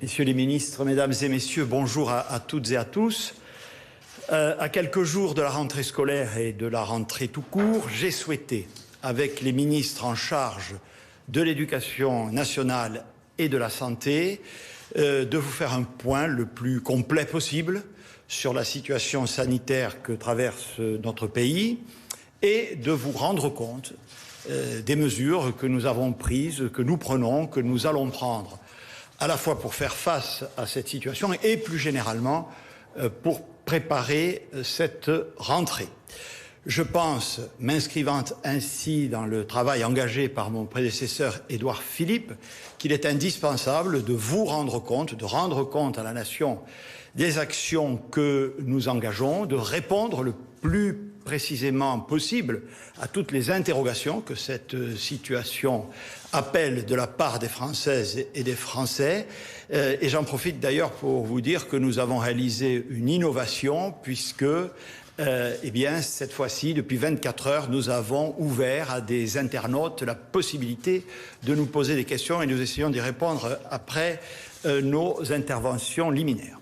Messieurs les ministres, mesdames et messieurs, bonjour à toutes et à tous. À quelques jours de la rentrée scolaire et de la rentrée tout court, j'ai souhaité, avec les ministres en charge de l'éducation nationale et de la santé, de vous faire un point le plus complet possible sur la situation sanitaire que traverse notre pays et de vous rendre compte des mesures que nous avons prises, que nous prenons, que nous allons prendre, à la fois pour faire face à cette situation et plus généralement pour préparer cette rentrée. Je pense, m'inscrivant ainsi dans le travail engagé par mon prédécesseur Édouard Philippe, qu'il est indispensable de vous rendre compte, de rendre compte à la nation des actions que nous engageons, de répondre le plus précisément possible à toutes les interrogations que cette situation appelle de la part des Françaises et des Français. Et j'en profite d'ailleurs pour vous dire que nous avons réalisé une innovation puisque cette fois-ci, depuis 24 heures, nous avons ouvert à des internautes la possibilité de nous poser des questions et nous essayons d'y répondre après nos interventions liminaires.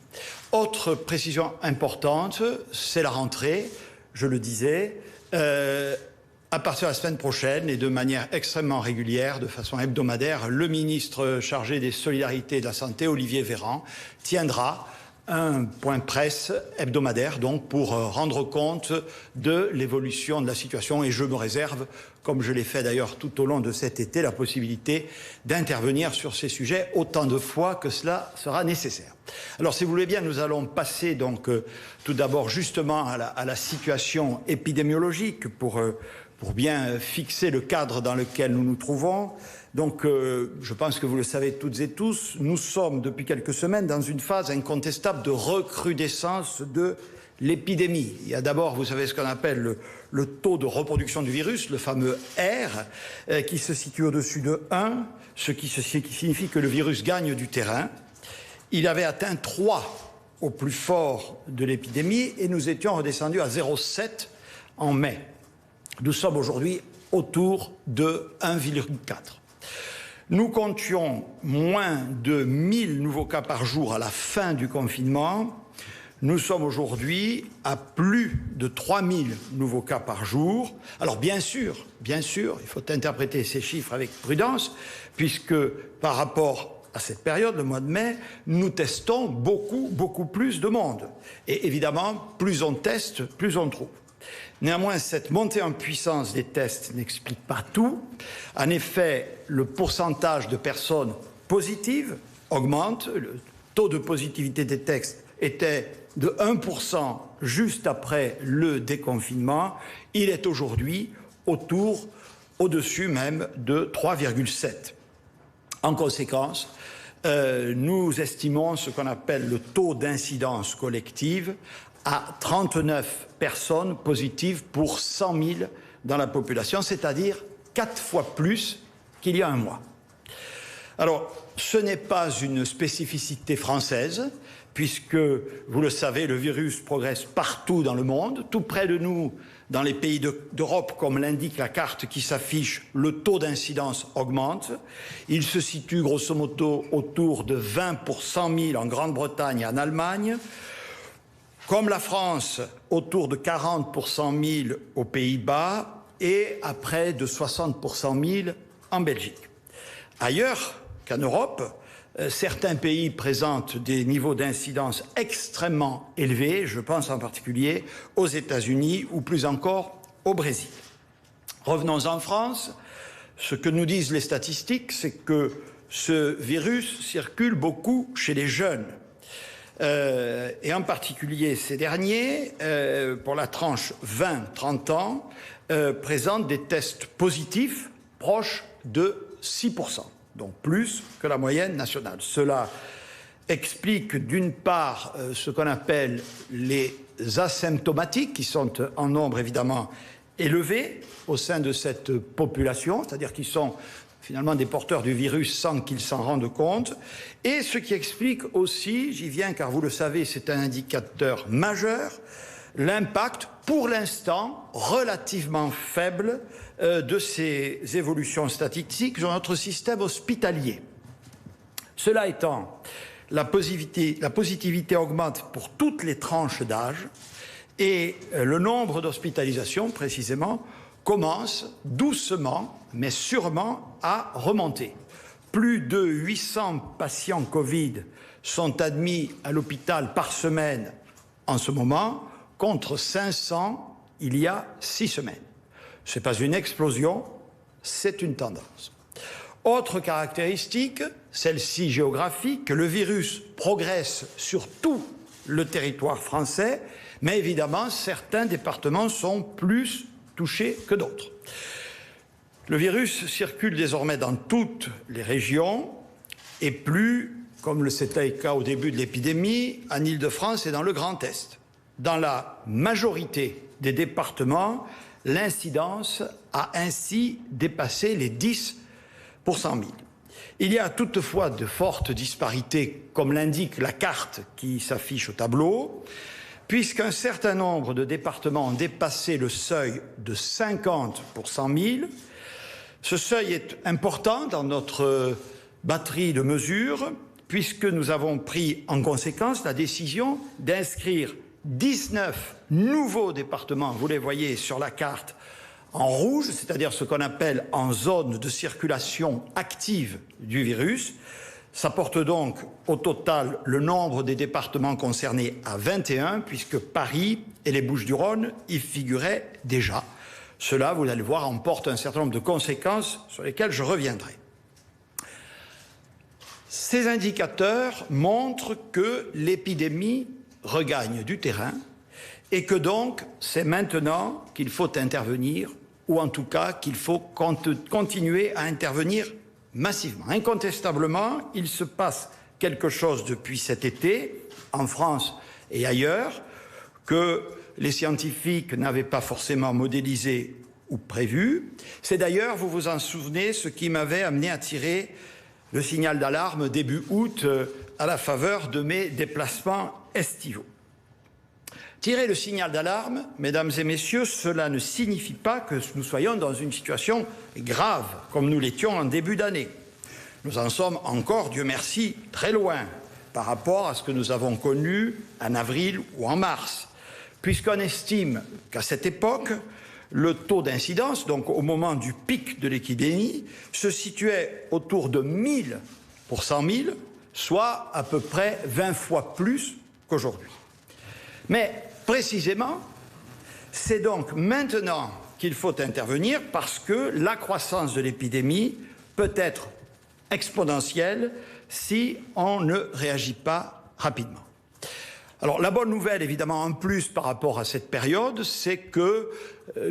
Autre précision importante, c'est la rentrée, je le disais, à partir de la semaine prochaine et de manière extrêmement régulière, de façon hebdomadaire, le ministre chargé des Solidarités et de la Santé, Olivier Véran, tiendra un point presse hebdomadaire donc pour rendre compte de l'évolution de la situation et je me réserve, comme je l'ai fait d'ailleurs tout au long de cet été, la possibilité d'intervenir sur ces sujets autant de fois que cela sera nécessaire. Alors si vous voulez bien, nous allons passer donc tout d'abord justement à la situation épidémiologique pour bien fixer le cadre dans lequel nous nous trouvons. Donc, je pense que vous le savez toutes et tous, nous sommes depuis quelques semaines dans une phase incontestable de recrudescence de l'épidémie. Il y a d'abord, vous savez, ce qu'on appelle le taux de reproduction du virus, le fameux R, qui se situe au-dessus de 1, ce qui signifie que le virus gagne du terrain. Il avait atteint 3 au plus fort de l'épidémie et nous étions redescendus à 0,7 en mai. Nous sommes aujourd'hui autour de 1,4. Nous comptions moins de 1000 nouveaux cas par jour à la fin du confinement. Nous sommes aujourd'hui à plus de 3000 nouveaux cas par jour. Alors bien sûr, il faut interpréter ces chiffres avec prudence, puisque par rapport à cette période, le mois de mai, nous testons beaucoup plus de monde. Et évidemment, plus on teste, plus on trouve. Néanmoins, cette montée en puissance des tests n'explique pas tout. En effet, le pourcentage de personnes positives augmente. Le taux de positivité des tests était de 1% juste après le déconfinement. Il est aujourd'hui au-dessus même de 3,7. En conséquence, nous estimons ce qu'on appelle le taux d'incidence collective à 39 personnes positives pour 100 000 dans la population, c'est-à-dire 4 fois plus qu'il y a un mois. Alors, ce n'est pas une spécificité française, puisque, vous le savez, le virus progresse partout dans le monde. Tout près de nous, dans les pays d'Europe, comme l'indique la carte qui s'affiche, le taux d'incidence augmente. Il se situe grosso modo autour de 20 pour 100 000 en Grande-Bretagne et en Allemagne. Comme la France, autour de 40 pour 100 000 aux Pays-Bas et à près de 60 pour 100 000 en Belgique. Ailleurs qu'en Europe, certains pays présentent des niveaux d'incidence extrêmement élevés, je pense en particulier aux États-Unis ou plus encore au Brésil. Revenons en France, ce que nous disent les statistiques, c'est que ce virus circule beaucoup chez les jeunes. Et en particulier ces derniers, pour la tranche 20-30 ans, présentent des tests positifs proches de 6%, donc plus que la moyenne nationale. Cela explique d'une part ce qu'on appelle les asymptomatiques, qui sont en nombre évidemment élevé au sein de cette population, c'est-à-dire qu'ils sont finalement des porteurs du virus sans qu'ils s'en rendent compte, et ce qui explique aussi, j'y viens car vous le savez, c'est un indicateur majeur, l'impact, pour l'instant, relativement faible de ces évolutions statistiques sur notre système hospitalier. Cela étant, la positivité augmente pour toutes les tranches d'âge et le nombre d'hospitalisations, précisément, commence doucement, mais sûrement, à remonter. Plus de 800 patients Covid sont admis à l'hôpital par semaine en ce moment, contre 500 il y a 6 semaines. Ce n'est pas une explosion, c'est une tendance. Autre caractéristique, celle-ci géographique, le virus progresse sur tout le territoire français, mais évidemment, certains départements sont plus touchés que d'autres. Le virus circule désormais dans toutes les régions et plus, comme c'était le cas au début de l'épidémie, en Île-de-France et dans le Grand Est. Dans la majorité des départements, l'incidence a ainsi dépassé les 10 pour 100 000. Il y a toutefois de fortes disparités, comme l'indique la carte qui s'affiche au tableau, puisqu'un certain nombre de départements ont dépassé le seuil de 50 pour 100 000. Ce seuil est important dans notre batterie de mesures, puisque nous avons pris en conséquence la décision d'inscrire 19 nouveaux départements, vous les voyez sur la carte, en rouge, c'est-à-dire ce qu'on appelle en zone de circulation active du virus. Ça porte donc au total le nombre des départements concernés à 21, puisque Paris et les Bouches-du-Rhône y figuraient déjà. Cela, vous allez le voir, emporte un certain nombre de conséquences sur lesquelles je reviendrai. Ces indicateurs montrent que l'épidémie regagne du terrain et que donc c'est maintenant qu'il faut intervenir, ou en tout cas qu'il faut continuer à intervenir massivement. Incontestablement, il se passe quelque chose depuis cet été, en France et ailleurs, que les scientifiques n'avaient pas forcément modélisé ou prévu. C'est d'ailleurs, vous vous en souvenez, ce qui m'avait amené à tirer le signal d'alarme début août à la faveur de mes déplacements estivaux. Tirer le signal d'alarme, mesdames et messieurs, cela ne signifie pas que nous soyons dans une situation grave, comme nous l'étions en début d'année. Nous en sommes encore, Dieu merci, très loin par rapport à ce que nous avons connu en avril ou en mars, puisqu'on estime qu'à cette époque, le taux d'incidence, donc au moment du pic de l'épidémie, se situait autour de 1000 pour 100 000, soit à peu près 20 fois plus qu'aujourd'hui. Mais précisément, c'est donc maintenant qu'il faut intervenir parce que la croissance de l'épidémie peut être exponentielle si on ne réagit pas rapidement. Alors la bonne nouvelle, évidemment, en plus par rapport à cette période, c'est que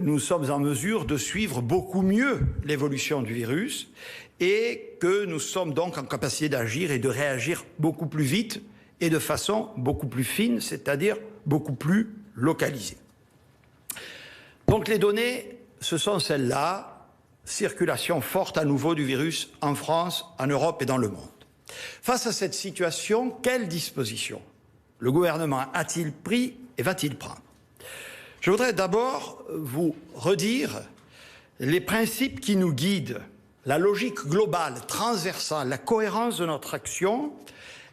nous sommes en mesure de suivre beaucoup mieux l'évolution du virus et que nous sommes donc en capacité d'agir et de réagir beaucoup plus vite et de façon beaucoup plus fine, c'est-à-dire beaucoup plus localisée. Donc les données, ce sont celles-là, circulation forte à nouveau du virus en France, en Europe et dans le monde. Face à cette situation, quelles dispositions le gouvernement a-t-il pris et va-t-il prendre? Je voudrais d'abord vous redire les principes qui nous guident, la logique globale, transversale, la cohérence de notre action.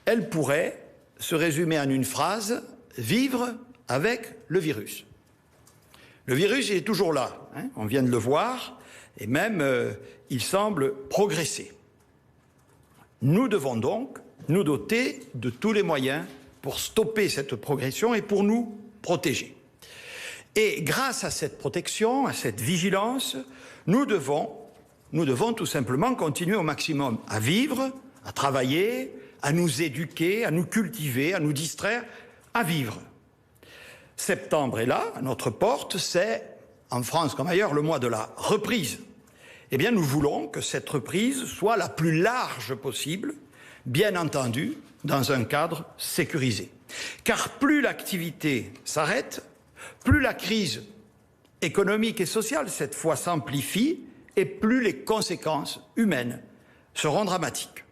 Elle pourrait se résumer en une phrase: vivre avec le virus. Le virus, il est toujours là, hein, on vient de le voir, et même il semble progresser. Nous devons donc nous doter de tous les moyens pour stopper cette progression et pour nous protéger. Et grâce à cette protection, à cette vigilance, nous devons tout simplement continuer au maximum à vivre, à travailler, à nous éduquer, à nous cultiver, à nous distraire, à vivre. Septembre est là, à notre porte, c'est, en France comme ailleurs, le mois de la reprise. Eh bien, nous voulons que cette reprise soit la plus large possible, bien entendu, dans un cadre sécurisé. Car plus l'activité s'arrête, plus la crise économique et sociale, cette fois, s'amplifie, et plus les conséquences humaines seront dramatiques.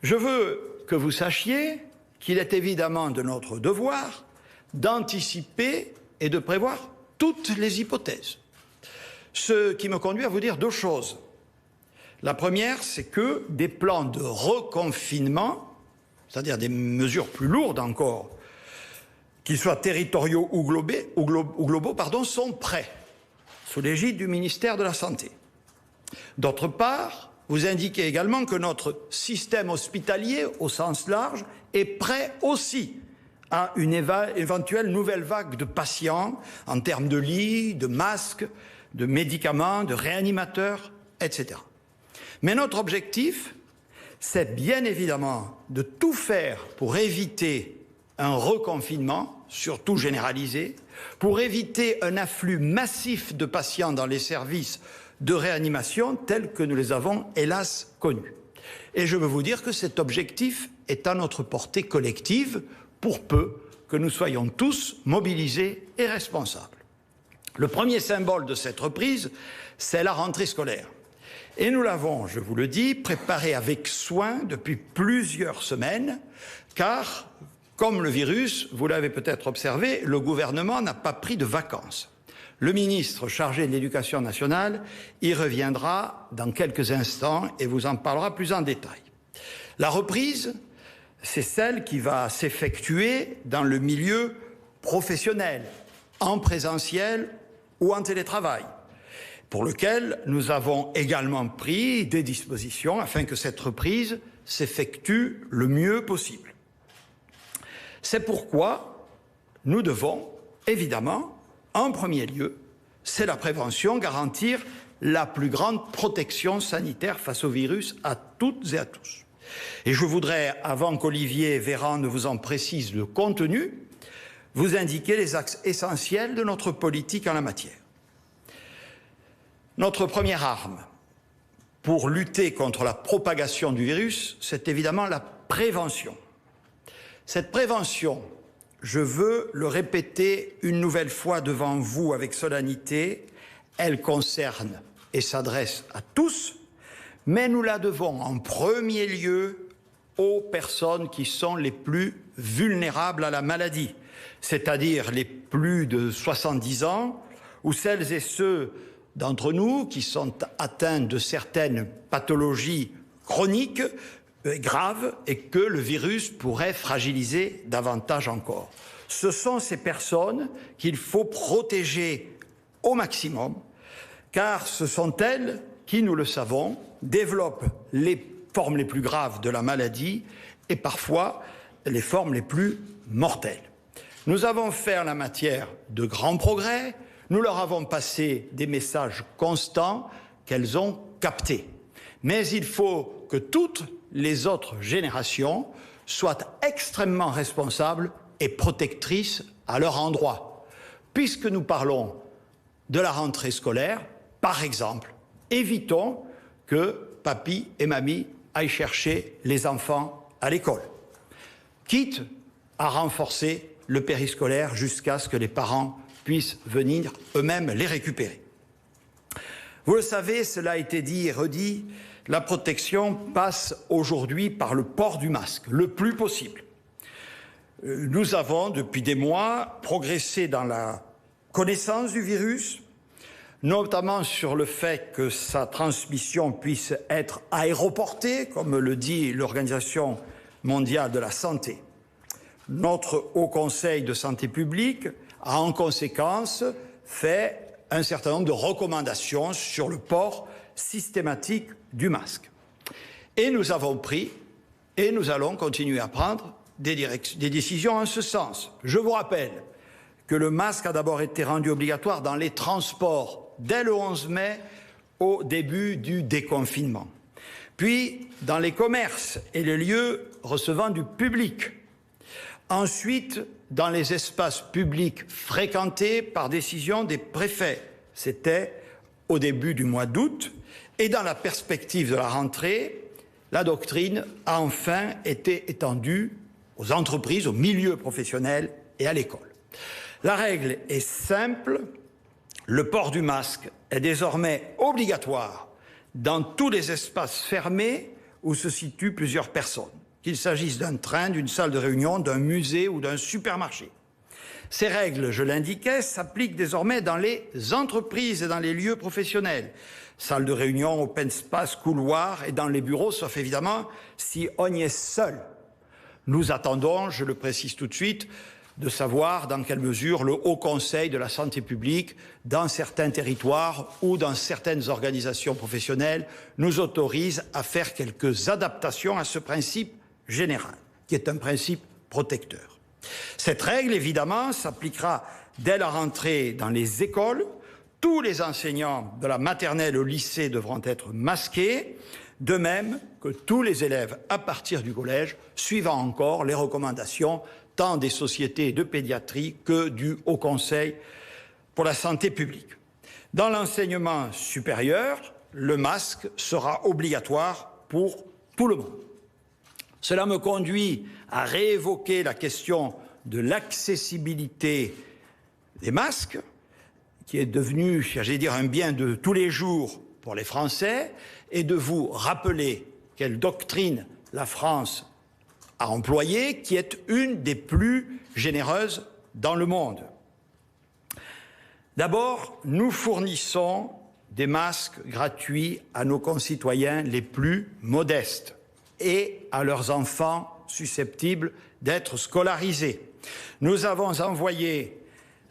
Je veux que vous sachiez qu'il est évidemment de notre devoir d'anticiper et de prévoir toutes les hypothèses. Ce qui me conduit à vous dire deux choses. La première, c'est que des plans de reconfinement c'est-à-dire des mesures plus lourdes encore, qu'ils soient territoriaux ou globaux, sont prêts, sous l'égide du ministère de la Santé. D'autre part, vous indiquez également que notre système hospitalier, au sens large, est prêt aussi à une éventuelle nouvelle vague de patients en termes de lits, de masques, de médicaments, de réanimateurs, etc. Mais notre objectif, c'est bien évidemment de tout faire pour éviter un reconfinement, surtout généralisé, pour éviter un afflux massif de patients dans les services de réanimation tels que nous les avons hélas connus. Et je veux vous dire que cet objectif est à notre portée collective, pour peu que nous soyons tous mobilisés et responsables. Le premier symbole de cette reprise, c'est la rentrée scolaire. Et nous l'avons, je vous le dis, préparée avec soin depuis plusieurs semaines, car, comme le virus, vous l'avez peut-être observé, le gouvernement n'a pas pris de vacances. Le ministre chargé de l'Éducation nationale y reviendra dans quelques instants et vous en parlera plus en détail. La reprise, c'est celle qui va s'effectuer dans le milieu professionnel, en présentiel ou en télétravail, pour lequel nous avons également pris des dispositions afin que cette reprise s'effectue le mieux possible. C'est pourquoi nous devons, évidemment, en premier lieu, c'est la prévention, garantir la plus grande protection sanitaire face au virus à toutes et à tous. Et je voudrais, avant qu'Olivier Véran ne vous en précise le contenu, vous indiquer les axes essentiels de notre politique en la matière. Notre première arme pour lutter contre la propagation du virus, c'est évidemment la prévention. Cette prévention, je veux le répéter une nouvelle fois devant vous avec solennité, elle concerne et s'adresse à tous, mais nous la devons en premier lieu aux personnes qui sont les plus vulnérables à la maladie, c'est-à-dire les plus de 70 ans ou celles et ceux d'entre nous qui sont atteints de certaines pathologies chroniques graves et que le virus pourrait fragiliser davantage encore. Ce sont ces personnes qu'il faut protéger au maximum, car ce sont elles qui, nous le savons, développent les formes les plus graves de la maladie et parfois les formes les plus mortelles. Nous avons fait en la matière de grands progrès, nous leur avons passé des messages constants qu'elles ont captés. Mais il faut que toutes les autres générations soient extrêmement responsables et protectrices à leur endroit. Puisque nous parlons de la rentrée scolaire, par exemple, évitons que papy et mamie aillent chercher les enfants à l'école, quitte à renforcer le périscolaire jusqu'à ce que les parents puissent venir eux-mêmes les récupérer. Vous le savez, cela a été dit et redit, la protection passe aujourd'hui par le port du masque, le plus possible. Nous avons, depuis des mois, progressé dans la connaissance du virus, notamment sur le fait que sa transmission puisse être aéroportée, comme le dit l'Organisation mondiale de la santé. Notre Haut Conseil de santé publique a en conséquence fait un certain nombre de recommandations sur le port systématique du masque. Et nous avons pris, et nous allons continuer à prendre, des décisions en ce sens. Je vous rappelle que le masque a d'abord été rendu obligatoire dans les transports dès le 11 mai, au début du déconfinement. Puis dans les commerces et les lieux recevant du public. Ensuite, dans les espaces publics fréquentés par décision des préfets. C'était au début du mois d'août. Et dans la perspective de la rentrée, la doctrine a enfin été étendue aux entreprises, aux milieux professionnels et à l'école. La règle est simple, le port du masque est désormais obligatoire dans tous les espaces fermés où se situent plusieurs personnes, qu'il s'agisse d'un train, d'une salle de réunion, d'un musée ou d'un supermarché. Ces règles, je l'indiquais, s'appliquent désormais dans les entreprises et dans les lieux professionnels, salles de réunion, open space, couloirs et dans les bureaux, sauf évidemment si on y est seul. Nous attendons, je le précise tout de suite, de savoir dans quelle mesure le Haut Conseil de la santé publique, dans certains territoires ou dans certaines organisations professionnelles, nous autorise à faire quelques adaptations à ce principe général, qui est un principe protecteur. Cette règle, évidemment, s'appliquera dès la rentrée dans les écoles. Tous les enseignants de la maternelle au lycée devront être masqués, de même que tous les élèves à partir du collège, suivant encore les recommandations tant des sociétés de pédiatrie que du Haut Conseil pour la santé publique. Dans l'enseignement supérieur, le masque sera obligatoire pour tout le monde. Cela me conduit à réévoquer la question de l'accessibilité des masques, qui est devenu, j'allais dire, un bien de tous les jours pour les Français, et de vous rappeler quelle doctrine la France a employée, qui est une des plus généreuses dans le monde. D'abord, nous fournissons des masques gratuits à nos concitoyens les plus modestes et à leurs enfants susceptibles d'être scolarisés. Nous avons envoyé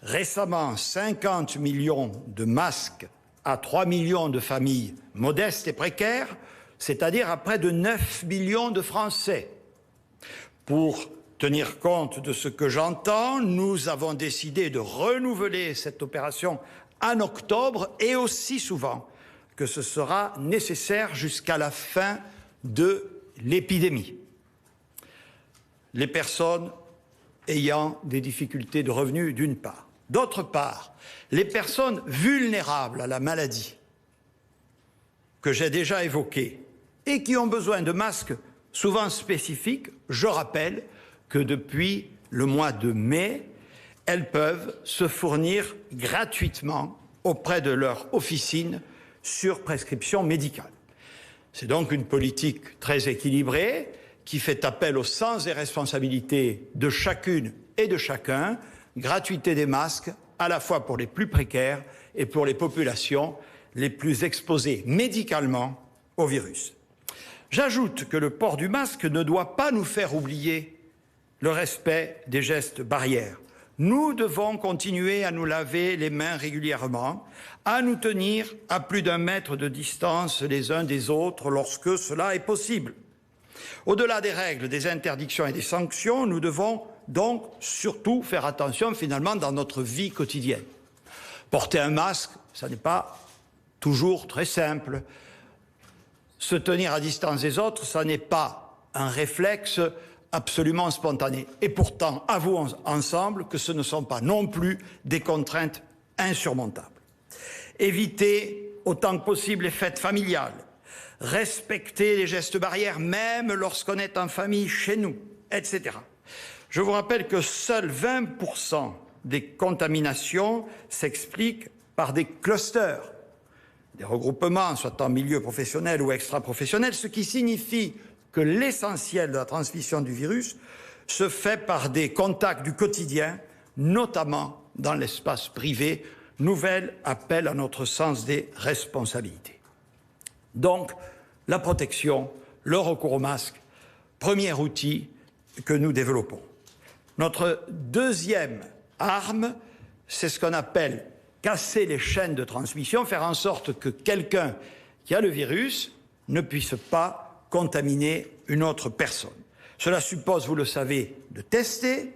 récemment 50 millions de masques à 3 millions de familles modestes et précaires, c'est-à-dire à près de 9 millions de Français. Pour tenir compte de ce que j'entends, nous avons décidé de renouveler cette opération en octobre et aussi souvent que ce sera nécessaire jusqu'à la fin de l'épidémie. Les personnes ayant des difficultés de revenus, d'une part. D'autre part, les personnes vulnérables à la maladie, que j'ai déjà évoquées, et qui ont besoin de masques souvent spécifiques, je rappelle que depuis le mois de mai, elles peuvent se fournir gratuitement auprès de leur officine sur prescription médicale. C'est donc une politique très équilibrée qui fait appel au sens des responsabilités de chacune et de chacun, gratuité des masques à la fois pour les plus précaires et pour les populations les plus exposées médicalement au virus. J'ajoute que le port du masque ne doit pas nous faire oublier le respect des gestes barrières. Nous devons continuer à nous laver les mains régulièrement, à nous tenir à plus d'1 mètre de distance les uns des autres lorsque cela est possible. Au-delà des règles, des interdictions et des sanctions, nous devons donc surtout faire attention finalement dans notre vie quotidienne. Porter un masque, ça n'est pas toujours très simple. Se tenir à distance des autres, ça n'est pas un réflexe absolument spontané. Et pourtant, avouons ensemble que ce ne sont pas non plus des contraintes insurmontables. Éviter autant que possible les fêtes familiales, respecter les gestes barrières même lorsqu'on est en famille chez nous, etc. Je vous rappelle que seuls 20% des contaminations s'expliquent par des clusters, des regroupements, soit en milieu professionnel ou extra-professionnel, ce qui signifie que l'essentiel de la transmission du virus se fait par des contacts du quotidien, notamment dans l'espace privé. Nouvel appel à notre sens des responsabilités. Donc, la protection, le recours au masque, premier outil que nous développons. Notre deuxième arme, c'est ce qu'on appelle casser les chaînes de transmission, faire en sorte que quelqu'un qui a le virus ne puisse pas contaminer une autre personne. Cela suppose, vous le savez, de tester,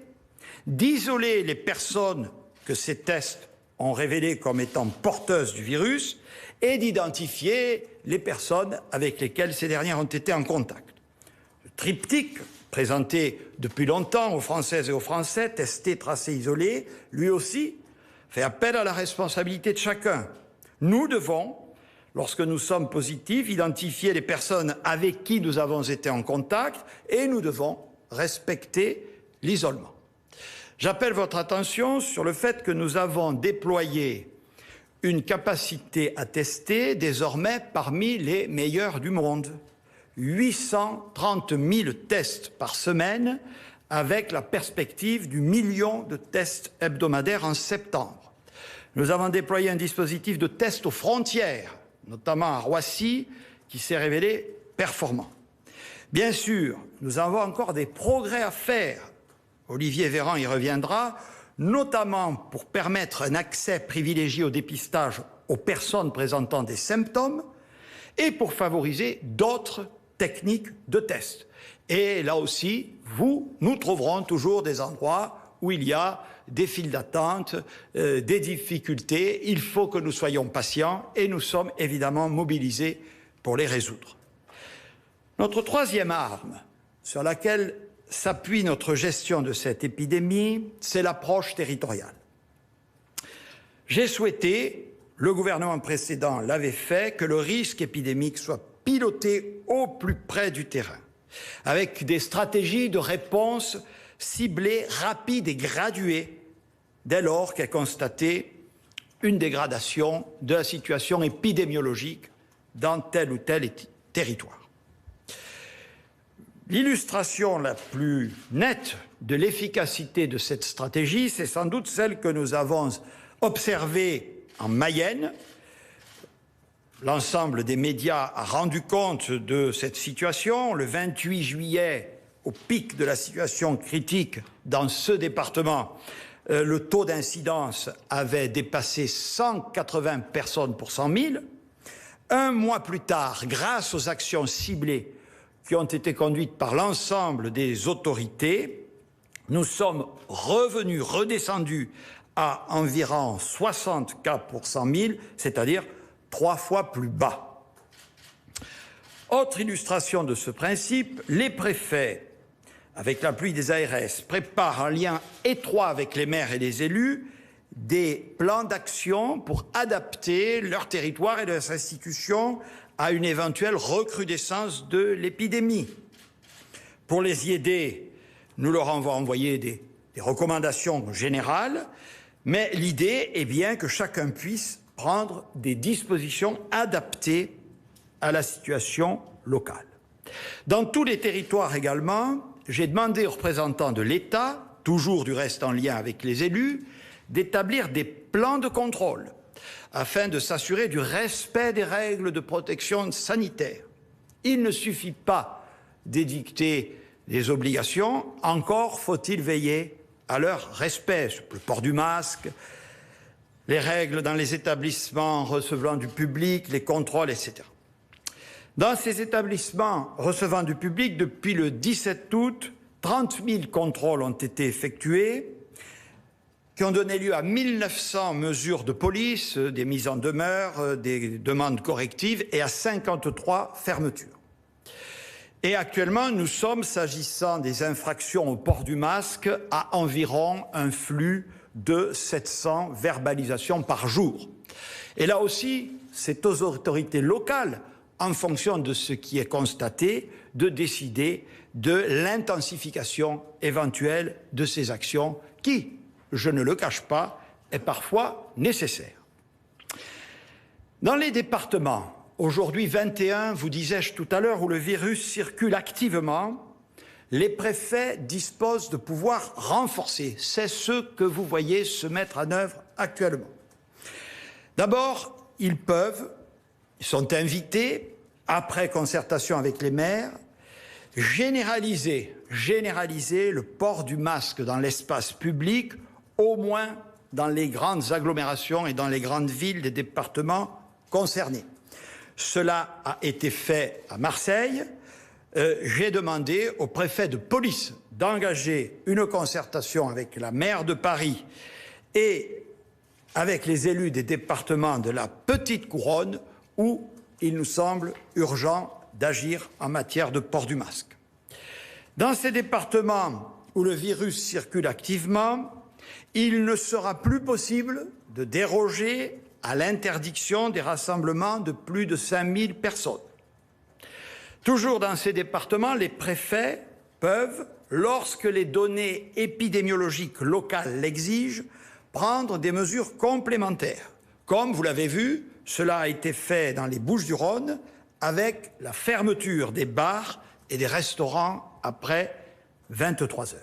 d'isoler les personnes que ces tests ont révélées comme étant porteuses du virus et d'identifier les personnes avec lesquelles ces dernières ont été en contact. Le triptyque, présenté depuis longtemps aux Françaises et aux Français, testé, tracé, isolé, lui aussi fait appel à la responsabilité de chacun. Nous devons, lorsque nous sommes positifs, identifier les personnes avec qui nous avons été en contact et nous devons respecter l'isolement. J'appelle votre attention sur le fait que nous avons déployé une capacité à tester désormais parmi les meilleures du monde. 830 000 tests par semaine avec la perspective du 1 million de tests hebdomadaires en septembre. Nous avons déployé un dispositif de tests aux frontières, notamment à Roissy, qui s'est révélé performant. Bien sûr, nous avons encore des progrès à faire. Olivier Véran y reviendra, notamment pour permettre un accès privilégié au dépistage aux personnes présentant des symptômes et pour favoriser d'autres techniques de test. Et là aussi, nous trouverons toujours des endroits où il y a des files d'attente, des difficultés. Il faut que nous soyons patients et nous sommes évidemment mobilisés pour les résoudre. Notre troisième arme sur laquelle s'appuie notre gestion de cette épidémie, c'est l'approche territoriale. J'ai souhaité, le gouvernement précédent l'avait fait, que le risque épidémique soit piloté au plus près du terrain, avec des stratégies de réponse ciblées, rapides et graduées, dès lors qu'est constatée une dégradation de la situation épidémiologique dans tel ou tel territoire. L'illustration la plus nette de l'efficacité de cette stratégie, c'est sans doute celle que nous avons observée en Mayenne. L'ensemble des médias a rendu compte de cette situation. Le 28 juillet, au pic de la situation critique dans ce département, le taux d'incidence avait dépassé 180 personnes pour 100 000. Un mois plus tard, grâce aux actions ciblées qui ont été conduites par l'ensemble des autorités, nous sommes redescendus à environ 60 cas pour 100 000, c'est-à-dire 3 fois plus bas. Autre illustration de ce principe, les préfets, avec l'appui des ARS, préparent en lien étroit avec les maires et les élus des plans d'action pour adapter leur territoire et leurs institutions à une éventuelle recrudescence de l'épidémie. Pour les y aider, nous leur avons envoyé des recommandations générales, mais l'idée est bien que chacun puisse prendre des dispositions adaptées à la situation locale. Dans tous les territoires également, j'ai demandé aux représentants de l'État, toujours du reste en lien avec les élus, d'établir des plans de contrôle afin de s'assurer du respect des règles de protection sanitaire. Il ne suffit pas d'édicter des obligations, encore faut-il veiller à leur respect, le port du masque, les règles dans les établissements recevant du public, les contrôles, etc. Dans ces établissements recevant du public, depuis le 17 août, 30 000 contrôles ont été effectués, qui ont donné lieu à 1900 mesures de police, des mises en demeure, des demandes correctives et à 53 fermetures. Et actuellement, nous sommes, s'agissant des infractions au port du masque, à environ un flux de 700 verbalisations par jour. Et là aussi, c'est aux autorités locales, en fonction de ce qui est constaté, de décider de l'intensification éventuelle de ces actions qui, je ne le cache pas, est parfois nécessaire. Dans les départements, aujourd'hui 21, vous disais-je tout à l'heure, où le virus circule activement, les préfets disposent de pouvoirs renforcés. C'est ce que vous voyez se mettre en œuvre actuellement. D'abord, ils sont invités, après concertation avec les maires, généraliser le port du masque dans l'espace public, au moins dans les grandes agglomérations et dans les grandes villes des départements concernés. Cela a été fait à Marseille. J'ai demandé au préfet de police d'engager une concertation avec la maire de Paris et avec les élus des départements de la Petite Couronne où il nous semble urgent d'agir en matière de port du masque. Dans ces départements où le virus circule activement, il ne sera plus possible de déroger à l'interdiction des rassemblements de plus de 5000 personnes. Toujours dans ces départements, les préfets peuvent, lorsque les données épidémiologiques locales l'exigent, prendre des mesures complémentaires. Comme vous l'avez vu, cela a été fait dans les Bouches-du-Rhône avec la fermeture des bars et des restaurants après 23 heures.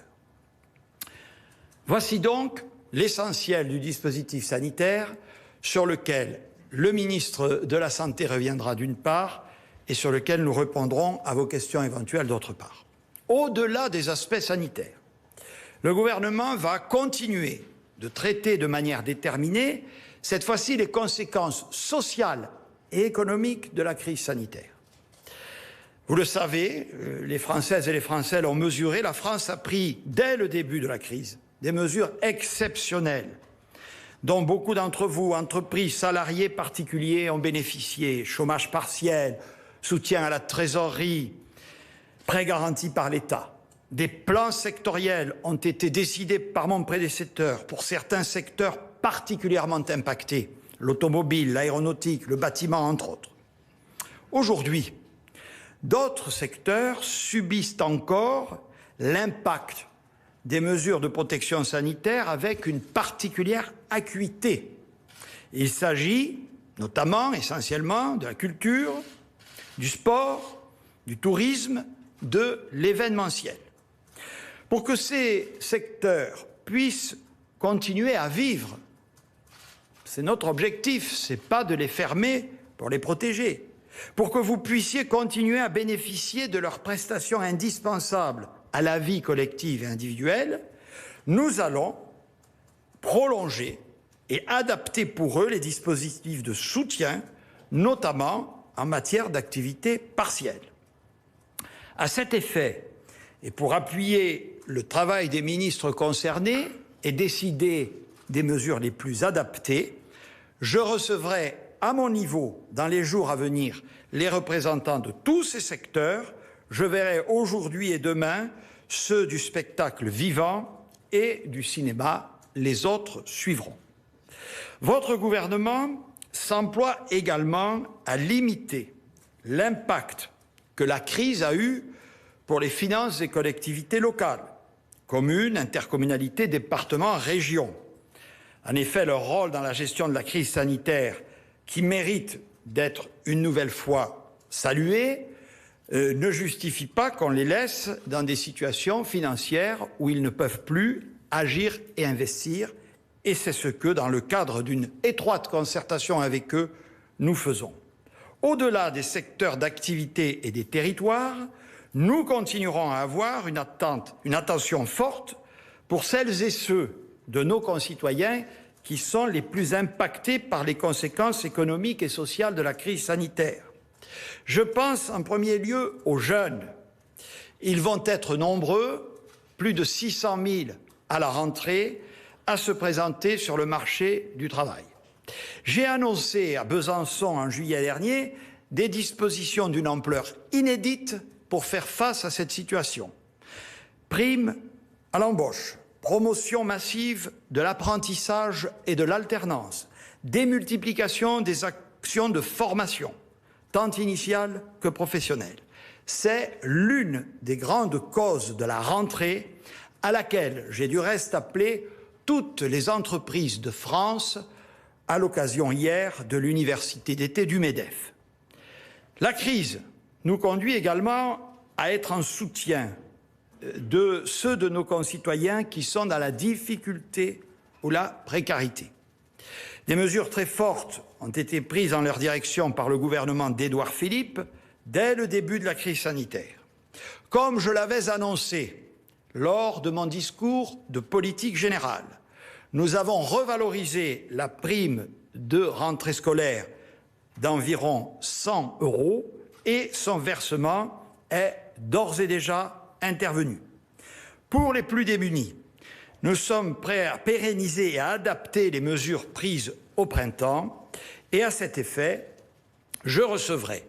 Voici donc l'essentiel du dispositif sanitaire sur lequel le ministre de la Santé reviendra d'une part et sur lequel nous répondrons à vos questions éventuelles d'autre part. Au-delà des aspects sanitaires, le gouvernement va continuer de traiter de manière déterminée, cette fois-ci, les conséquences sociales et économiques de la crise sanitaire. Vous le savez, les Françaises et les Français l'ont mesuré, la France a pris, dès le début de la crise, des mesures exceptionnelles dont beaucoup d'entre vous, entreprises, salariés particuliers, ont bénéficié. Chômage partiel, soutien à la trésorerie, prêts garantis par l'État. Des plans sectoriels ont été décidés par mon prédécesseur pour certains secteurs particulièrement impactés, l'automobile, l'aéronautique, le bâtiment, entre autres. Aujourd'hui, d'autres secteurs subissent encore l'impact des mesures de protection sanitaire avec une particulière acuité. Il s'agit notamment, essentiellement, de la culture, du sport, du tourisme, de l'événementiel. Pour que ces secteurs puissent continuer à vivre, c'est notre objectif, ce n'est pas de les fermer pour les protéger. Pour que vous puissiez continuer à bénéficier de leurs prestations indispensables à la vie collective et individuelle, nous allons prolonger et adapter pour eux les dispositifs de soutien, notamment en matière d'activité partielle. À cet effet, et pour appuyer le travail des ministres concernés et décider des mesures les plus adaptées, je recevrai à mon niveau, dans les jours à venir, les représentants de tous ces secteurs. Je verrai aujourd'hui et demain ceux du spectacle vivant et du cinéma. Les autres suivront. Votre gouvernement s'emploie également à limiter l'impact que la crise a eu pour les finances des collectivités locales, communes, intercommunalités, départements, régions. En effet, leur rôle dans la gestion de la crise sanitaire, qui mérite d'être une nouvelle fois salué, ne justifie pas qu'on les laisse dans des situations financières où ils ne peuvent plus agir et investir. Et c'est ce que, dans le cadre d'une étroite concertation avec eux, nous faisons. Au-delà des secteurs d'activité et des territoires, nous continuerons à avoir une attention forte pour celles et ceux de nos concitoyens qui sont les plus impactés par les conséquences économiques et sociales de la crise sanitaire. Je pense en premier lieu aux jeunes. Ils vont être nombreux, plus de 600 000 à la rentrée, à se présenter sur le marché du travail. J'ai annoncé à Besançon en juillet dernier des dispositions d'une ampleur inédite pour faire face à cette situation. Prime à l'embauche, promotion massive de l'apprentissage et de l'alternance, démultiplication des actions de formation, tant initiale que professionnelle. C'est l'une des grandes causes de la rentrée à laquelle j'ai du reste appelé toutes les entreprises de France à l'occasion hier de l'université d'été du MEDEF. La crise nous conduit également à être en soutien de ceux de nos concitoyens qui sont dans la difficulté ou la précarité. Des mesures très fortes ont été prises en leur direction par le gouvernement d'Édouard Philippe dès le début de la crise sanitaire. Comme je l'avais annoncé lors de mon discours de politique générale, nous avons revalorisé la prime de rentrée scolaire d'environ 100 € et son versement est d'ores et déjà intervenu. Pour les plus démunis, nous sommes prêts à pérenniser et à adapter les mesures prises au printemps et à cet effet, je recevrai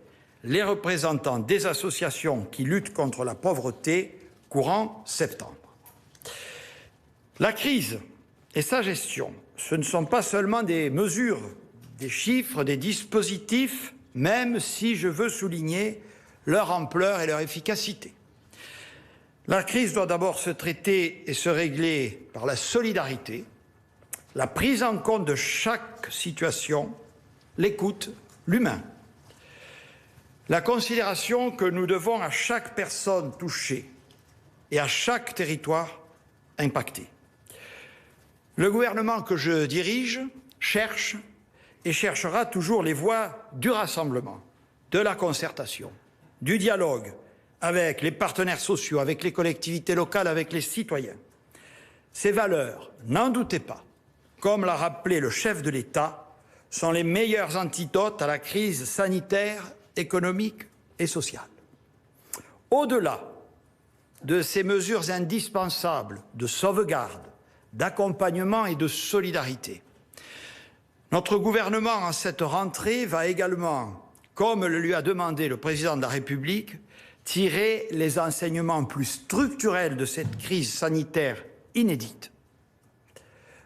les représentants des associations qui luttent contre la pauvreté courant septembre. La crise et sa gestion, ce ne sont pas seulement des mesures, des chiffres, des dispositifs, même si je veux souligner leur ampleur et leur efficacité. La crise doit d'abord se traiter et se régler par la solidarité, la prise en compte de chaque situation, l'écoute, l'humain, la considération que nous devons à chaque personne touchée et à chaque territoire impacté. Le gouvernement que je dirige cherche et cherchera toujours les voies du rassemblement, de la concertation, du dialogue avec les partenaires sociaux, avec les collectivités locales, avec les citoyens. Ces valeurs, n'en doutez pas, comme l'a rappelé le chef de l'État, sont les meilleurs antidotes à la crise sanitaire, économique et sociale. Au-delà de ces mesures indispensables de sauvegarde, d'accompagnement et de solidarité, notre gouvernement, en cette rentrée, va également, comme le lui a demandé le président de la République, tirer les enseignements plus structurels de cette crise sanitaire inédite.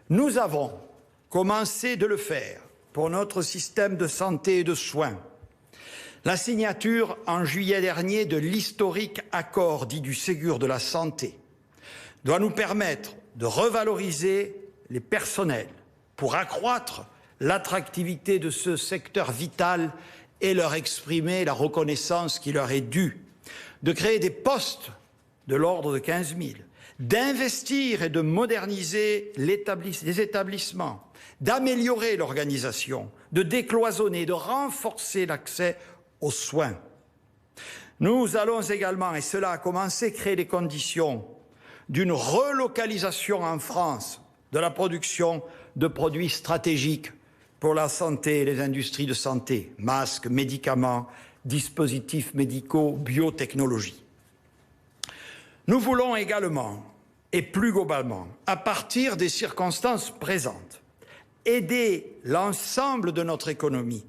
Nous avons commencé de le faire pour notre système de santé et de soins. La signature en juillet dernier de l'historique accord dit du Ségur de la santé doit nous permettre de revaloriser les personnels pour accroître l'attractivité de ce secteur vital et leur exprimer la reconnaissance qui leur est due, de créer des postes de l'ordre de 15 000, d'investir et de moderniser les établissements, d'améliorer l'organisation, de décloisonner, de renforcer l'accès aux soins. Nous allons également, et cela a commencé, créer les conditions d'une relocalisation en France de la production de produits stratégiques pour la santé et les industries de santé, masques, médicaments, dispositifs médicaux, biotechnologie. Nous voulons également, et plus globalement, à partir des circonstances présentes, aider l'ensemble de notre économie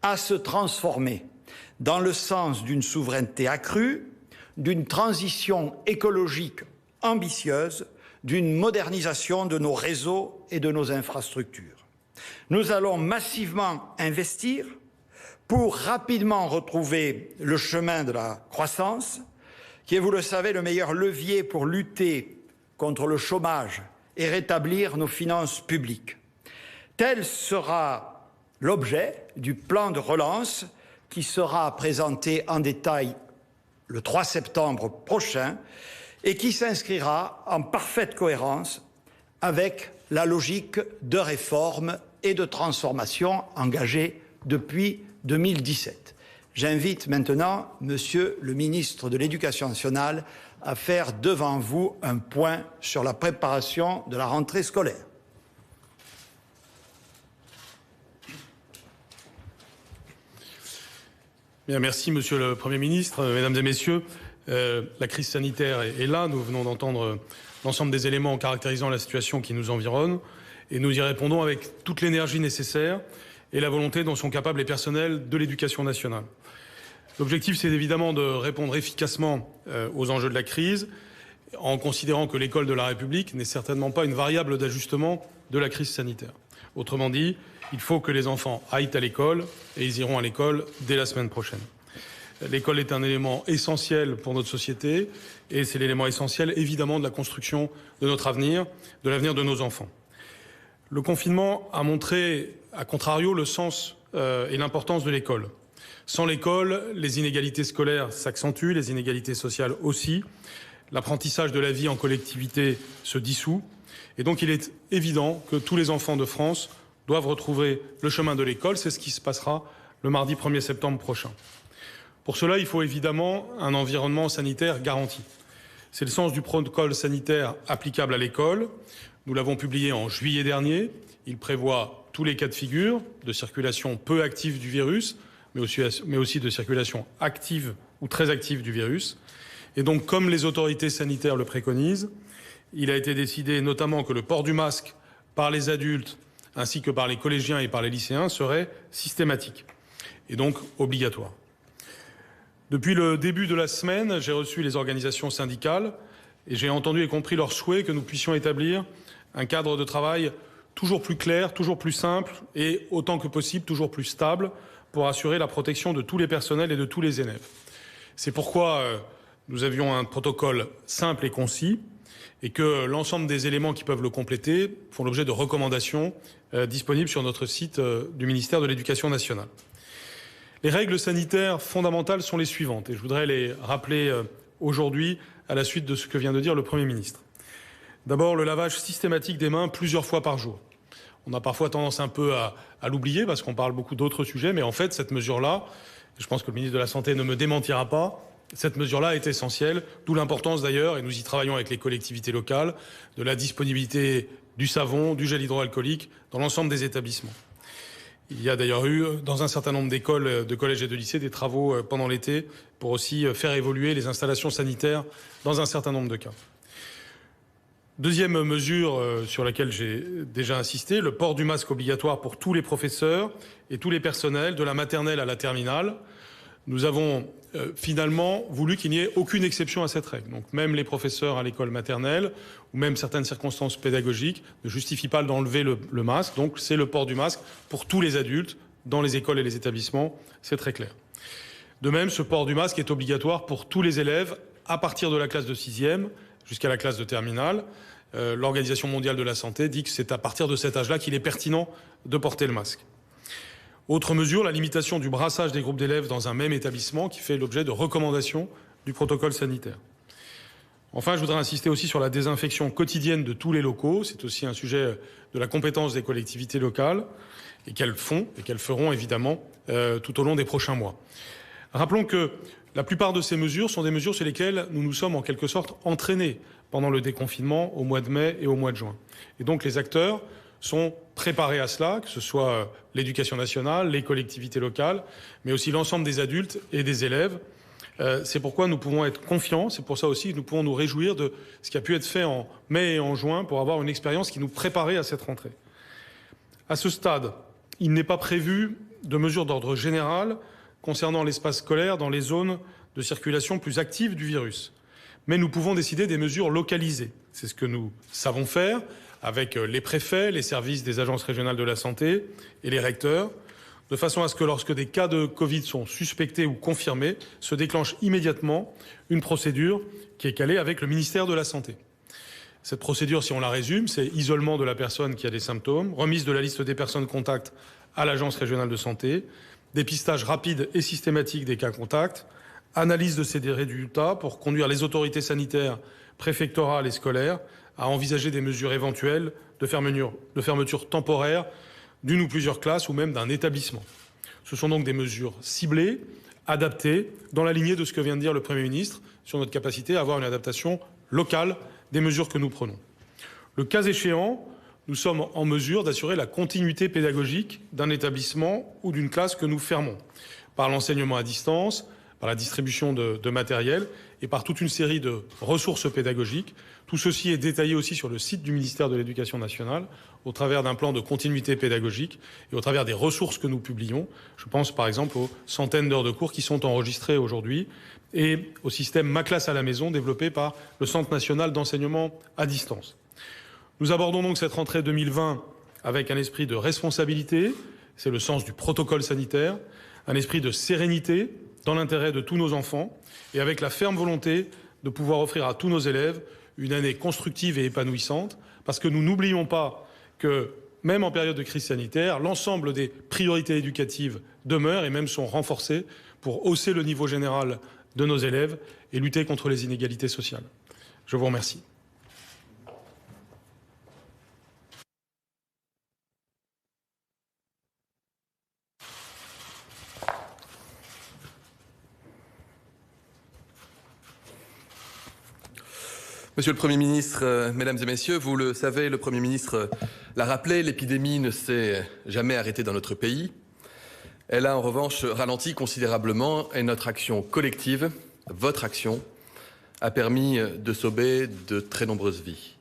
à se transformer dans le sens d'une souveraineté accrue, d'une transition écologique ambitieuse, d'une modernisation de nos réseaux et de nos infrastructures. Nous allons massivement investir pour rapidement retrouver le chemin de la croissance, qui est, vous le savez, le meilleur levier pour lutter contre le chômage et rétablir nos finances publiques. Tel sera l'objet du plan de relance qui sera présenté en détail le 3 septembre prochain et qui s'inscrira en parfaite cohérence avec la logique de réforme et de transformation engagée depuis 2017. J'invite maintenant Monsieur le ministre de l'Éducation nationale à faire devant vous un point sur la préparation de la rentrée scolaire. Bien, merci Monsieur le Premier ministre, Mesdames et Messieurs. La crise sanitaire est là, nous venons d'entendre l'ensemble des éléments caractérisant la situation qui nous environne et nous y répondons avec toute l'énergie nécessaire et la volonté dont sont capables les personnels de l'éducation nationale. L'objectif, c'est évidemment de répondre efficacement aux enjeux de la crise en considérant que l'école de la République n'est certainement pas une variable d'ajustement de la crise sanitaire. Autrement dit, il faut que les enfants aillent à l'école et ils iront à l'école dès la semaine prochaine. L'école est un élément essentiel pour notre société et c'est l'élément essentiel évidemment de la construction de notre avenir, de l'avenir de nos enfants. Le confinement a montré, à contrario, le sens et l'importance de l'école. Sans l'école, les inégalités scolaires s'accentuent, les inégalités sociales aussi. L'apprentissage de la vie en collectivité se dissout. Et donc il est évident que tous les enfants de France doivent retrouver le chemin de l'école. C'est ce qui se passera le mardi 1er septembre prochain. Pour cela, il faut évidemment un environnement sanitaire garanti. C'est le sens du protocole sanitaire applicable à l'école. Nous l'avons publié en juillet dernier. Il prévoit tous les cas de figure de circulation peu active du virus, mais aussi de circulation active ou très active du virus. Et donc, comme les autorités sanitaires le préconisent, il a été décidé notamment que le port du masque par les adultes ainsi que par les collégiens et par les lycéens serait systématique et donc obligatoire. Depuis le début de la semaine, j'ai reçu les organisations syndicales et j'ai entendu et compris leur souhait que nous puissions établir un cadre de travail toujours plus clair, toujours plus simple et autant que possible toujours plus stable pour assurer la protection de tous les personnels et de tous les élèves. C'est pourquoi nous avions un protocole simple et concis et que l'ensemble des éléments qui peuvent le compléter font l'objet de recommandations disponibles sur notre site du ministère de l'Éducation nationale. Les règles sanitaires fondamentales sont les suivantes et je voudrais les rappeler aujourd'hui à la suite de ce que vient de dire le Premier ministre. D'abord, le lavage systématique des mains plusieurs fois par jour. On a parfois tendance un peu à l'oublier parce qu'on parle beaucoup d'autres sujets, mais en fait, cette mesure-là je pense que le ministre de la Santé ne me démentira pas, cette mesure-là est essentielle, d'où l'importance d'ailleurs, et nous y travaillons avec les collectivités locales, de la disponibilité du savon, du gel hydroalcoolique dans l'ensemble des établissements. Il y a d'ailleurs eu, dans un certain nombre d'écoles, de collèges et de lycées, des travaux pendant l'été pour aussi faire évoluer les installations sanitaires dans un certain nombre de cas. Deuxième mesure sur laquelle j'ai déjà insisté, le port du masque obligatoire pour tous les professeurs et tous les personnels, de la maternelle à la terminale. Nous avons finalement voulu qu'il n'y ait aucune exception à cette règle. Donc même les professeurs à l'école maternelle ou même certaines circonstances pédagogiques ne justifient pas d'enlever le masque. Donc c'est le port du masque pour tous les adultes dans les écoles et les établissements. C'est très clair. De même, ce port du masque est obligatoire pour tous les élèves à partir de la classe de 6e jusqu'à la classe de terminale. L'Organisation mondiale de la santé dit que c'est à partir de cet âge-là qu'il est pertinent de porter le masque. Autre mesure, la limitation du brassage des groupes d'élèves dans un même établissement qui fait l'objet de recommandations du protocole sanitaire. Enfin, je voudrais insister aussi sur la désinfection quotidienne de tous les locaux. C'est aussi un sujet de la compétence des collectivités locales et qu'elles font et qu'elles feront évidemment tout au long des prochains mois. Rappelons que la plupart de ces mesures sont des mesures sur lesquelles nous nous sommes en quelque sorte entraînés pendant le déconfinement au mois de mai et au mois de juin. Et donc les acteurs sont préparés à cela, que ce soit l'éducation nationale, les collectivités locales, mais aussi l'ensemble des adultes et des élèves. C'est pourquoi nous pouvons être confiants, c'est pour ça aussi que nous pouvons nous réjouir de ce qui a pu être fait en mai et en juin pour avoir une expérience qui nous préparait à cette rentrée. À ce stade, il n'est pas prévu de mesures d'ordre général concernant l'espace scolaire dans les zones de circulation plus active du virus. Mais nous pouvons décider des mesures localisées. C'est ce que nous savons faire avec les préfets, les services des agences régionales de la santé et les recteurs, de façon à ce que lorsque des cas de Covid sont suspectés ou confirmés, se déclenche immédiatement une procédure qui est calée avec le ministère de la Santé. Cette procédure, si on la résume, c'est isolement de la personne qui a des symptômes, remise de la liste des personnes contacts à l'agence régionale de santé, dépistage rapide et systématique des cas contacts, analyse de ces résultats pour conduire les autorités sanitaires préfectorales et scolaires à envisager des mesures éventuelles de fermeture temporaire d'une ou plusieurs classes ou même d'un établissement. Ce sont donc des mesures ciblées, adaptées, dans la lignée de ce que vient de dire le Premier ministre sur notre capacité à avoir une adaptation locale des mesures que nous prenons. Le cas échéant, nous sommes en mesure d'assurer la continuité pédagogique d'un établissement ou d'une classe que nous fermons, par l'enseignement à distance, par la distribution de matériel et par toute une série de ressources pédagogiques. Tout ceci est détaillé aussi sur le site du ministère de l'Éducation nationale au travers d'un plan de continuité pédagogique et au travers des ressources que nous publions. Je pense par exemple aux centaines d'heures de cours qui sont enregistrées aujourd'hui et au système Ma classe à la maison développé par le Centre national d'enseignement à distance. Nous abordons donc cette rentrée 2020 avec un esprit de responsabilité, c'est le sens du protocole sanitaire, un esprit de sérénité dans l'intérêt de tous nos enfants et avec la ferme volonté de pouvoir offrir à tous nos élèves une année constructive et épanouissante, parce que nous n'oublions pas que, même en période de crise sanitaire, l'ensemble des priorités éducatives demeurent et même sont renforcées pour hausser le niveau général de nos élèves et lutter contre les inégalités sociales. Je vous remercie. Monsieur le Premier ministre, Mesdames et Messieurs, vous le savez, le Premier ministre l'a rappelé, l'épidémie ne s'est jamais arrêtée dans notre pays. Elle a en revanche ralenti considérablement et notre action collective, votre action, a permis de sauver de très nombreuses vies.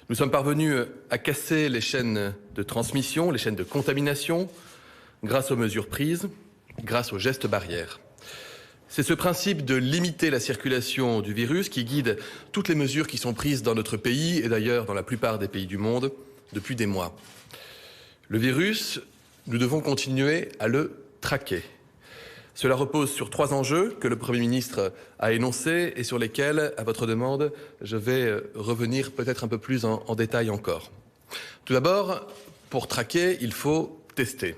Nous sommes parvenus à casser les chaînes de transmission, les chaînes de contamination, grâce aux mesures prises, grâce aux gestes barrières. C'est ce principe de limiter la circulation du virus qui guide toutes les mesures qui sont prises dans notre pays et d'ailleurs dans la plupart des pays du monde depuis des mois. Le virus, nous devons continuer à le traquer. Cela repose sur 3 enjeux que le Premier ministre a énoncés et sur lesquels, à votre demande, je vais revenir peut-être un peu plus en détail encore. Tout d'abord, pour traquer, il faut tester.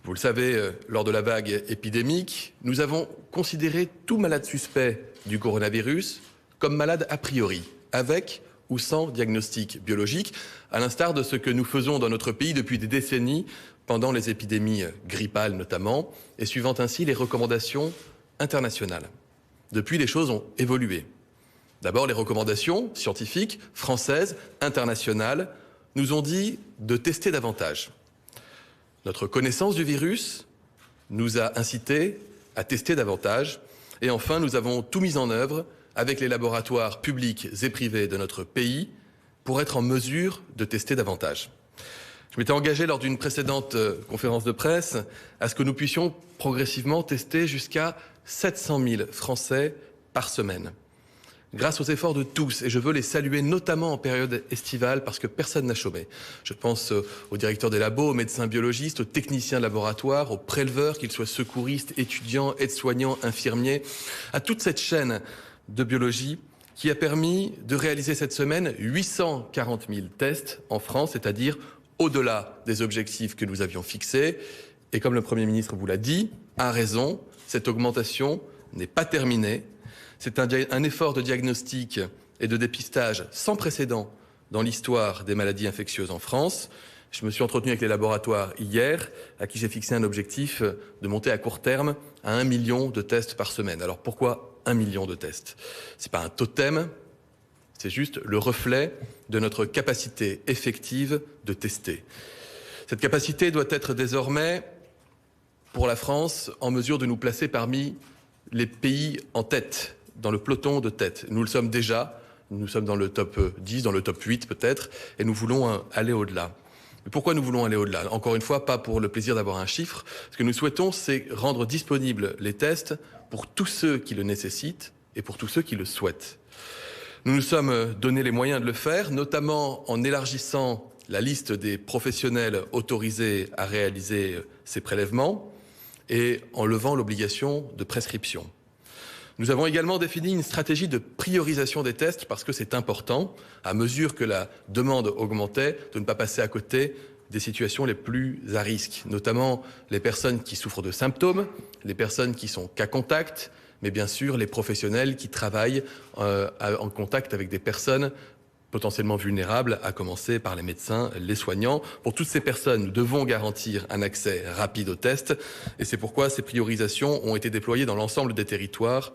Vous le savez, lors de la vague épidémique, nous avons considéré tout malade suspect du coronavirus comme malade a priori, avec ou sans diagnostic biologique, à l'instar de ce que nous faisons dans notre pays depuis des décennies pendant les épidémies grippales notamment, et suivant ainsi les recommandations internationales. Depuis, les choses ont évolué. D'abord, les recommandations scientifiques, françaises, internationales, nous ont dit de tester davantage. Notre connaissance du virus nous a incités à tester davantage. Et enfin, nous avons tout mis en œuvre avec les laboratoires publics et privés de notre pays pour être en mesure de tester davantage. Je m'étais engagé lors d'une précédente conférence de presse à ce que nous puissions progressivement tester jusqu'à 700 000 Français par semaine. Grâce aux efforts de tous, et je veux les saluer notamment en période estivale parce que personne n'a chômé. Je pense aux directeurs des labos, aux médecins biologistes, aux techniciens de laboratoire, aux préleveurs, qu'ils soient secouristes, étudiants, aides-soignants, infirmiers, à toute cette chaîne de biologie qui a permis de réaliser cette semaine 840 000 tests en France, c'est-à-dire au-delà des objectifs que nous avions fixés. Et comme le Premier ministre vous l'a dit, à raison, cette augmentation n'est pas terminée. C'est un effort de diagnostic et de dépistage sans précédent dans l'histoire des maladies infectieuses en France. Je me suis entretenu avec les laboratoires hier, à qui j'ai fixé un objectif de monter à court terme à 1 million de tests par semaine. Alors pourquoi 1 million de tests? C'est pas un totem, c'est juste le reflet de notre capacité effective de tester. Cette capacité doit être désormais, pour la France, en mesure de nous placer parmi les pays en tête, dans le peloton de tête. Nous le sommes déjà, nous sommes dans le top 10, dans le top 8 peut-être, et nous voulons aller au-delà. Mais pourquoi nous voulons aller au-delà? Encore une fois, pas pour le plaisir d'avoir un chiffre. Ce que nous souhaitons, c'est rendre disponibles les tests pour tous ceux qui le nécessitent et pour tous ceux qui le souhaitent. Nous nous sommes donné les moyens de le faire, notamment en élargissant la liste des professionnels autorisés à réaliser ces prélèvements et en levant l'obligation de prescription. Nous avons également défini une stratégie de priorisation des tests parce que c'est important, à mesure que la demande augmentait, de ne pas passer à côté des situations les plus à risque, notamment les personnes qui souffrent de symptômes, les personnes qui sont cas contact, mais bien sûr les professionnels qui travaillent en contact avec des personnes potentiellement vulnérables, à commencer par les médecins, les soignants. Pour toutes ces personnes, nous devons garantir un accès rapide aux tests et c'est pourquoi ces priorisations ont été déployées dans l'ensemble des territoires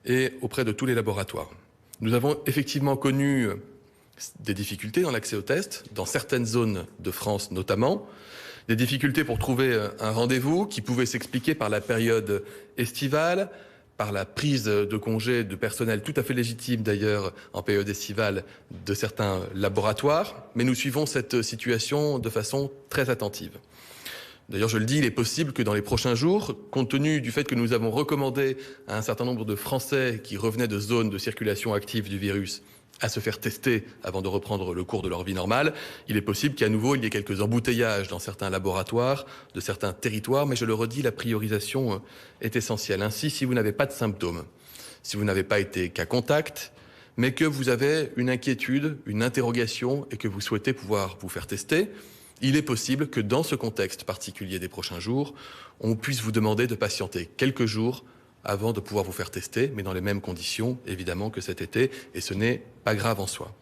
et auprès de tous les laboratoires. Nous avons effectivement connu des difficultés dans l'accès aux tests, dans certaines zones de France notamment, des difficultés pour trouver un rendez-vous qui pouvait s'expliquer par la période estivale, par la prise de congés de personnel tout à fait légitime d'ailleurs en période estivale de certains laboratoires, mais nous suivons cette situation de façon très attentive. D'ailleurs, je le dis, il est possible que dans les prochains jours, compte tenu du fait que nous avons recommandé à un certain nombre de Français qui revenaient de zones de circulation active du virus à se faire tester avant de reprendre le cours de leur vie normale, il est possible qu'à nouveau il y ait quelques embouteillages dans certains laboratoires, de certains territoires, mais je le redis, la priorisation est essentielle. Ainsi, si vous n'avez pas de symptômes, si vous n'avez pas été cas contact, mais que vous avez une inquiétude, une interrogation et que vous souhaitez pouvoir vous faire tester, il est possible que dans ce contexte particulier des prochains jours, on puisse vous demander de patienter quelques jours avant de pouvoir vous faire tester, mais dans les mêmes conditions, évidemment, que cet été, et ce n'est pas grave en soi.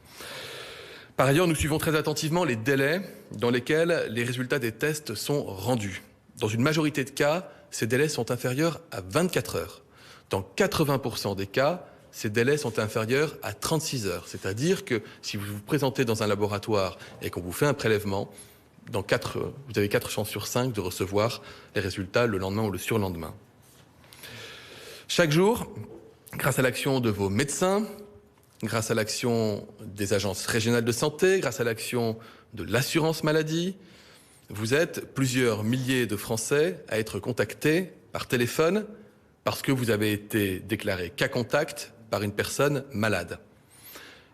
Par ailleurs, nous suivons très attentivement les délais dans lesquels les résultats des tests sont rendus. Dans une majorité de cas, ces délais sont inférieurs à 24 heures. Dans 80% des cas, ces délais sont inférieurs à 36 heures. C'est-à-dire que si vous vous présentez dans un laboratoire et qu'on vous fait un prélèvement, vous avez 4 chances sur 5 de recevoir les résultats le lendemain ou le surlendemain. Chaque jour, grâce à l'action de vos médecins, grâce à l'action des agences régionales de santé, grâce à l'action de l'assurance maladie, vous êtes plusieurs milliers de Français à être contactés par téléphone parce que vous avez été déclaré cas contact par une personne malade.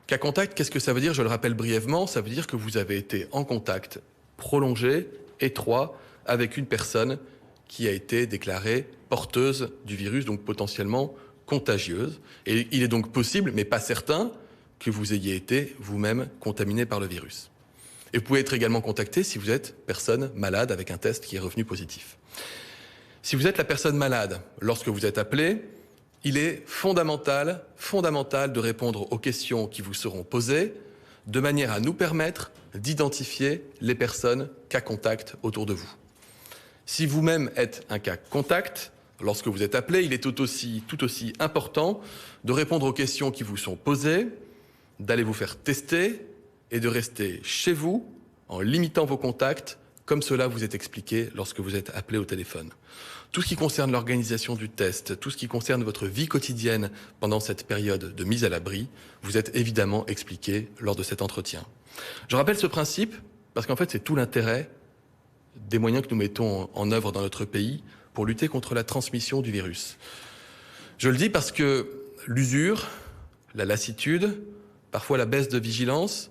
Cas contact, qu'est-ce que ça veut dire? Je le rappelle brièvement, ça veut dire que vous avez été en contact prolongé, étroit, avec une personne qui a été déclarée porteuse du virus, donc potentiellement contagieuse. Et il est donc possible, mais pas certain, que vous ayez été vous-même contaminé par le virus. Et vous pouvez être également contacté si vous êtes personne malade avec un test qui est revenu positif. Si vous êtes la personne malade, lorsque vous êtes appelé, il est fondamental de répondre aux questions qui vous seront posées, de manière à nous permettre d'identifier les personnes cas contact autour de vous. Si vous-même êtes un cas contact, lorsque vous êtes appelé, il est tout aussi important de répondre aux questions qui vous sont posées, d'aller vous faire tester et de rester chez vous en limitant vos contacts, comme cela vous est expliqué lorsque vous êtes appelé au téléphone. Tout ce qui concerne l'organisation du test, tout ce qui concerne votre vie quotidienne pendant cette période de mise à l'abri, vous êtes évidemment expliqué lors de cet entretien. Je rappelle ce principe parce qu'en fait, c'est tout l'intérêt des moyens que nous mettons en œuvre dans notre pays pour lutter contre la transmission du virus. Je le dis parce que l'usure, la lassitude, parfois la baisse de vigilance,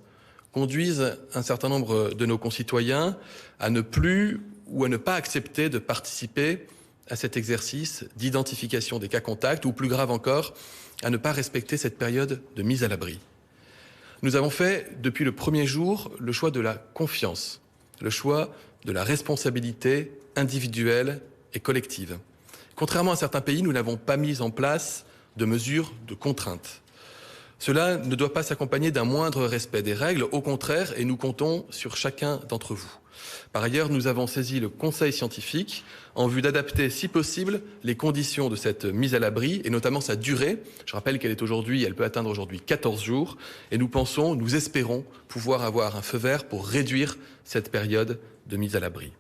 conduisent un certain nombre de nos concitoyens à ne plus ou à ne pas accepter de participer à cet exercice d'identification des cas contacts, ou plus grave encore, à ne pas respecter cette période de mise à l'abri. Nous avons fait, depuis le premier jour, le choix de la confiance, le choix de la responsabilité individuelle et collective. Contrairement à certains pays, nous n'avons pas mis en place de mesures de contrainte. Cela ne doit pas s'accompagner d'un moindre respect des règles, au contraire, et nous comptons sur chacun d'entre vous. Par ailleurs, nous avons saisi le conseil scientifique en vue d'adapter, si possible, les conditions de cette mise à l'abri et notamment sa durée. Je rappelle qu'elle peut atteindre aujourd'hui 14 jours et nous espérons pouvoir avoir un feu vert pour réduire cette période de mise à l'abri.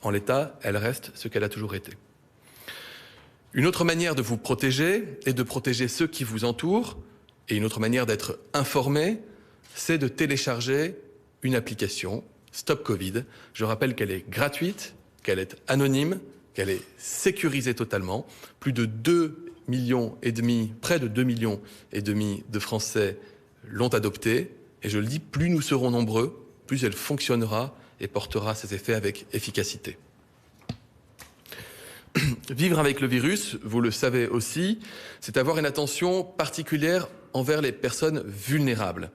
En l'état, elle reste ce qu'elle a toujours été. Une autre manière de vous protéger est de protéger ceux qui vous entourent, et une autre manière d'être informé, c'est de télécharger une application Stop Covid. Je rappelle qu'elle est gratuite, qu'elle est anonyme, qu'elle est sécurisée totalement. Plus de 2,5 millions, près de 2,5 millions de Français l'ont adoptée. Et je le dis, plus nous serons nombreux, plus elle fonctionnera et portera ses effets avec efficacité. Vivre avec le virus, vous le savez aussi, c'est avoir une attention particulière envers les personnes vulnérables,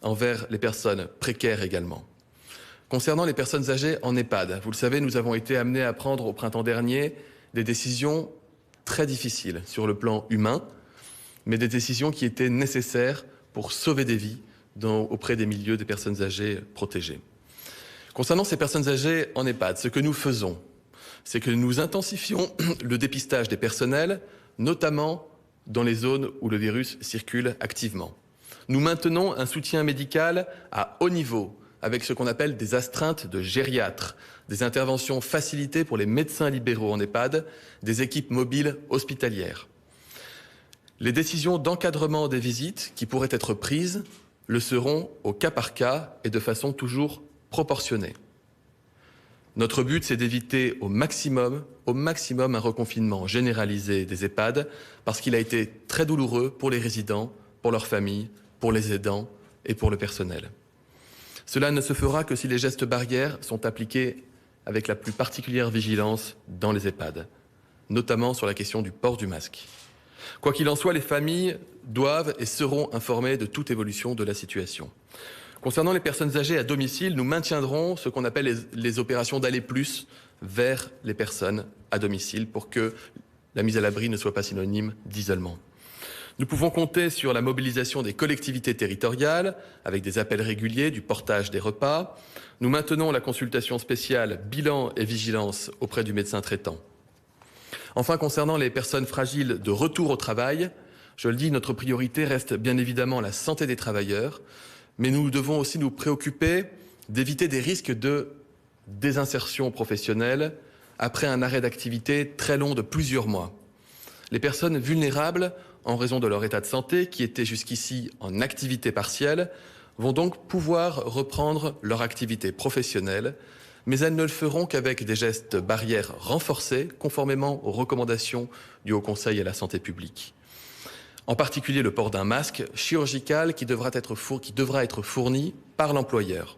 envers les personnes précaires également. Concernant les personnes âgées en EHPAD, vous le savez, nous avons été amenés à prendre au printemps dernier des décisions très difficiles sur le plan humain, mais des décisions qui étaient nécessaires pour sauver des vies auprès des milieux des personnes âgées protégées. Concernant ces personnes âgées en EHPAD, ce que nous faisons, c'est que nous intensifions le dépistage des personnels, notamment dans les zones où le virus circule activement. Nous maintenons un soutien médical à haut niveau, avec ce qu'on appelle des astreintes de gériatres, des interventions facilitées pour les médecins libéraux en EHPAD, des équipes mobiles hospitalières. Les décisions d'encadrement des visites qui pourraient être prises le seront au cas par cas et de façon toujours proportionnée. Notre but, c'est d'éviter au maximum un reconfinement généralisé des EHPAD parce qu'il a été très douloureux pour les résidents, pour leurs familles, pour les aidants et pour le personnel. Cela ne se fera que si les gestes barrières sont appliqués avec la plus particulière vigilance dans les EHPAD, notamment sur la question du port du masque. Quoi qu'il en soit, les familles doivent et seront informées de toute évolution de la situation. Concernant les personnes âgées à domicile, nous maintiendrons ce qu'on appelle les opérations d'aller plus vers les personnes à domicile pour que la mise à l'abri ne soit pas synonyme d'isolement. Nous pouvons compter sur la mobilisation des collectivités territoriales avec des appels réguliers, du portage des repas. Nous maintenons la consultation spéciale bilan et vigilance auprès du médecin traitant. Enfin, concernant les personnes fragiles de retour au travail, je le dis, notre priorité reste bien évidemment la santé des travailleurs, mais nous devons aussi nous préoccuper d'éviter des risques de désinsertion professionnelle après un arrêt d'activité très long de plusieurs mois. Les personnes vulnérables, en raison de leur état de santé, qui étaient jusqu'ici en activité partielle, vont donc pouvoir reprendre leur activité professionnelle, mais elles ne le feront qu'avec des gestes barrières renforcés, conformément aux recommandations du Haut Conseil à la santé publique. En particulier le port d'un masque chirurgical qui devra être fourni par l'employeur.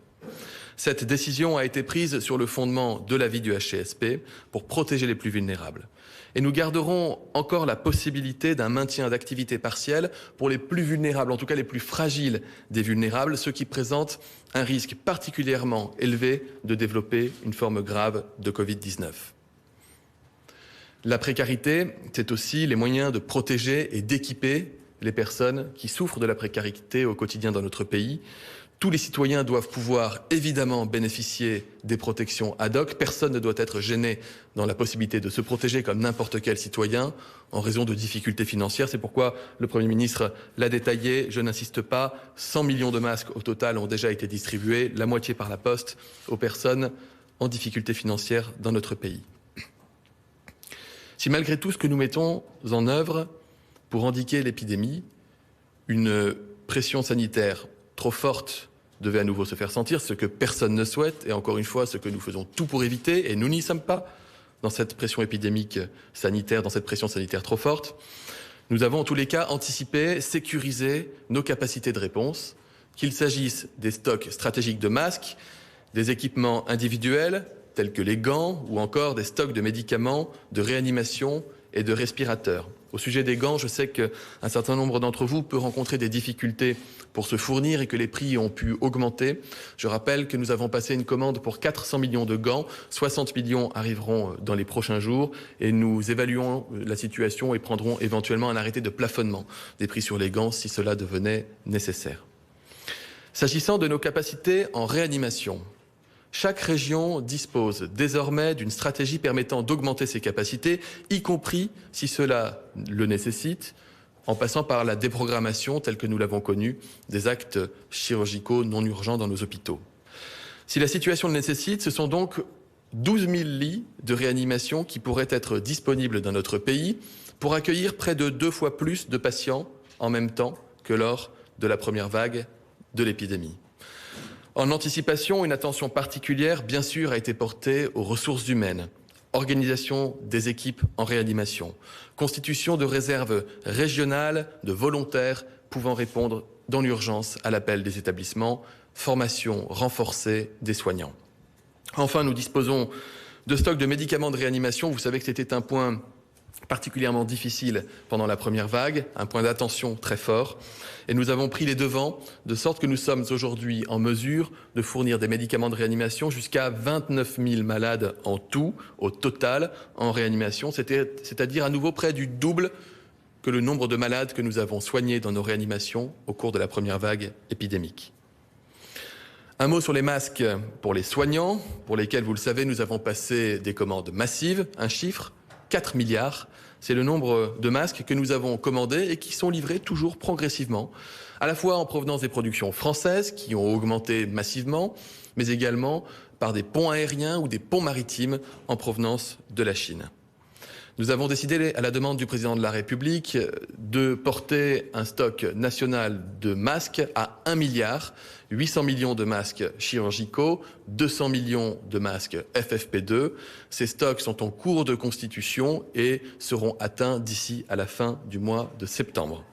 Cette décision a été prise sur le fondement de l'avis du HCSP pour protéger les plus vulnérables. Et nous garderons encore la possibilité d'un maintien d'activité partielle pour les plus vulnérables, en tout cas les plus fragiles des vulnérables, ceux qui présentent un risque particulièrement élevé de développer une forme grave de Covid-19. La précarité, c'est aussi les moyens de protéger et d'équiper les personnes qui souffrent de la précarité au quotidien dans notre pays. Tous les citoyens doivent pouvoir évidemment bénéficier des protections ad hoc. Personne ne doit être gêné dans la possibilité de se protéger comme n'importe quel citoyen en raison de difficultés financières. C'est pourquoi le Premier ministre l'a détaillé. Je n'insiste pas. 100 millions de masques au total ont déjà été distribués, la moitié par la poste, aux personnes en difficulté financière dans notre pays. Si malgré tout ce que nous mettons en œuvre pour endiguer l'épidémie, une pression sanitaire trop forte devait à nouveau se faire sentir, ce que personne ne souhaite, et encore une fois, ce que nous faisons tout pour éviter, et nous n'y sommes pas dans cette pression épidémique sanitaire, dans cette pression sanitaire trop forte. Nous avons en tous les cas anticipé, sécurisé nos capacités de réponse, qu'il s'agisse des stocks stratégiques de masques, des équipements individuels, tels que les gants, ou encore des stocks de médicaments, de réanimation et de respirateurs. Au sujet des gants, je sais qu'un certain nombre d'entre vous peut rencontrer des difficultés pour se fournir et que les prix ont pu augmenter. Je rappelle que nous avons passé une commande pour 400 millions de gants. 60 millions arriveront dans les prochains jours et nous évaluons la situation et prendrons éventuellement un arrêté de plafonnement des prix sur les gants si cela devenait nécessaire. S'agissant de nos capacités en réanimation, chaque région dispose désormais d'une stratégie permettant d'augmenter ses capacités, y compris si cela le nécessite, en passant par la déprogrammation, telle que nous l'avons connue, des actes chirurgicaux non urgents dans nos hôpitaux. Si la situation le nécessite, ce sont donc 12 000 lits de réanimation qui pourraient être disponibles dans notre pays pour accueillir près de 2 fois plus de patients en même temps que lors de la première vague de l'épidémie. En anticipation, une attention particulière, bien sûr, a été portée aux ressources humaines, organisation des équipes en réanimation, constitution de réserves régionales de volontaires pouvant répondre dans l'urgence à l'appel des établissements, formation renforcée des soignants. Enfin, nous disposons de stocks de médicaments de réanimation. Vous savez que c'était un point particulièrement difficile pendant la première vague, un point d'attention très fort. Et nous avons pris les devants, de sorte que nous sommes aujourd'hui en mesure de fournir des médicaments de réanimation jusqu'à 29 000 malades en tout, au total, en réanimation, c'est-à-dire à nouveau près du double que le nombre de malades que nous avons soignés dans nos réanimations au cours de la première vague épidémique. Un mot sur les masques pour les soignants, pour lesquels, vous le savez, nous avons passé des commandes massives, un chiffre, 4 milliards, c'est le nombre de masques que nous avons commandés et qui sont livrés toujours progressivement, à la fois en provenance des productions françaises qui ont augmenté massivement, mais également par des ponts aériens ou des ponts maritimes en provenance de la Chine. Nous avons décidé, à la demande du président de la République, de porter un stock national de masques à 1 milliard, 800 millions de masques chirurgicaux, 200 millions de masques FFP2. Ces stocks sont en cours de constitution et seront atteints d'ici à la fin du mois de septembre.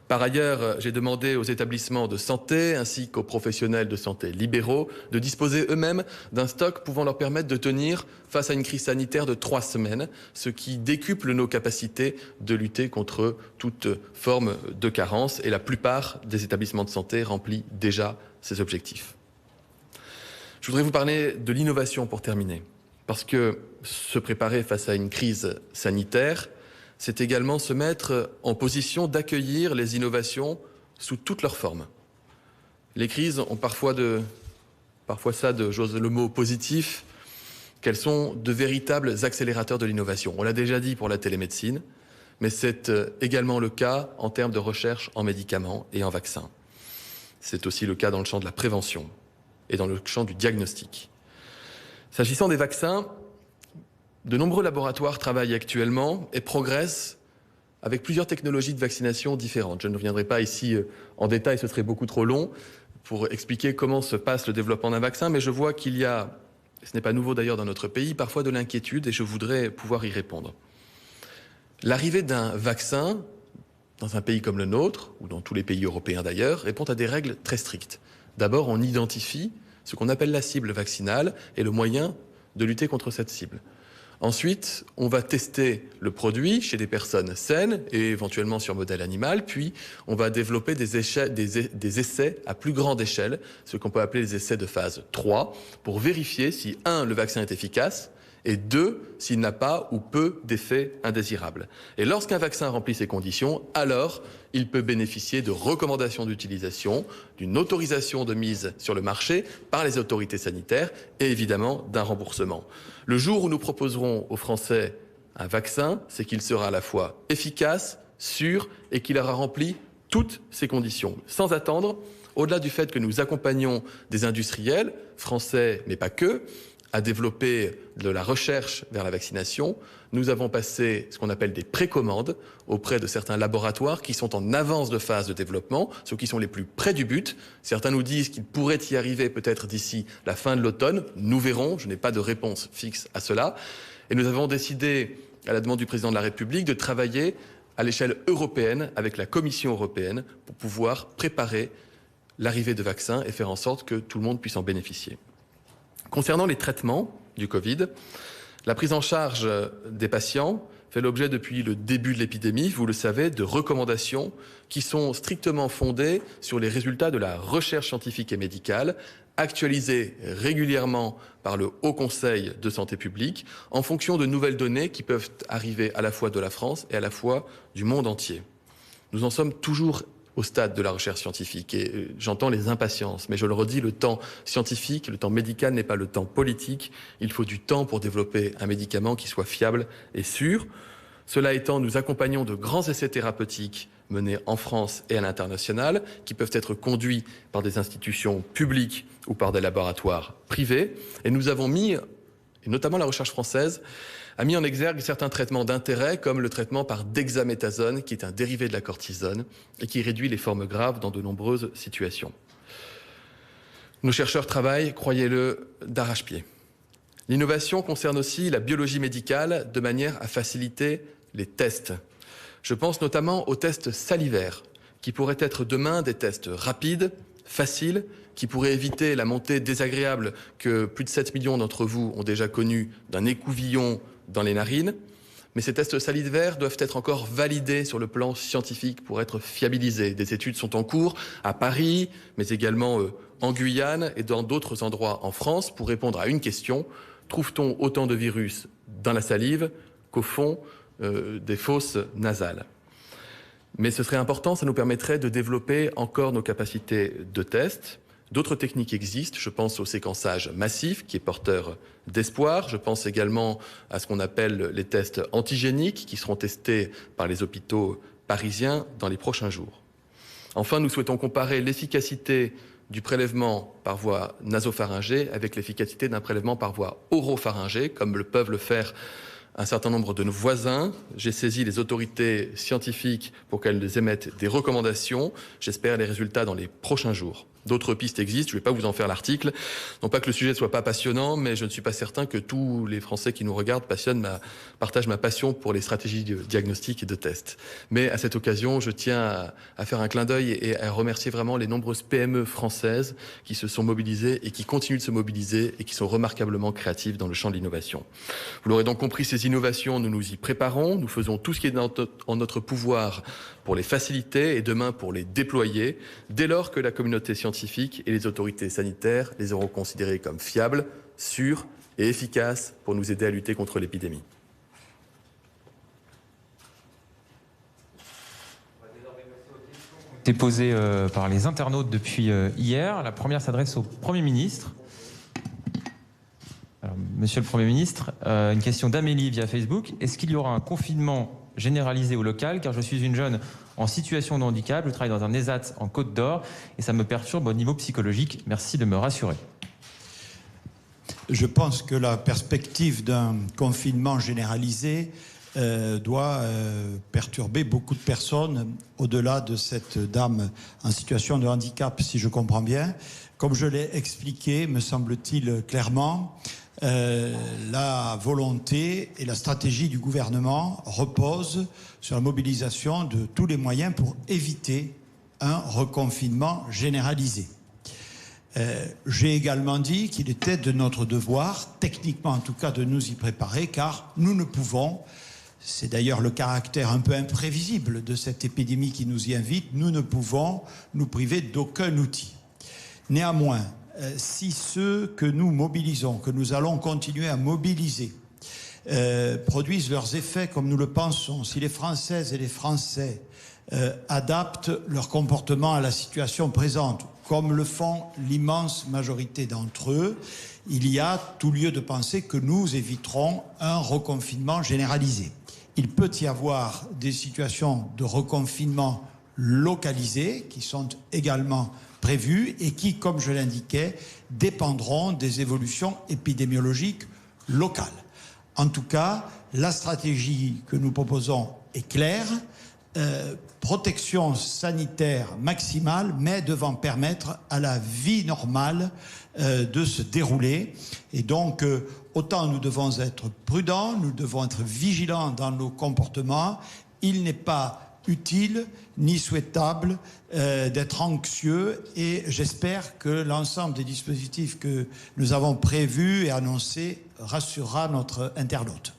Par ailleurs, j'ai demandé aux établissements de santé ainsi qu'aux professionnels de santé libéraux de disposer eux-mêmes d'un stock pouvant leur permettre de tenir face à une crise sanitaire de 3 semaines, ce qui décuple nos capacités de lutter contre toute forme de carence. Et la plupart des établissements de santé remplissent déjà ces objectifs. Je voudrais vous parler de l'innovation pour terminer, parce que se préparer face à une crise sanitaire, c'est également se mettre en position d'accueillir les innovations sous toutes leurs formes. Les crises ont parfois ça, j'ose le mot positif, qu'elles sont de véritables accélérateurs de l'innovation. On l'a déjà dit pour la télémédecine, mais c'est également le cas en termes de recherche en médicaments et en vaccins. C'est aussi le cas dans le champ de la prévention et dans le champ du diagnostic. S'agissant des vaccins, de nombreux laboratoires travaillent actuellement et progressent avec plusieurs technologies de vaccination différentes. Je ne reviendrai pas ici en détail, ce serait beaucoup trop long, pour expliquer comment se passe le développement d'un vaccin, mais je vois qu'il y a, ce n'est pas nouveau d'ailleurs dans notre pays, parfois de l'inquiétude et je voudrais pouvoir y répondre. L'arrivée d'un vaccin dans un pays comme le nôtre, ou dans tous les pays européens d'ailleurs, répond à des règles très strictes. D'abord, on identifie ce qu'on appelle la cible vaccinale et le moyen de lutter contre cette cible. Ensuite, on va tester le produit chez des personnes saines et éventuellement sur modèle animal, puis on va développer des essais à plus grande échelle, ce qu'on peut appeler les essais de phase 3, pour vérifier si, 1, le vaccin est efficace, et 2, s'il n'a pas ou peu d'effets indésirables. Et lorsqu'un vaccin remplit ces conditions, alors il peut bénéficier de recommandations d'utilisation, d'une autorisation de mise sur le marché par les autorités sanitaires et évidemment d'un remboursement. Le jour où nous proposerons aux Français un vaccin, c'est qu'il sera à la fois efficace, sûr et qu'il aura rempli toutes ces conditions, sans attendre, au-delà du fait que nous accompagnons des industriels, français mais pas que, à développer de la recherche vers la vaccination. Nous avons passé ce qu'on appelle des précommandes auprès de certains laboratoires qui sont en avance de phase de développement, ceux qui sont les plus près du but. Certains nous disent qu'ils pourraient y arriver peut-être d'ici la fin de l'automne. Nous verrons, je n'ai pas de réponse fixe à cela. Et nous avons décidé, à la demande du président de la République, de travailler à l'échelle européenne avec la Commission européenne pour pouvoir préparer l'arrivée de vaccins et faire en sorte que tout le monde puisse en bénéficier. Concernant les traitements du Covid, la prise en charge des patients fait l'objet depuis le début de l'épidémie, vous le savez, de recommandations qui sont strictement fondées sur les résultats de la recherche scientifique et médicale, actualisées régulièrement par le Haut Conseil de santé publique, en fonction de nouvelles données qui peuvent arriver à la fois de la France et à la fois du monde entier. Nous en sommes toujours au stade de la recherche scientifique. Et j'entends les impatiences, mais je le redis, le temps scientifique, le temps médical n'est pas le temps politique. Il faut du temps pour développer un médicament qui soit fiable et sûr. Cela étant, nous accompagnons de grands essais thérapeutiques menés en France et à l'international, qui peuvent être conduits par des institutions publiques ou par des laboratoires privés. Et nous avons mis, et notamment la recherche française, a mis en exergue certains traitements d'intérêt, comme le traitement par dexaméthasone, qui est un dérivé de la cortisone et qui réduit les formes graves dans de nombreuses situations. Nos chercheurs travaillent, croyez-le, d'arrache-pied. L'innovation concerne aussi la biologie médicale de manière à faciliter les tests. Je pense notamment aux tests salivaires, qui pourraient être demain des tests rapides, faciles, qui pourraient éviter la montée désagréable que plus de 7 millions d'entre vous ont déjà connue d'un écouvillon dans les narines. Mais ces tests salivaires doivent être encore validés sur le plan scientifique pour être fiabilisés. Des études sont en cours à Paris, mais également en Guyane et dans d'autres endroits en France pour répondre à une question. Trouve-t-on autant de virus dans la salive qu'au fond des fosses nasales? Mais ce serait important, ça nous permettrait de développer encore nos capacités de test. D'autres techniques existent, je pense au séquençage massif qui est porteur d'espoir. Je pense également à ce qu'on appelle les tests antigéniques qui seront testés par les hôpitaux parisiens dans les prochains jours. Enfin, nous souhaitons comparer l'efficacité du prélèvement par voie nasopharyngée avec l'efficacité d'un prélèvement par voie oropharyngée, comme le peuvent le faire un certain nombre de nos voisins. J'ai saisi les autorités scientifiques pour qu'elles émettent des recommandations. J'espère les résultats dans les prochains jours. D'autres pistes existent, je ne vais pas vous en faire l'article. Non pas que le sujet ne soit pas passionnant, mais je ne suis pas certain que tous les Français qui nous regardent partagent ma passion pour les stratégies de diagnostic et de test. Mais à cette occasion, je tiens à faire un clin d'œil et à remercier vraiment les nombreuses PME françaises qui se sont mobilisées et qui continuent de se mobiliser et qui sont remarquablement créatives dans le champ de l'innovation. Vous l'aurez donc compris, ces innovations, nous nous y préparons. Nous faisons tout ce qui est en notre pouvoir pour les faciliter et demain pour les déployer, dès lors que la communauté scientifique et les autorités sanitaires les auront considérées comme fiables, sûres et efficaces pour nous aider à lutter contre l'épidémie. Été posées par les internautes depuis hier. La première s'adresse au Premier ministre. Alors, Monsieur le Premier ministre, une question d'Amélie via Facebook. Est-ce qu'il y aura un confinement généralisé ou local, car je suis une jeune en situation de handicap, je travaille dans un ESAT en Côte d'Or et ça me perturbe au niveau psychologique. Merci de me rassurer. Je pense que la perspective d'un confinement généralisé doit perturber beaucoup de personnes au-delà de cette dame en situation de handicap, si je comprends bien. Comme je l'ai expliqué, me semble-t-il clairement, la volonté et la stratégie du gouvernement reposent sur la mobilisation de tous les moyens pour éviter un reconfinement généralisé. J'ai également dit qu'il était de notre devoir, techniquement en tout cas, de nous y préparer, car nous ne pouvons, c'est d'ailleurs le caractère un peu imprévisible de cette épidémie qui nous y invite, nous ne pouvons nous priver d'aucun outil. Néanmoins, si ceux que nous mobilisons, que nous allons continuer à mobiliser, produisent leurs effets comme nous le pensons, si les Françaises et les Français adaptent leur comportement à la situation présente, comme le font l'immense majorité d'entre eux, il y a tout lieu de penser que nous éviterons un reconfinement généralisé. Il peut y avoir des situations de reconfinement localisées qui sont également prévues et qui, comme je l'indiquais, dépendront des évolutions épidémiologiques locales. En tout cas, la stratégie que nous proposons est claire. Protection sanitaire maximale, mais devant permettre à la vie normale de se dérouler. Et donc, autant nous devons être prudents, nous devons être vigilants dans nos comportements. Il n'est pas utile ni souhaitable d'être anxieux, et j'espère que l'ensemble des dispositifs que nous avons prévus et annoncés rassurera notre internaute.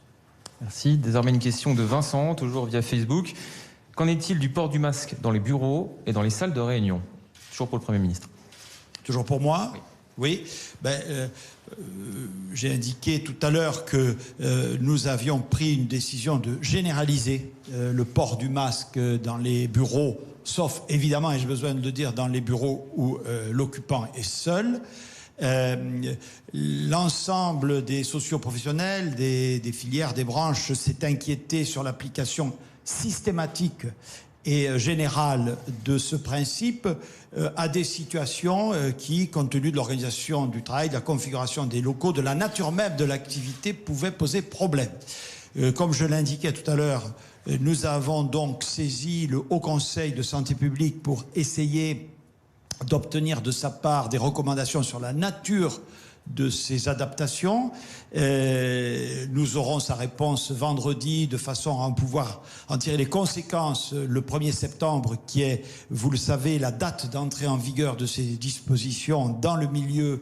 Merci. Désormais, une question de Vincent, toujours via Facebook. Qu'en est-il du port du masque dans les bureaux et dans les salles de réunion? Toujours pour le Premier ministre. Toujours pour moi? Oui. J'ai indiqué tout à l'heure que nous avions pris une décision de généraliser le port du masque dans les bureaux, sauf évidemment, et j'ai besoin de le dire, dans les bureaux où l'occupant est seul. L'ensemble des socioprofessionnels, des filières, des branches s'est inquiété sur l'application systématique et générale de ce principe à des situations qui, compte tenu de l'organisation du travail, de la configuration des locaux, de la nature même de l'activité, pouvaient poser problème. Comme je l'indiquais tout à l'heure, nous avons donc saisi le Haut Conseil de santé publique pour essayer d'obtenir de sa part des recommandations sur la nature de ces adaptations. Nous aurons sa réponse vendredi de façon à pouvoir en tirer les conséquences le 1er septembre, qui est, vous le savez, la date d'entrée en vigueur de ces dispositions dans le milieu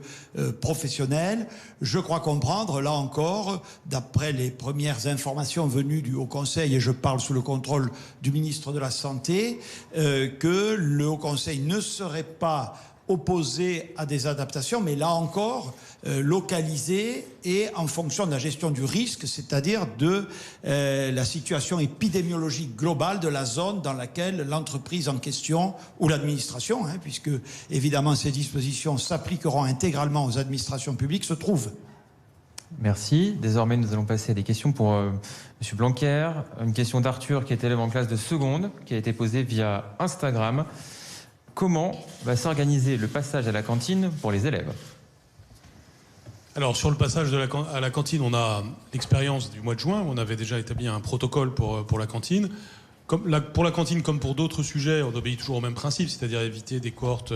professionnel. Je crois comprendre, là encore, d'après les premières informations venues du Haut Conseil, et je parle sous le contrôle du ministre de la Santé, que le Haut Conseil ne serait pas opposé à des adaptations, mais là encore, localisées et en fonction de la gestion du risque, c'est-à-dire de la situation épidémiologique globale de la zone dans laquelle l'entreprise en question, ou l'administration, puisque évidemment ces dispositions s'appliqueront intégralement aux administrations publiques, se trouve. Merci. Désormais, nous allons passer à des questions pour M. Blanquer. Une question d'Arthur, qui est élève en classe de seconde, qui a été posée via Instagram. Comment va s'organiser le passage à la cantine pour les élèves? Alors, sur le passage à la cantine, on a l'expérience du mois de juin, où on avait déjà établi un protocole pour la cantine. Pour la cantine, comme pour d'autres sujets, on obéit toujours au même principe, c'est-à-dire éviter des cohortes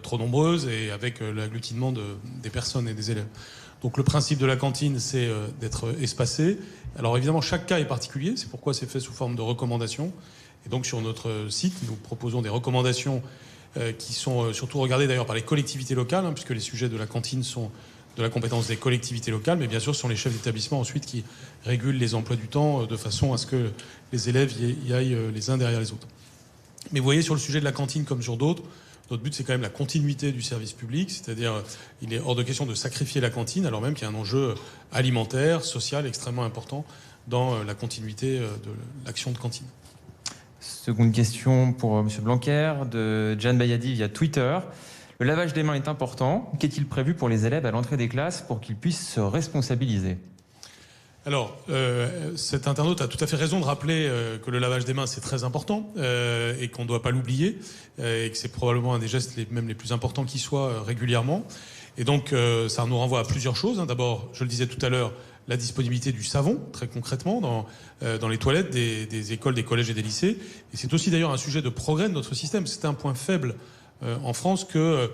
trop nombreuses et avec l'agglutinement des personnes et des élèves. Donc le principe de la cantine, c'est d'être espacé. Alors évidemment, chaque cas est particulier, c'est pourquoi c'est fait sous forme de recommandations. Et donc sur notre site, nous proposons des recommandations qui sont surtout regardées d'ailleurs par les collectivités locales, puisque les sujets de la cantine sont de la compétence des collectivités locales, mais bien sûr ce sont les chefs d'établissement ensuite qui régulent les emplois du temps de façon à ce que les élèves y aillent les uns derrière les autres. Mais vous voyez, sur le sujet de la cantine comme sur d'autres, notre but c'est quand même la continuité du service public, c'est-à-dire il est hors de question de sacrifier la cantine alors même qu'il y a un enjeu alimentaire, social extrêmement important dans la continuité de l'action de cantine. Seconde question pour M. Blanquer, de Jan Bayadi via Twitter. Le lavage des mains est important. Qu'est-il prévu pour les élèves à l'entrée des classes pour qu'ils puissent se responsabiliser? Alors, cet internaute a tout à fait raison de rappeler que le lavage des mains, c'est très important et qu'on ne doit pas l'oublier et que c'est probablement un des gestes même les plus importants qui soient régulièrement. Et donc, ça nous renvoie à plusieurs choses. D'abord, je le disais tout à l'heure, la disponibilité du savon, très concrètement, dans les toilettes des écoles, des collèges et des lycées. Et c'est aussi d'ailleurs un sujet de progrès de notre système. C'est un point faible en France que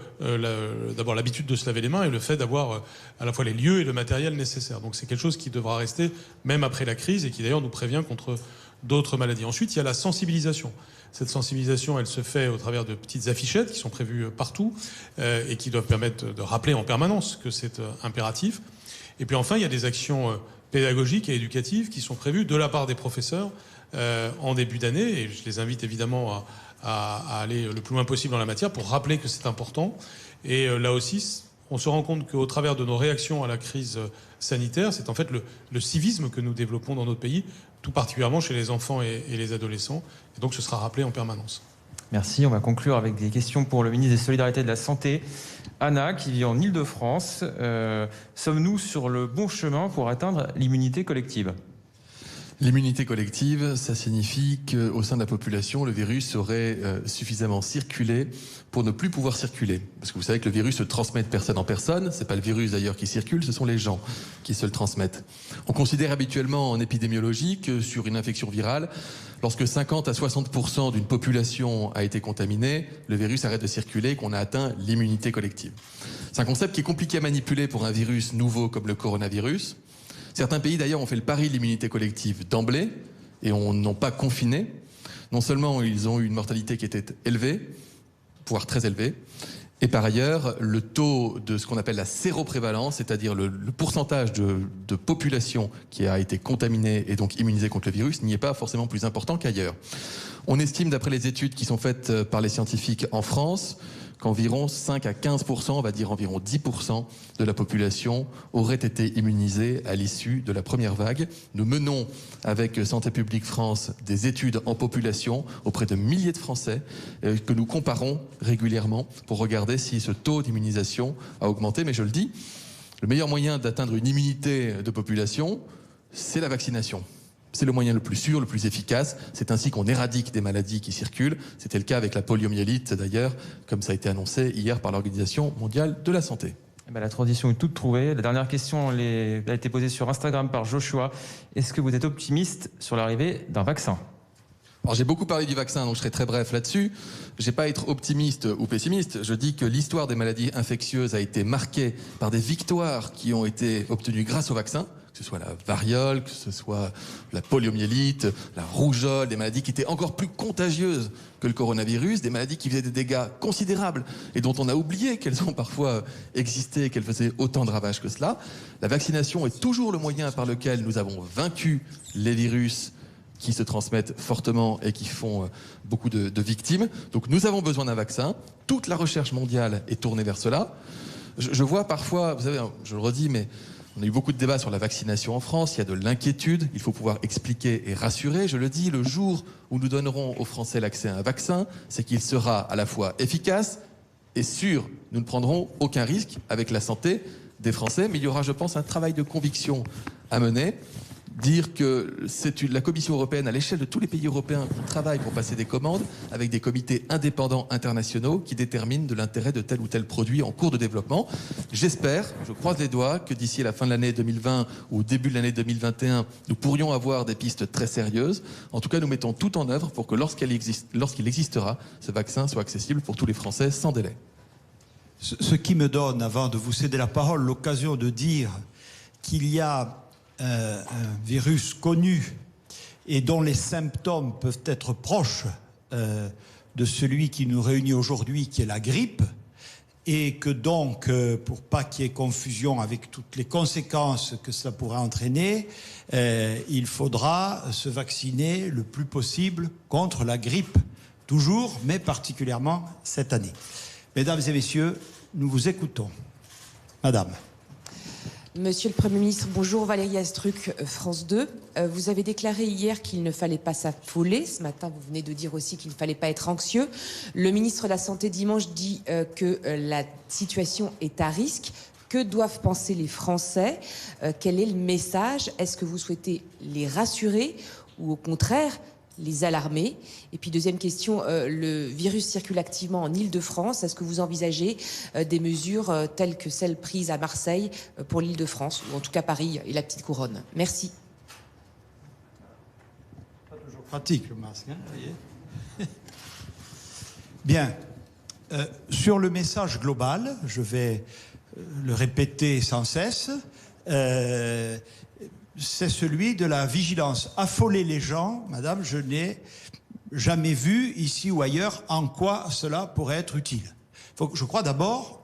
d'abord l'habitude de se laver les mains et le fait d'avoir à la fois les lieux et le matériel nécessaire. Donc c'est quelque chose qui devra rester même après la crise et qui d'ailleurs nous prévient contre d'autres maladies. Ensuite, il y a la sensibilisation. Cette sensibilisation, elle se fait au travers de petites affichettes qui sont prévues partout et qui doivent permettre de rappeler en permanence que c'est impératif. Et puis enfin, il y a des actions pédagogiques et éducatives qui sont prévues de la part des professeurs en début d'année. Et je les invite évidemment à aller le plus loin possible dans la matière pour rappeler que c'est important. Et là aussi, on se rend compte qu'au travers de nos réactions à la crise sanitaire, c'est en fait le civisme que nous développons dans notre pays, tout particulièrement chez les enfants et les adolescents. Et donc ce sera rappelé en permanence. Merci. On va conclure avec des questions pour le ministre des Solidarités et de la Santé. Anna, qui vit en Île-de-France. Sommes-nous sur le bon chemin pour atteindre l'immunité collective ? L'immunité collective, ça signifie qu'au sein de la population, le virus aurait suffisamment circulé pour ne plus pouvoir circuler. Parce que vous savez que le virus se transmet de personne en personne. C'est pas le virus d'ailleurs qui circule, ce sont les gens qui se le transmettent. On considère habituellement en épidémiologie que sur une infection virale, lorsque 50 à 60% d'une population a été contaminée, le virus arrête de circuler et qu'on a atteint l'immunité collective. C'est un concept qui est compliqué à manipuler pour un virus nouveau comme le coronavirus. Certains pays d'ailleurs ont fait le pari de l'immunité collective d'emblée et n'ont pas confiné. Non seulement ils ont eu une mortalité qui était élevée, voire très élevée, et par ailleurs le taux de ce qu'on appelle la séroprévalence, c'est-à-dire le pourcentage de population qui a été contaminée et donc immunisée contre le virus, n'y est pas forcément plus important qu'ailleurs. On estime, d'après les études qui sont faites par les scientifiques en France, qu'environ 5 à 15%, on va dire environ 10% de la population aurait été immunisée à l'issue de la première vague. Nous menons avec Santé publique France des études en population auprès de milliers de Français que nous comparons régulièrement pour regarder si ce taux d'immunisation a augmenté. Mais je le dis, le meilleur moyen d'atteindre une immunité de population, c'est la vaccination. C'est le moyen le plus sûr, le plus efficace. C'est ainsi qu'on éradique des maladies qui circulent. C'était le cas avec la poliomyélite, d'ailleurs, comme ça a été annoncé hier par l'Organisation mondiale de la santé. La transition est toute trouvée. La dernière question a été posée sur Instagram par Joshua. Est-ce que vous êtes optimiste sur l'arrivée d'un vaccin ? Alors j'ai beaucoup parlé du vaccin, donc je serai très bref là-dessus. Je ne vais pas être optimiste ou pessimiste. Je dis que l'histoire des maladies infectieuses a été marquée par des victoires qui ont été obtenues grâce au vaccin. Que ce soit la variole, que ce soit la poliomyélite, la rougeole, des maladies qui étaient encore plus contagieuses que le coronavirus, des maladies qui faisaient des dégâts considérables et dont on a oublié qu'elles ont parfois existé, qu'elles faisaient autant de ravages que cela. La vaccination est toujours le moyen par lequel nous avons vaincu les virus qui se transmettent fortement et qui font beaucoup de victimes. Donc nous avons besoin d'un vaccin. Toute la recherche mondiale est tournée vers cela. Je vois parfois, vous savez, je le redis, mais on a eu beaucoup de débats sur la vaccination en France, il y a de l'inquiétude, il faut pouvoir expliquer et rassurer. Je le dis, le jour où nous donnerons aux Français l'accès à un vaccin, c'est qu'il sera à la fois efficace et sûr. Nous ne prendrons aucun risque avec la santé des Français, mais il y aura, je pense, un travail de conviction à mener. Dire que c'est la Commission européenne, à l'échelle de tous les pays européens, qui travaille pour passer des commandes avec des comités indépendants internationaux qui déterminent de l'intérêt de tel ou tel produit en cours de développement. J'espère, je croise les doigts, que d'ici la fin de l'année 2020 ou au début de l'année 2021, nous pourrions avoir des pistes très sérieuses. En tout cas, nous mettons tout en œuvre pour que lorsqu'il existera, ce vaccin soit accessible pour tous les Français sans délai. Ce qui me donne, avant de vous céder la parole, l'occasion de dire qu'il y a un virus connu et dont les symptômes peuvent être proches de celui qui nous réunit aujourd'hui, qui est la grippe, et que donc, pour pas qu'il y ait confusion avec toutes les conséquences que cela pourrait entraîner, il faudra se vacciner le plus possible contre la grippe, toujours, mais particulièrement cette année. Mesdames et messieurs, nous vous écoutons. Madame. Monsieur le Premier ministre, bonjour. Valérie Astruc, France 2. Vous avez déclaré hier qu'il ne fallait pas s'affoler. Ce matin, vous venez de dire aussi qu'il ne fallait pas être anxieux. Le ministre de la Santé dimanche dit que la situation est à risque. Que doivent penser les Français ? Quel est le message ? Est-ce que vous souhaitez les rassurer ou au contraire les alarmer? Et puis deuxième question, le virus circule activement en Île-de-France. Est-ce que vous envisagez des mesures telles que celles prises à Marseille pour l'Île-de-France, ou en tout cas Paris et la Petite Couronne? Merci. Pas toujours pratique le masque, hein, voyez. Bien. Sur le message global, je vais le répéter sans cesse, c'est celui de la vigilance. Affoler les gens, madame, je n'ai jamais vu, ici ou ailleurs, en quoi cela pourrait être utile. Je crois d'abord,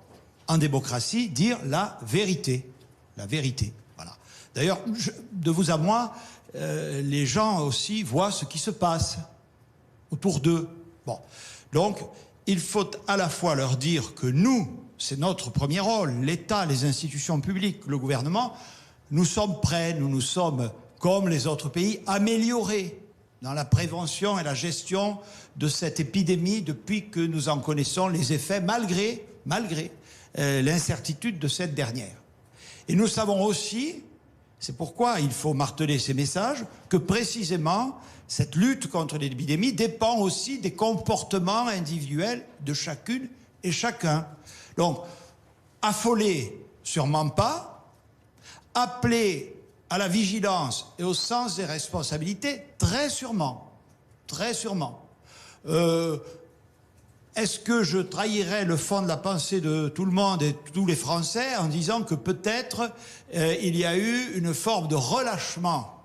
en démocratie, dire la vérité. La vérité, voilà. D'ailleurs, de vous à moi, les gens aussi voient ce qui se passe autour d'eux. Bon. Donc, il faut à la fois leur dire que nous, c'est notre premier rôle, l'État, les institutions publiques, le gouvernement, nous sommes prêts, nous nous sommes, comme les autres pays, améliorés dans la prévention et la gestion de cette épidémie depuis que nous en connaissons les effets, malgré l'incertitude de cette dernière. Et nous savons aussi, c'est pourquoi il faut marteler ces messages, que précisément cette lutte contre l'épidémie dépend aussi des comportements individuels de chacune et chacun. Donc, affoler, sûrement pas, appeler à la vigilance et au sens des responsabilités, très sûrement. Très sûrement. Est-ce que je trahirais le fond de la pensée de tout le monde et de tous les Français en disant que peut-être il y a eu une forme de relâchement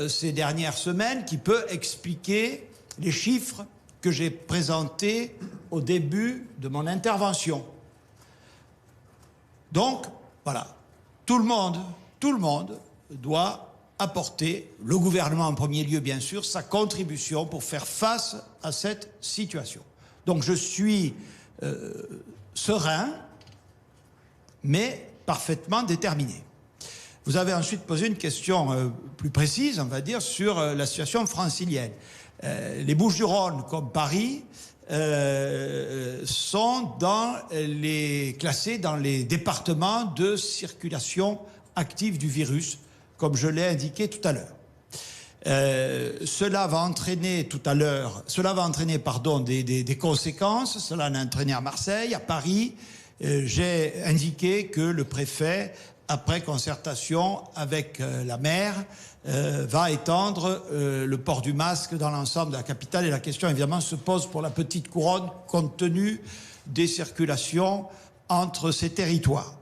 ces dernières semaines qui peut expliquer les chiffres que j'ai présentés au début de mon intervention. Donc, voilà, tout le monde doit apporter, le gouvernement en premier lieu bien sûr, sa contribution pour faire face à cette situation. Donc je suis serein, mais parfaitement déterminé. Vous avez ensuite posé une question plus précise, on va dire, sur la situation francilienne. Les Bouches-du-Rhône, comme Paris, sont classés dans les départements de circulation active du virus, comme je l'ai indiqué tout à l'heure. Cela va entraîner des conséquences. Cela l'a entraîné à Marseille, à Paris. J'ai indiqué que le préfet, après concertation avec la maire, va étendre le port du masque dans l'ensemble de la capitale. Et la question, évidemment, se pose pour la petite couronne, compte tenu des circulations entre ces territoires.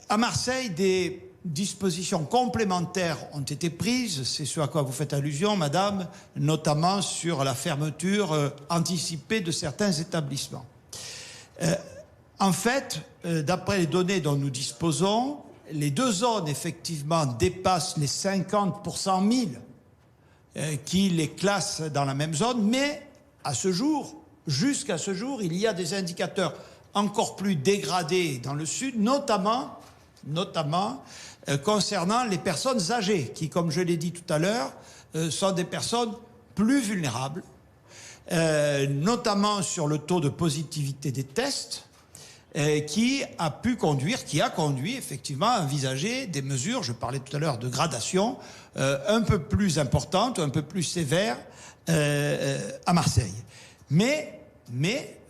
À Marseille, des dispositions complémentaires ont été prises, c'est ce à quoi vous faites allusion, madame, notamment sur la fermeture anticipée de certains établissements. En fait, d'après les données dont nous disposons, les deux zones, effectivement, dépassent les 50 pour 100 000 qui les classent dans la même zone, mais à ce jour, jusqu'à ce jour, il y a des indicateurs encore plus dégradés dans le sud, notamment concernant les personnes âgées, qui, comme je l'ai dit tout à l'heure, sont des personnes plus vulnérables, notamment sur le taux de positivité des tests, qui a conduit effectivement à envisager des mesures, je parlais tout à l'heure de gradation, un peu plus importantes, un peu plus sévères à Marseille. Mais,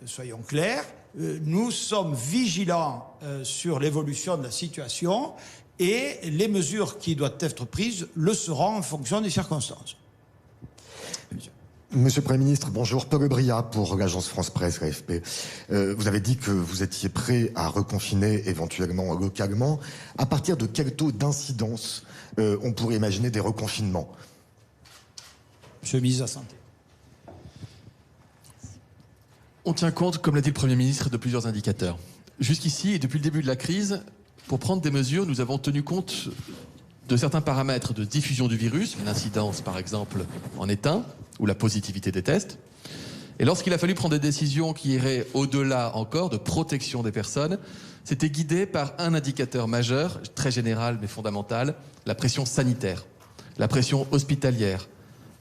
soyons clairs, nous sommes vigilants sur l'évolution de la situation et les mesures qui doivent être prises le seront en fonction des circonstances. Monsieur le Premier ministre, bonjour. Paul Bria pour l'agence France-Presse, AFP. Vous avez dit que vous étiez prêt à reconfiner éventuellement localement. À partir de quel taux d'incidence on pourrait imaginer des reconfinements? Monsieur le ministre de la Santé. On tient compte, comme l'a dit le Premier ministre, de plusieurs indicateurs. Jusqu'ici, et depuis le début de la crise, pour prendre des mesures, nous avons tenu compte de certains paramètres de diffusion du virus, l'incidence par exemple en est un, ou la positivité des tests. Et lorsqu'il a fallu prendre des décisions qui iraient au-delà encore de protection des personnes, c'était guidé par un indicateur majeur, très général mais fondamental, la pression sanitaire, la pression hospitalière,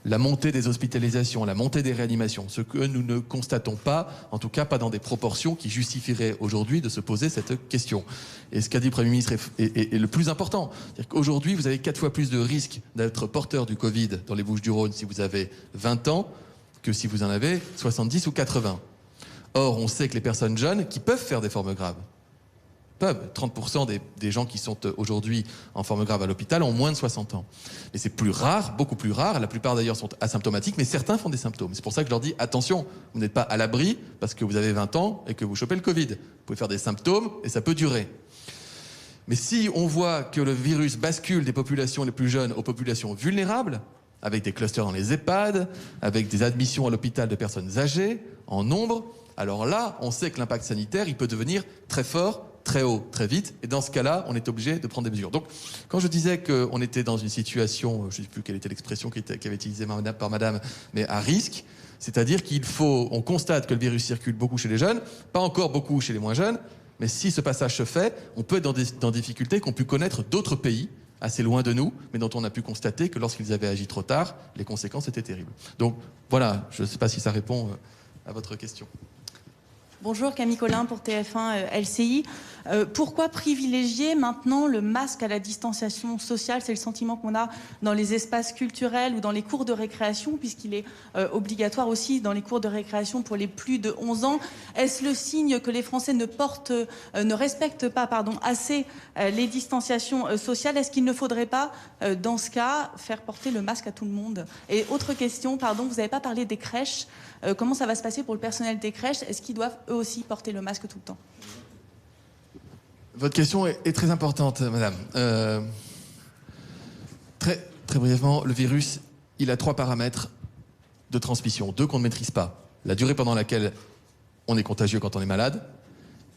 la montée des hospitalisations, la montée des réanimations, ce que nous ne constatons pas, en tout cas pas dans des proportions qui justifieraient aujourd'hui de se poser cette question. Et ce qu'a dit le Premier ministre est le plus important. C'est-à-dire qu'aujourd'hui, vous avez 4 fois plus de risques d'être porteur du Covid dans les Bouches-du-Rhône si vous avez 20 ans que si vous en avez 70 ou 80. Or, on sait que les personnes jeunes qui peuvent faire des formes graves, 30% des gens qui sont aujourd'hui en forme grave à l'hôpital ont moins de 60 ans. Mais c'est plus rare, beaucoup plus rare. La plupart d'ailleurs sont asymptomatiques, mais certains font des symptômes. C'est pour ça que je leur dis, attention, vous n'êtes pas à l'abri parce que vous avez 20 ans et que vous chopez le Covid. Vous pouvez faire des symptômes et ça peut durer. Mais si on voit que le virus bascule des populations les plus jeunes aux populations vulnérables, avec des clusters dans les EHPAD, avec des admissions à l'hôpital de personnes âgées, en nombre, alors là, on sait que l'impact sanitaire, il peut devenir très fort, très haut, très vite, et dans ce cas-là, on est obligé de prendre des mesures. Donc, quand je disais qu'on était dans une situation, je ne sais plus quelle était l'expression qui avait été utilisée par madame, mais à risque, C'est-à-dire on constate que le virus circule beaucoup chez les jeunes, pas encore beaucoup chez les moins jeunes, mais si ce passage se fait, on peut être dans des difficultés qu'ont pu connaître d'autres pays assez loin de nous, mais dont on a pu constater que lorsqu'ils avaient agi trop tard, les conséquences étaient terribles. Donc voilà, je ne sais pas si ça répond à votre question. Bonjour, Camille Collin pour TF1 LCI. Pourquoi privilégier maintenant le masque à la distanciation sociale? C'est le sentiment qu'on a dans les espaces culturels ou dans les cours de récréation, puisqu'il est obligatoire aussi dans les cours de récréation pour les plus de 11 ans. Est-ce le signe que les Français ne respectent pas assez les distanciations sociales? Est-ce qu'il ne faudrait pas, dans ce cas, faire porter le masque à tout le monde? Et autre question, vous n'avez pas parlé des crèches. Comment ça va se passer pour le personnel des crèches? Est-ce qu'ils doivent eux aussi porter le masque tout le temps? Votre question est très importante, madame. Très brièvement, le virus, il a 3 paramètres de transmission. 2 qu'on ne maîtrise pas. La durée pendant laquelle on est contagieux quand on est malade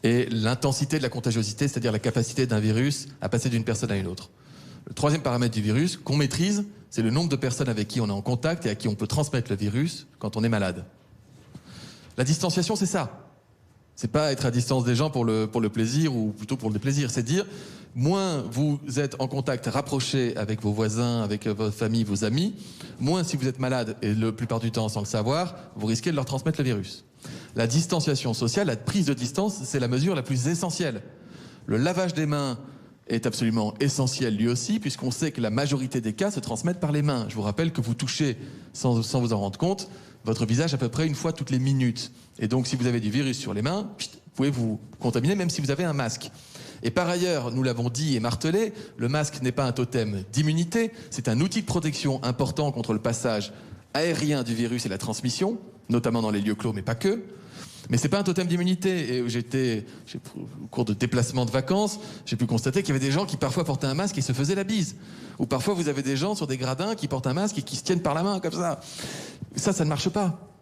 et l'intensité de la contagiosité, c'est-à-dire la capacité d'un virus à passer d'une personne à une autre. Le 3e paramètre du virus qu'on maîtrise, c'est le nombre de personnes avec qui on est en contact et à qui on peut transmettre le virus quand on est malade. La distanciation, c'est ça. C'est pas être à distance des gens pour le plaisir ou plutôt pour le déplaisir. C'est dire, moins vous êtes en contact rapproché avec vos voisins, avec votre famille, vos amis, moins si vous êtes malade, et la plupart du temps sans le savoir, vous risquez de leur transmettre le virus. La distanciation sociale, la prise de distance, c'est la mesure la plus essentielle. Le lavage des mains est absolument essentiel lui aussi, puisqu'on sait que la majorité des cas se transmettent par les mains. Je vous rappelle que vous touchez, sans vous en rendre compte, votre visage à peu près une fois toutes les minutes. Et donc, si vous avez du virus sur les mains, vous pouvez vous contaminer même si vous avez un masque. Et par ailleurs, nous l'avons dit et martelé, le masque n'est pas un totem d'immunité, c'est un outil de protection important contre le passage aérien du virus et la transmission, notamment dans les lieux clos, mais pas que. Mais c'est pas un totem d'immunité. Et au cours de déplacements de vacances, j'ai pu constater qu'il y avait des gens qui parfois portaient un masque et se faisaient la bise. Ou parfois vous avez des gens sur des gradins qui portent un masque et qui se tiennent par la main comme ça. Ça ne marche pas.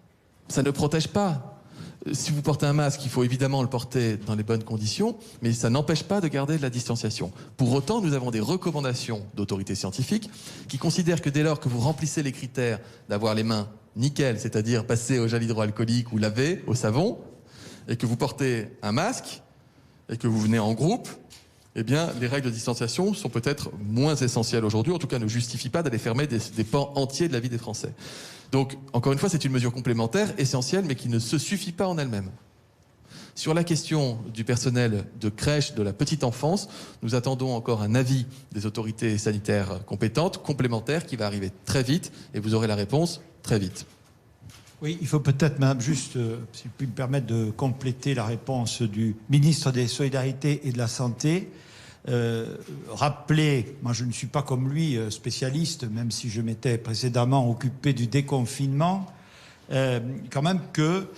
Ça ne protège pas. Si vous portez un masque, il faut évidemment le porter dans les bonnes conditions, mais ça n'empêche pas de garder de la distanciation. Pour autant, nous avons des recommandations d'autorités scientifiques qui considèrent que dès lors que vous remplissez les critères d'avoir les mains nickel, c'est-à-dire passer au gel hydroalcoolique ou laver au savon, et que vous portez un masque, et que vous venez en groupe, eh bien, les règles de distanciation sont peut-être moins essentielles aujourd'hui, en tout cas ne justifient pas d'aller fermer des pans entiers de la vie des Français. Donc, encore une fois, c'est une mesure complémentaire, essentielle, mais qui ne se suffit pas en elle-même. Sur la question du personnel de crèche, de la petite enfance, nous attendons encore un avis des autorités sanitaires compétentes, complémentaires, qui va arriver très vite, et vous aurez la réponse très vite. Oui, il faut peut-être, madame, juste, si je puis me permettre de compléter la réponse du ministre des Solidarités et de la Santé. Rappeler, moi je ne suis pas comme lui spécialiste, même si je m'étais précédemment occupé du déconfinement, quand même que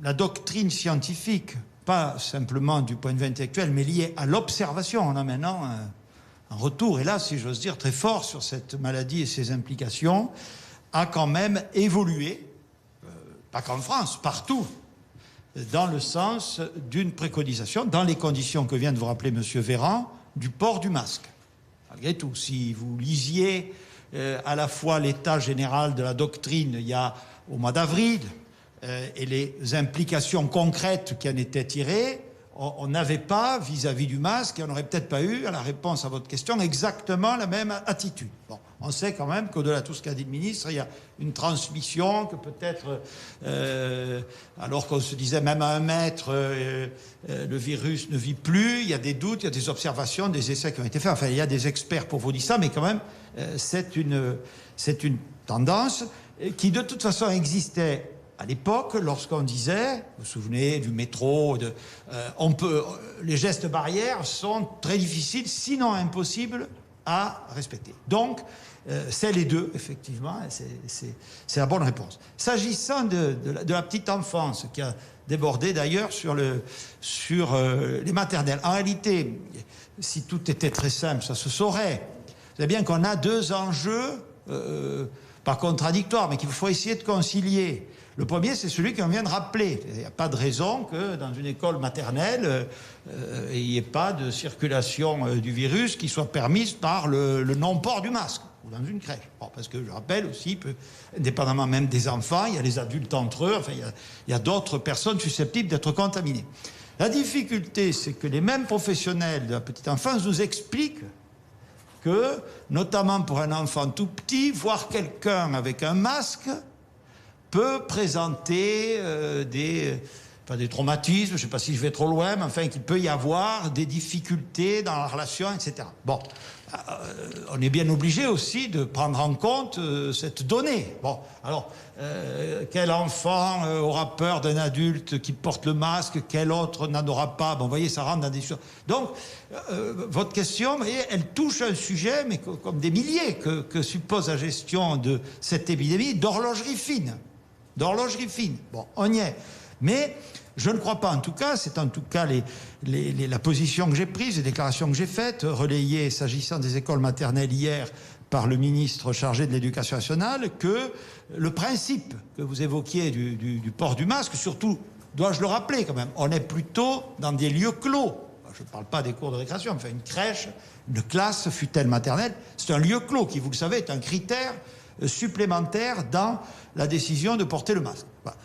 la doctrine scientifique, pas simplement du point de vue intellectuel, mais liée à l'observation, en amenant un retour, et là, si j'ose dire, très fort sur cette maladie et ses implications, a quand même évolué, pas qu'en France, partout, dans le sens d'une préconisation, dans les conditions que vient de vous rappeler M. Véran, du port du masque. Malgré tout, si vous lisiez à la fois l'état général de la doctrine au mois d'avril et les implications concrètes qui en étaient tirées, on n'avait pas, vis-à-vis du masque, et on n'aurait peut-être pas eu, à la réponse à votre question, exactement la même attitude. Bon, on sait quand même qu'au-delà de tout ce qu'a dit le ministre, il y a une transmission que peut-être, alors qu'on se disait même à 1 mètre, le virus ne vit plus, il y a des doutes, il y a des observations, des essais qui ont été faits. Enfin, il y a des experts pour vous dire ça, mais quand même, c'est une tendance qui, de toute façon, existait à l'époque, lorsqu'on disait, vous vous souvenez du métro, les gestes barrières sont très difficiles, sinon impossibles à respecter. Donc, c'est les deux, effectivement, c'est la bonne réponse. S'agissant de la petite enfance, qui a débordé d'ailleurs sur les maternelles, en réalité, si tout était très simple, ça se saurait. Vous savez bien qu'on a 2 enjeux, pas contradictoires, mais qu'il faut essayer de concilier. Le premier, c'est celui qu'on vient de rappeler. Il n'y a pas de raison que dans une école maternelle, il n'y ait pas de circulation du virus qui soit permise par le non-port du masque. ou dans une crèche. Bon, parce que je rappelle aussi, indépendamment même des enfants, il y a les adultes entre eux, enfin il y a d'autres personnes susceptibles d'être contaminées. La difficulté, c'est que les mêmes professionnels de la petite enfance nous expliquent que, notamment pour un enfant tout petit, voir quelqu'un avec un masque peut présenter des traumatismes, je ne sais pas si je vais trop loin, mais enfin qu'il peut y avoir des difficultés dans la relation, etc. Bon, on est bien obligé aussi de prendre en compte cette donnée. Bon, alors, quel enfant aura peur d'un adulte qui porte le masque, quel autre n'en aura pas? Bon, vous voyez, ça rentre dans des choses. Donc, votre question, vous voyez, elle touche un sujet, mais comme des milliers, que suppose la gestion de cette épidémie d'horlogerie fine. D'horlogerie fine. Bon, on y est. Mais je ne crois pas, en tout cas, c'est en tout cas la position que j'ai prise, les déclarations que j'ai faites, relayées s'agissant des écoles maternelles hier par le ministre chargé de l'Éducation nationale, que le principe que vous évoquiez du port du masque, surtout, dois-je le rappeler quand même, on est plutôt dans des lieux clos. Je ne parle pas des cours de récréation, enfin une crèche, une classe, fût-elle maternelle, c'est un lieu clos qui, vous le savez, est un critère supplémentaire dans la décision de porter le masque. Voilà.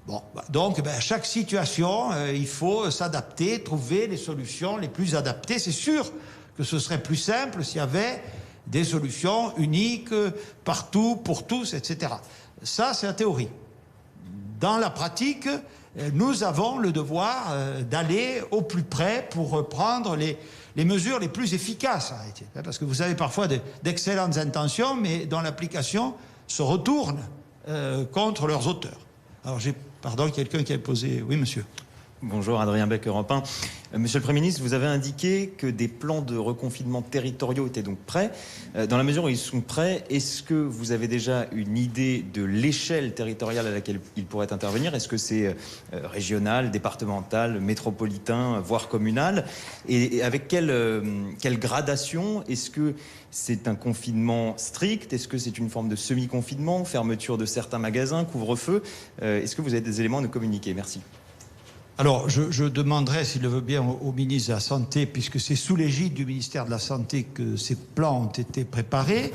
Bon, donc, à chaque situation, il faut s'adapter, trouver les solutions les plus adaptées. C'est sûr que ce serait plus simple s'il y avait des solutions uniques partout, pour tous, etc. Ça, c'est la théorie. Dans la pratique, nous avons le devoir d'aller au plus près pour prendre les mesures les plus efficaces, parce que vous avez parfois d'excellentes intentions, mais dont l'application se retourne contre leurs auteurs. Alors, pardon, quelqu'un qui a posé... Oui, monsieur. Bonjour, Adrien Beck, Europe 1. Monsieur le Premier ministre, vous avez indiqué que des plans de reconfinement territoriaux étaient donc prêts. Dans la mesure où ils sont prêts, est-ce que vous avez déjà une idée de l'échelle territoriale à laquelle ils pourraient intervenir? Est-ce que c'est régional, départemental, métropolitain, voire communal? Et avec quelle gradation? Est-ce que c'est un confinement strict? Est-ce que c'est une forme de semi-confinement, fermeture de certains magasins, couvre-feu? Est-ce que vous avez des éléments à nous communiquer? Merci. Alors, je demanderai, s'il le veut bien, au ministre de la Santé, puisque c'est sous l'égide du ministère de la Santé que ces plans ont été préparés,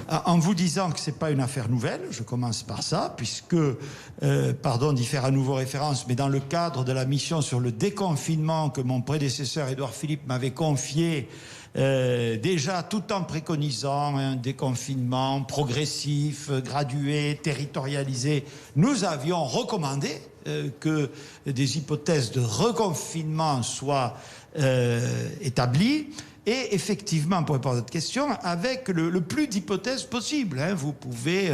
en vous disant que ce n'est pas une affaire nouvelle, je commence par ça, puisque, pardon d'y faire à nouveau référence, mais dans le cadre de la mission sur le déconfinement que mon prédécesseur Édouard Philippe m'avait confié, déjà tout en préconisant un déconfinement progressif, gradué, territorialisé, nous avions recommandé que des hypothèses de reconfinement soient établies. Et effectivement, pour répondre à votre question, avec le plus d'hypothèses possibles. Vous pouvez,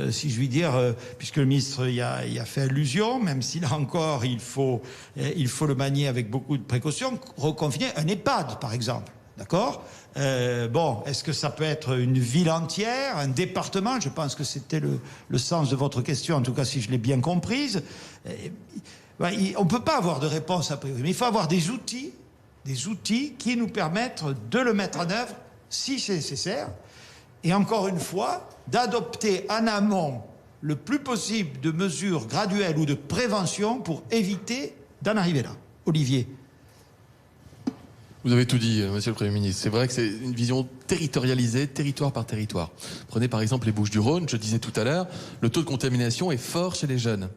si je puis dire, puisque le ministre y a fait allusion, même si là encore il faut le manier avec beaucoup de précautions, reconfiner un EHPAD, par exemple. D'accord ? Bon, est-ce que ça peut être une ville entière, un département? Je pense que c'était le sens de votre question, en tout cas si je l'ai bien comprise. On ne peut pas avoir de réponse a priori, mais il faut avoir des outils qui nous permettent de le mettre en œuvre si c'est nécessaire. Et encore une fois, d'adopter en amont le plus possible de mesures graduelles ou de prévention pour éviter d'en arriver là. Olivier. Vous avez tout dit, monsieur le Premier ministre. C'est vrai que c'est une vision territorialisée, territoire par territoire. Prenez par exemple les Bouches-du-Rhône, je disais tout à l'heure, le taux de contamination est fort chez les jeunes.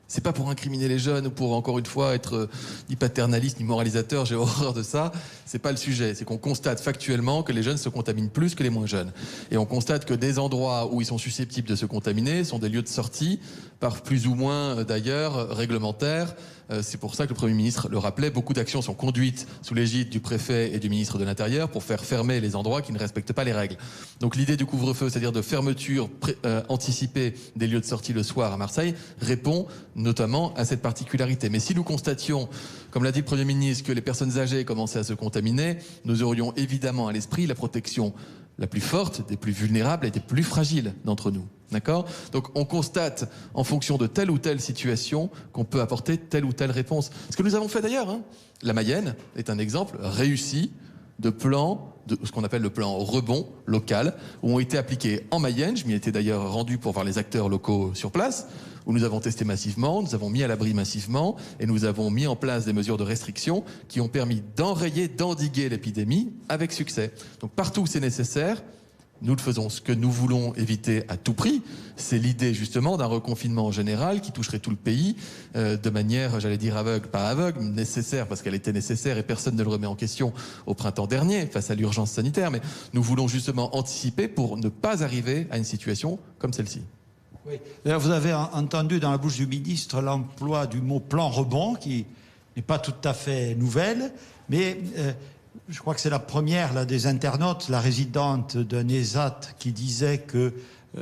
C'est pas pour incriminer les jeunes ou pour, encore une fois, être ni paternaliste ni moralisateur, j'ai horreur de ça. C'est pas le sujet. C'est qu'on constate factuellement que les jeunes se contaminent plus que les moins jeunes. Et on constate que des endroits où ils sont susceptibles de se contaminer sont des lieux de sortie, par plus ou moins d'ailleurs réglementaires. C'est pour ça que le Premier ministre le rappelait, beaucoup d'actions sont conduites sous l'égide du préfet et du ministre de l'Intérieur pour faire fermer les endroits qui ne respectent pas les règles. Donc l'idée du couvre-feu, c'est-à-dire de fermeture anticipée des lieux de sortie le soir à Marseille, répond notamment à cette particularité. Mais si nous constations, comme l'a dit le Premier ministre, que les personnes âgées commençaient à se contaminer, nous aurions évidemment à l'esprit la protection la plus forte, des plus vulnérables et des plus fragiles d'entre nous. D'accord ? Donc on constate en fonction de telle ou telle situation qu'on peut apporter telle ou telle réponse. Ce que nous avons fait d'ailleurs, la Mayenne est un exemple réussi de plan, de ce qu'on appelle le plan rebond local, où ont été appliqués en Mayenne, je m'y étais d'ailleurs rendu pour voir les acteurs locaux sur place, où nous avons testé massivement, nous avons mis à l'abri massivement, et nous avons mis en place des mesures de restriction qui ont permis d'enrayer, d'endiguer l'épidémie avec succès. Donc partout où c'est nécessaire, nous le faisons. Ce que nous voulons éviter à tout prix, c'est l'idée justement d'un reconfinement général qui toucherait tout le pays de manière, j'allais dire aveugle, pas aveugle, nécessaire parce qu'elle était nécessaire et personne ne le remet en question au printemps dernier face à l'urgence sanitaire. Mais nous voulons justement anticiper pour ne pas arriver à une situation comme celle-ci. Oui. D'ailleurs, vous avez entendu dans la bouche du ministre l'emploi du mot plan rebond qui n'est pas tout à fait nouvelle, mais je crois que c'est la première là, des internautes, la résidente d'un ESAT qui disait que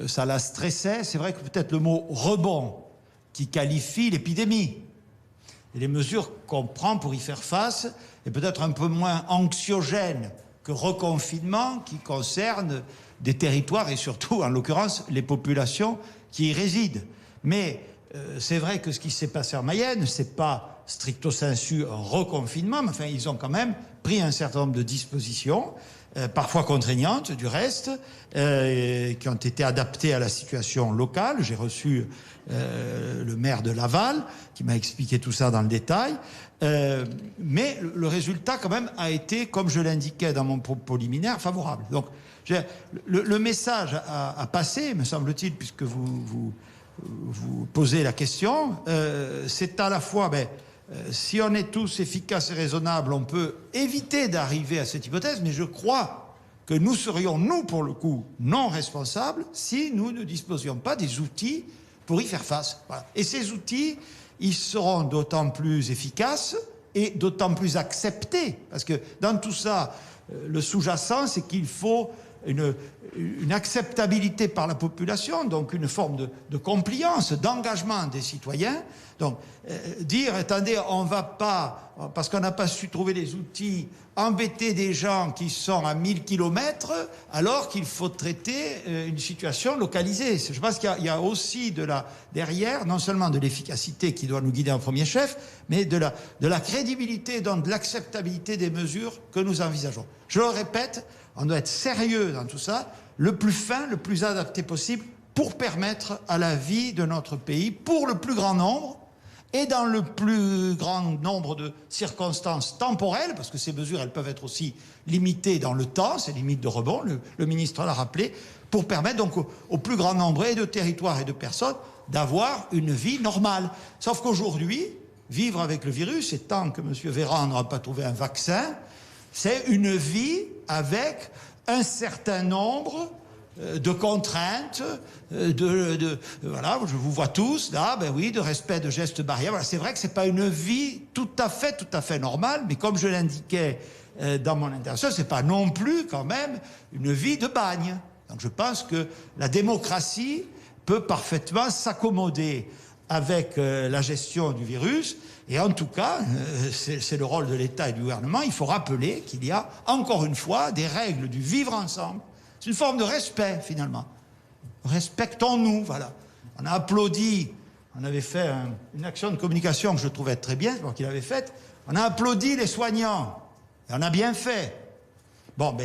ça la stressait. C'est vrai que peut-être le mot rebond qui qualifie l'épidémie et les mesures qu'on prend pour y faire face est peut-être un peu moins anxiogène que reconfinement qui concerne des territoires et surtout, en l'occurrence, les populations qui y résident. Mais c'est vrai que ce qui s'est passé en Mayenne, c'est pas stricto sensu un reconfinement, mais enfin, ils ont quand même pris un certain nombre de dispositions, parfois contraignantes du reste, qui ont été adaptées à la situation locale. J'ai reçu le maire de Laval, qui m'a expliqué tout ça dans le détail. Mais le résultat, quand même, a été, comme je l'indiquais dans mon propos liminaire, favorable. Donc, le message à passer, me semble-t-il, puisque vous posez la question, c'est à la fois, si on est tous efficaces et raisonnables, on peut éviter d'arriver à cette hypothèse, mais je crois que nous serions, nous, pour le coup, non responsables si nous ne disposions pas des outils pour y faire face. Voilà. Et ces outils, ils seront d'autant plus efficaces et d'autant plus acceptés, parce que dans tout ça, le sous-jacent, c'est qu'il faut une acceptabilité par la population, donc une forme de compliance, d'engagement des citoyens. Donc, dire, attendez, on ne va pas, parce qu'on n'a pas su trouver les outils, embêter des gens qui sont à 1000 km, alors qu'il faut traiter une situation localisée. Je pense qu'il y a aussi derrière, non seulement de l'efficacité qui doit nous guider en premier chef, mais de la crédibilité, donc de l'acceptabilité des mesures que nous envisageons. Je le répète, on doit être sérieux dans tout ça, le plus fin, le plus adapté possible, pour permettre à la vie de notre pays, pour le plus grand nombre, et dans le plus grand nombre de circonstances temporelles, parce que ces mesures, elles peuvent être aussi limitées dans le temps, ces limites de rebond, le ministre l'a rappelé, pour permettre donc au plus grand nombre et de territoires et de personnes d'avoir une vie normale. Sauf qu'aujourd'hui, vivre avec le virus, et tant que M. Véran n'aura pas trouvé un vaccin, c'est une vie avec un certain nombre de contraintes, voilà, je vous vois tous là, oui, de respect de gestes barrières. Voilà, c'est vrai que c'est pas une vie tout à fait normale, mais comme je l'indiquais dans mon intervention, c'est pas non plus quand même une vie de bagne. Donc je pense que la démocratie peut parfaitement s'accommoder avec la gestion du virus. Et en tout cas, c'est le rôle de l'État et du gouvernement, il faut rappeler qu'il y a, encore une fois, des règles du vivre ensemble. C'est une forme de respect, finalement. Respectons-nous, voilà. On a applaudi, on avait fait une action de communication que je trouvais très bien, c'est moi qui l'avais faite. On a applaudi les soignants, et on a bien fait. Bon,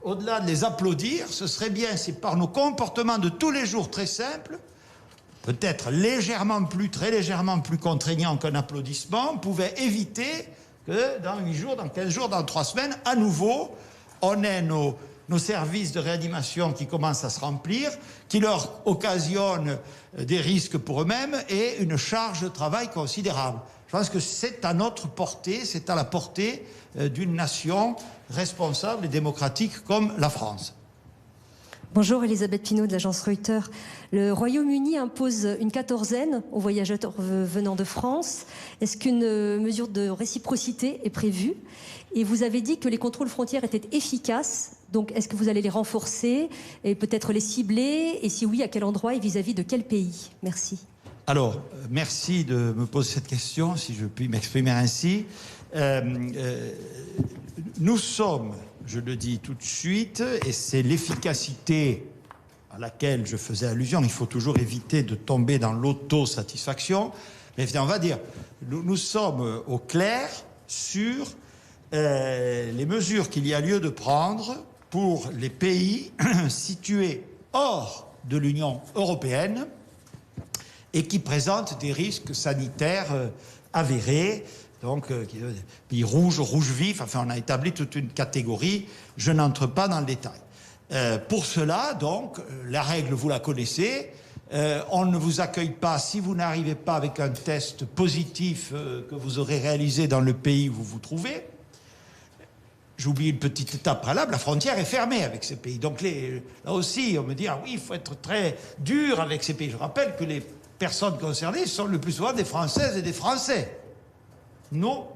au-delà de les applaudir, ce serait bien si par nos comportements de tous les jours très simples, peut-être très légèrement plus contraignant qu'un applaudissement, on pouvait éviter que dans 8 jours, dans 15 jours, dans 3 semaines, à nouveau, on ait nos services de réanimation qui commencent à se remplir, qui leur occasionnent des risques pour eux-mêmes et une charge de travail considérable. Je pense que c'est à notre portée, c'est à la portée d'une nation responsable et démocratique comme la France. Bonjour, Elisabeth Pinault de l'agence Reuters. Le Royaume-Uni impose une quatorzaine aux voyageurs venant de France. Est-ce qu'une mesure de réciprocité est prévue? Et vous avez dit que les contrôles frontières étaient efficaces. Donc, est-ce que vous allez les renforcer et peut-être les cibler? Et si oui, à quel endroit et vis-à-vis de quel pays? Merci. Alors, merci de me poser cette question, si je puis m'exprimer ainsi. Nous sommes, je le dis tout de suite, et c'est l'efficacité à laquelle je faisais allusion, il faut toujours éviter de tomber dans l'autosatisfaction, mais on va dire, nous sommes au clair sur les mesures qu'il y a lieu de prendre pour les pays situés hors de l'Union européenne et qui présentent des risques sanitaires avérés, donc pays rouge, rouge vif, enfin on a établi toute une catégorie, je n'entre pas dans le détail. Pour cela, donc, la règle, vous la connaissez. On ne vous accueille pas si vous n'arrivez pas avec un test positif que vous aurez réalisé dans le pays où vous vous trouvez. J'oublie une petite étape préalable, la frontière est fermée avec ces pays. Donc là aussi, on me dit, ah oui, il faut être très dur avec ces pays. Je rappelle que les personnes concernées sont le plus souvent des Françaises et des Français, nos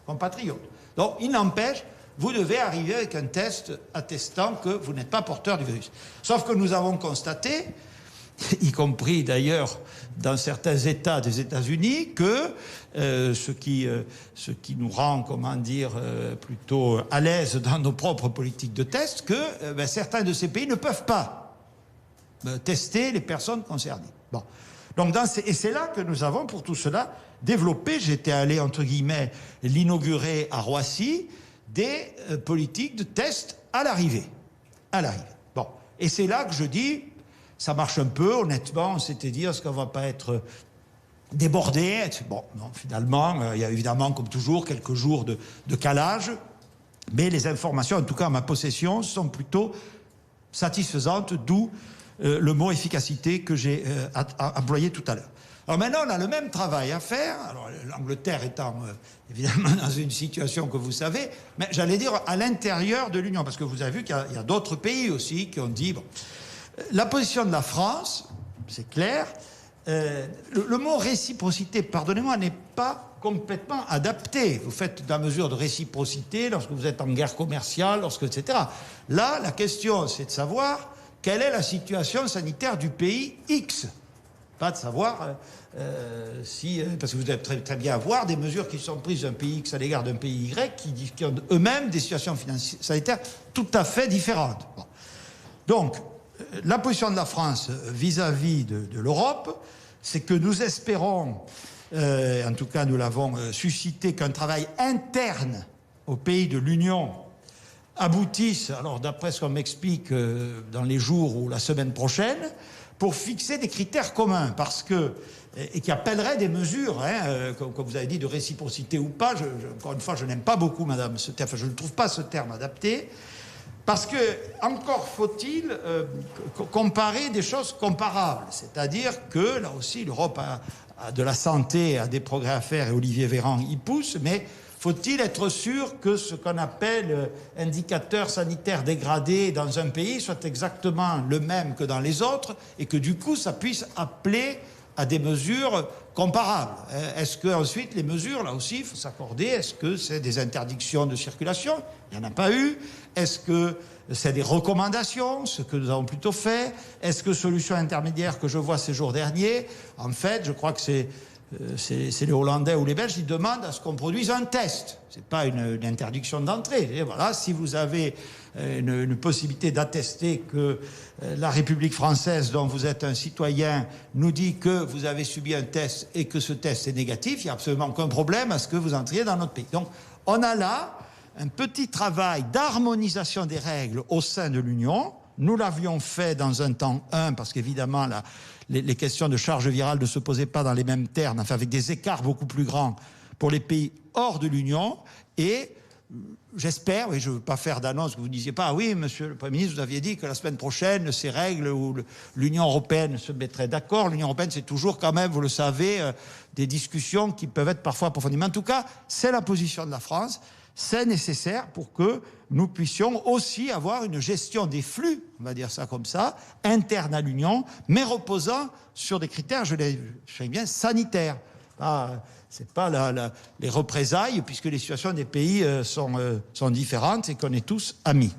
compatriotes. Donc, il n'empêche, vous devez arriver avec un test attestant que vous n'êtes pas porteur du virus. Sauf que nous avons constaté, y compris d'ailleurs dans certains États des États-Unis, que ce qui nous rend, comment dire, plutôt à l'aise dans nos propres politiques de test, que certains de ces pays ne peuvent pas tester les personnes concernées. Bon. Donc et c'est là que nous avons, pour tout cela, développé, j'étais allé, entre guillemets, l'inaugurer à Roissy, des politiques de test à l'arrivée. À l'arrivée. Bon. Et c'est là que je dis, ça marche un peu, honnêtement, on s'était dit, est-ce qu'on ne va pas être débordé? Bon, non, finalement, il y a évidemment, comme toujours, quelques jours de calage, mais les informations, en tout cas à ma possession, sont plutôt satisfaisantes, d'où le mot efficacité que j'ai employé tout à l'heure. Alors maintenant, on a le même travail à faire, alors l'Angleterre étant évidemment dans une situation que vous savez, mais j'allais dire à l'intérieur de l'Union, parce que vous avez vu qu'il y a d'autres pays aussi qui ont dit, bon, la position de la France, c'est clair, le mot réciprocité, pardonnez-moi, n'est pas complètement adapté. Vous faites de la mesure de réciprocité lorsque vous êtes en guerre commerciale, etc. Là, la question, c'est de savoir quelle est la situation sanitaire du pays X. Pas de savoir si... parce que vous devez très bien voir des mesures qui sont prises d'un pays X à l'égard d'un pays Y qui ont eux-mêmes des situations sanitaires tout à fait différentes. Bon. Donc, la position de la France vis-à-vis de l'Europe, c'est que nous espérons, en tout cas nous l'avons suscité, qu'un travail interne au pays de l'Union aboutisse, alors d'après ce qu'on m'explique dans les jours ou la semaine prochaine, pour fixer des critères communs, parce que, et qui appelleraient des mesures, comme vous avez dit, de réciprocité ou pas. Encore une fois, je n'aime pas beaucoup, madame, ce terme, je ne trouve pas ce terme adapté, parce que, encore faut-il comparer des choses comparables. C'est-à-dire que, là aussi, l'Europe a de la santé, a des progrès à faire, et Olivier Véran y pousse, mais faut-il être sûr que ce qu'on appelle indicateur sanitaire dégradé dans un pays soit exactement le même que dans les autres, et que, du coup, ça puisse appeler à des mesures comparables. Est-ce que ensuite les mesures, là aussi, il faut s'accorder, est-ce que c'est des interdictions de circulation? Il n'y en a pas eu. Est-ce que c'est des recommandations, ce que nous avons plutôt fait? Est-ce que solution intermédiaire que je vois ces jours derniers? En fait, je crois que c'est les Hollandais ou les Belges qui demandent à ce qu'on produise un test. Ce n'est pas une interdiction d'entrée. Et voilà, si vous avez une possibilité d'attester que la République française, dont vous êtes un citoyen, nous dit que vous avez subi un test et que ce test est négatif, il n'y a absolument aucun problème à ce que vous entriez dans notre pays. Donc, on a là un petit travail d'harmonisation des règles au sein de l'Union. Nous l'avions fait dans un temps 1, parce qu'évidemment, les questions de charge virale ne se posaient pas dans les mêmes termes, enfin avec des écarts beaucoup plus grands pour les pays hors de l'Union. Et j'espère, et je ne veux pas faire d'annonce, que vous ne disiez pas, ah oui, monsieur le Premier ministre, vous aviez dit que la semaine prochaine, ces règles où l'Union européenne se mettrait d'accord. L'Union européenne, c'est toujours quand même, vous le savez, des discussions qui peuvent être parfois approfondies. Mais en tout cas, c'est la position de la France. C'est nécessaire pour que nous puissions aussi avoir une gestion des flux, on va dire ça comme ça, interne à l'Union, mais reposant sur des critères, je sais bien, sanitaires. C'est pas les représailles, puisque les situations des pays sont différentes et qu'on est tous amis.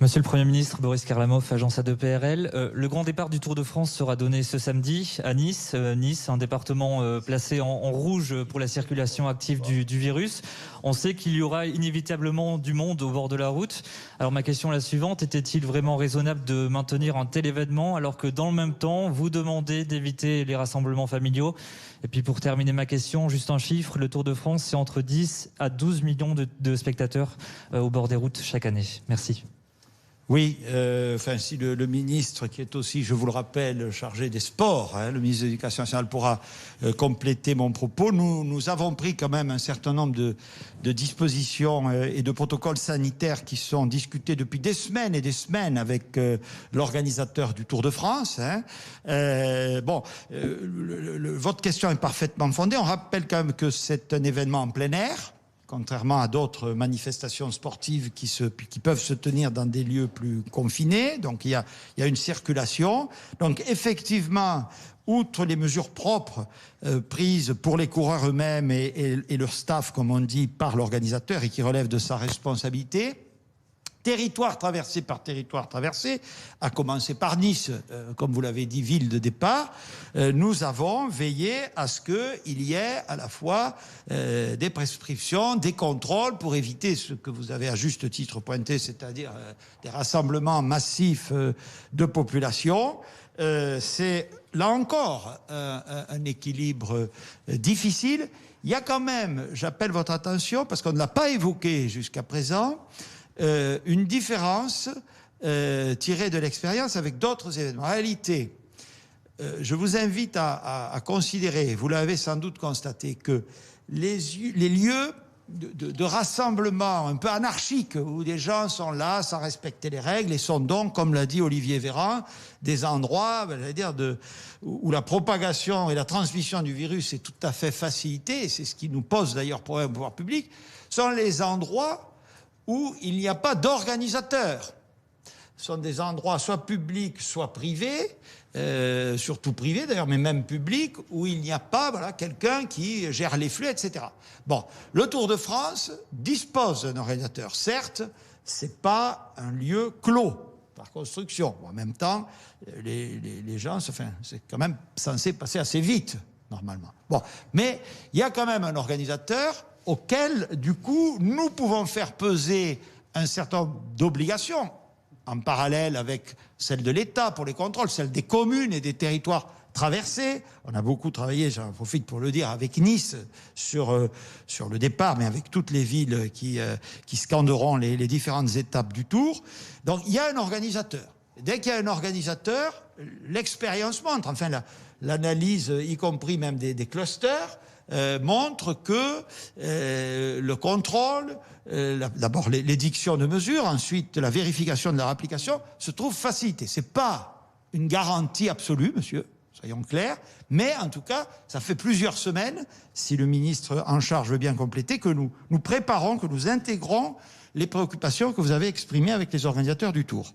Monsieur le Premier ministre, Boris Karlamov, agence A2PRL. Le grand départ du Tour de France sera donné ce samedi à Nice. Nice, un département placé en rouge pour la circulation active du virus. On sait qu'il y aura inévitablement du monde au bord de la route. Alors ma question est la suivante, était-il vraiment raisonnable de maintenir un tel événement alors que dans le même temps, vous demandez d'éviter les rassemblements familiaux? Et puis pour terminer ma question, juste un chiffre, le Tour de France, c'est entre 10 à 12 millions de spectateurs au bord des routes chaque année. Merci. Oui, si le ministre, qui est aussi, je vous le rappelle, chargé des sports, le ministre de l'Éducation nationale pourra compléter mon propos, nous avons pris quand même un certain nombre de dispositions et de protocoles sanitaires qui sont discutés depuis des semaines et des semaines avec l'organisateur du Tour de France. Votre question est parfaitement fondée. On rappelle quand même que c'est un événement en plein air, contrairement à d'autres manifestations sportives qui peuvent se tenir dans des lieux plus confinés. Donc il y a une circulation. Donc effectivement, outre les mesures propres prises pour les coureurs eux-mêmes et leur staff, comme on dit, par l'organisateur et qui relèvent de sa responsabilité, territoire traversé par territoire traversé, à commencer par Nice, comme vous l'avez dit, ville de départ, nous avons veillé à ce qu'il y ait à la fois des prescriptions, des contrôles pour éviter ce que vous avez à juste titre pointé, c'est-à-dire des rassemblements massifs de population. C'est là encore un équilibre difficile. Il y a quand même, j'appelle votre attention, parce qu'on ne l'a pas évoqué jusqu'à présent, une différence tirée de l'expérience avec d'autres événements. En réalité, je vous invite à considérer, vous l'avez sans doute constaté, que les lieux de rassemblement un peu anarchiques, où des gens sont là sans respecter les règles, et sont donc, comme l'a dit Olivier Véran, des endroits, où la propagation et la transmission du virus est tout à fait facilitée, et c'est ce qui nous pose d'ailleurs problème au pouvoir public, sont les endroits où il n'y a pas d'organisateurs. Ce sont des endroits soit publics, soit privés, surtout privés d'ailleurs, mais même publics, où il n'y a pas quelqu'un qui gère les flux, etc. Bon, le Tour de France dispose d'un organisateur. Certes, c'est pas un lieu clos par construction. Bon, en même temps, les gens, c'est quand même censé passer assez vite, normalement. Bon, mais il y a quand même un organisateur auquel, du coup, nous pouvons faire peser un certain nombre d'obligations, en parallèle avec celle de l'État pour les contrôles, celle des communes et des territoires traversés. On a beaucoup travaillé, j'en profite pour le dire, avec Nice sur le départ, mais avec toutes les villes qui scanderont les différentes étapes du Tour. Donc il y a un organisateur. Dès qu'il y a un organisateur, l'expérience montre, enfin l'analyse, y compris même des clusters, montre que le contrôle, d'abord l'édiction de mesures, ensuite la vérification de leur application, se trouve facilité. C'est pas une garantie absolue, monsieur, soyons clairs, mais en tout cas, ça fait plusieurs semaines, si le ministre en charge veut bien compléter, que nous préparons, que nous intégrons les préoccupations que vous avez exprimées avec les organisateurs du Tour.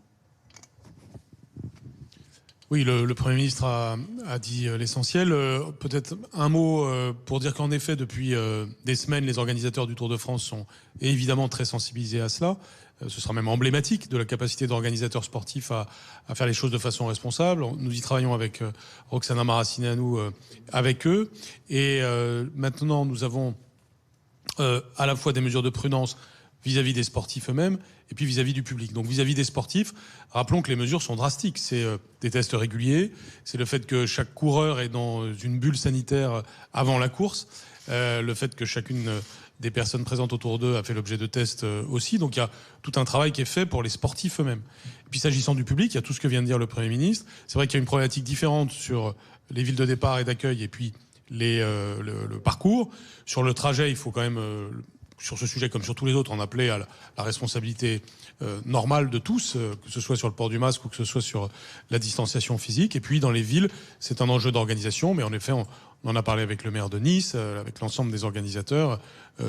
Oui, le Premier ministre a dit l'essentiel. Peut-être un mot pour dire qu'en effet, depuis des semaines, les organisateurs du Tour de France sont évidemment très sensibilisés à cela. Ce sera même emblématique de la capacité d'organisateurs sportifs à faire les choses de façon responsable. Nous y travaillons avec Roxana Maracineanu, avec eux. Et maintenant, nous avons à la fois des mesures de prudence vis-à-vis des sportifs eux-mêmes et puis vis-à-vis du public. Donc vis-à-vis des sportifs, rappelons que les mesures sont drastiques. C'est des tests réguliers, c'est le fait que chaque coureur est dans une bulle sanitaire avant la course, le fait que chacune des personnes présentes autour d'eux a fait l'objet de tests aussi. Donc il y a tout un travail qui est fait pour les sportifs eux-mêmes. Et puis s'agissant du public, il y a tout ce que vient de dire le Premier ministre. C'est vrai qu'il y a une problématique différente sur les villes de départ et d'accueil et puis le parcours. Sur le trajet, il faut quand même... sur ce sujet, comme sur tous les autres, on appelait à la responsabilité normale de tous, que ce soit sur le port du masque ou que ce soit sur la distanciation physique. Et puis, dans les villes, c'est un enjeu d'organisation, mais en effet, on en a parlé avec le maire de Nice, avec l'ensemble des organisateurs.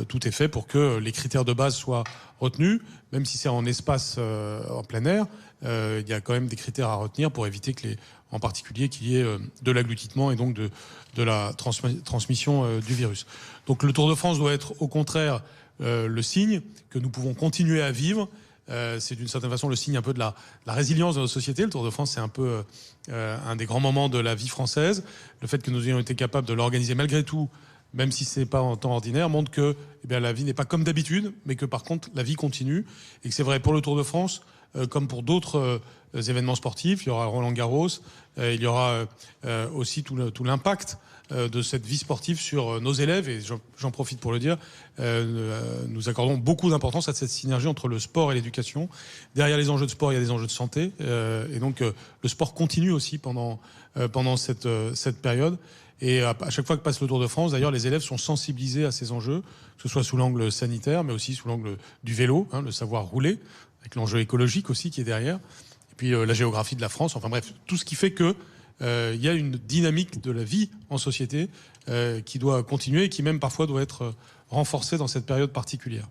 Tout est fait pour que les critères de base soient retenus, même si c'est en espace en plein air. Il y a quand même des critères à retenir pour éviter en particulier qu'il y ait de l'agglutinement et donc de la transmission du virus. Donc le Tour de France doit être au contraire le signe que nous pouvons continuer à vivre. C'est d'une certaine façon le signe un peu de la résilience de notre société. Le Tour de France, c'est un peu un des grands moments de la vie française. Le fait que nous ayons été capables de l'organiser malgré tout, même si ce n'est pas en temps ordinaire, montre que la vie n'est pas comme d'habitude, mais que par contre la vie continue. Et que c'est vrai pour le Tour de France, comme pour d'autres événements sportifs. Il y aura Roland-Garros, il y aura aussi tout l'impact de cette vie sportive sur nos élèves, et j'en profite pour le dire, nous accordons beaucoup d'importance à cette synergie entre le sport et l'éducation. Derrière les enjeux de sport, il y a des enjeux de santé, et donc le sport continue aussi pendant cette période. Et à chaque fois que passe le Tour de France, d'ailleurs, les élèves sont sensibilisés à ces enjeux, que ce soit sous l'angle sanitaire, mais aussi sous l'angle du vélo, le savoir rouler, avec l'enjeu écologique aussi qui est derrière, et puis la géographie de la France, enfin bref, tout ce qui fait que il y a une dynamique de la vie en société qui doit continuer et qui même parfois doit être renforcée dans cette période particulière.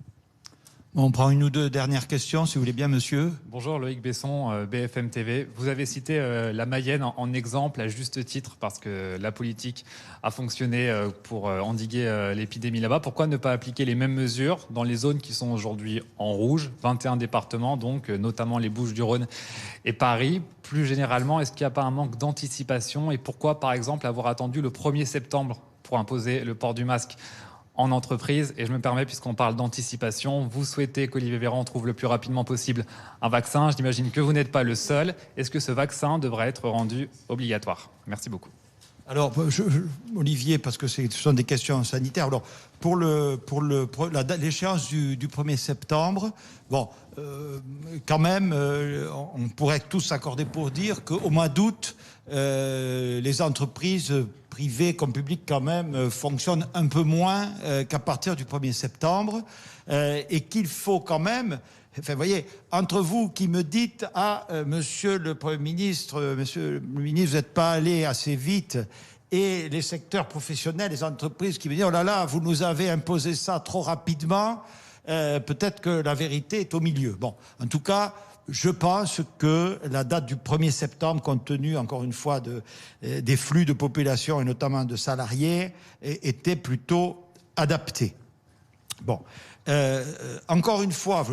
Bon, on prend une ou deux dernières questions, si vous voulez bien, monsieur. Bonjour, Loïc Besson, BFM TV. Vous avez cité la Mayenne en exemple à juste titre parce que la politique a fonctionné pour endiguer l'épidémie là-bas. Pourquoi ne pas appliquer les mêmes mesures dans les zones qui sont aujourd'hui en rouge, 21 départements, donc notamment les Bouches-du-Rhône et Paris? Plus généralement, est-ce qu'il n'y a pas un manque d'anticipation? Et pourquoi, par exemple, avoir attendu le 1er septembre pour imposer le port du masque en entreprise? Et je me permets, puisqu'on parle d'anticipation, vous souhaitez qu'Olivier Véran trouve le plus rapidement possible un vaccin. J'imagine que vous n'êtes pas le seul. Est-ce que ce vaccin devrait être rendu obligatoire? Merci beaucoup. Alors, Olivier, parce que ce sont des questions sanitaires. Alors, pour l'échéance du 1er septembre, bon, quand même, on pourrait tous s'accorder pour dire qu'au mois d'août, les entreprises privées comme publiques quand même fonctionnent un peu moins qu'à partir du 1er septembre et qu'il faut quand même... Enfin, vous voyez, entre vous qui me dites « Ah, monsieur le Premier ministre, monsieur le ministre, vous n'êtes pas allé assez vite », et les secteurs professionnels, les entreprises qui me disent « Oh là là, vous nous avez imposé ça trop rapidement », peut-être que la vérité est au milieu. Bon, en tout cas, je pense que la date du 1er septembre, compte tenu, encore une fois, des flux de population et notamment de salariés, était plutôt adaptée. Bon. Encore une fois,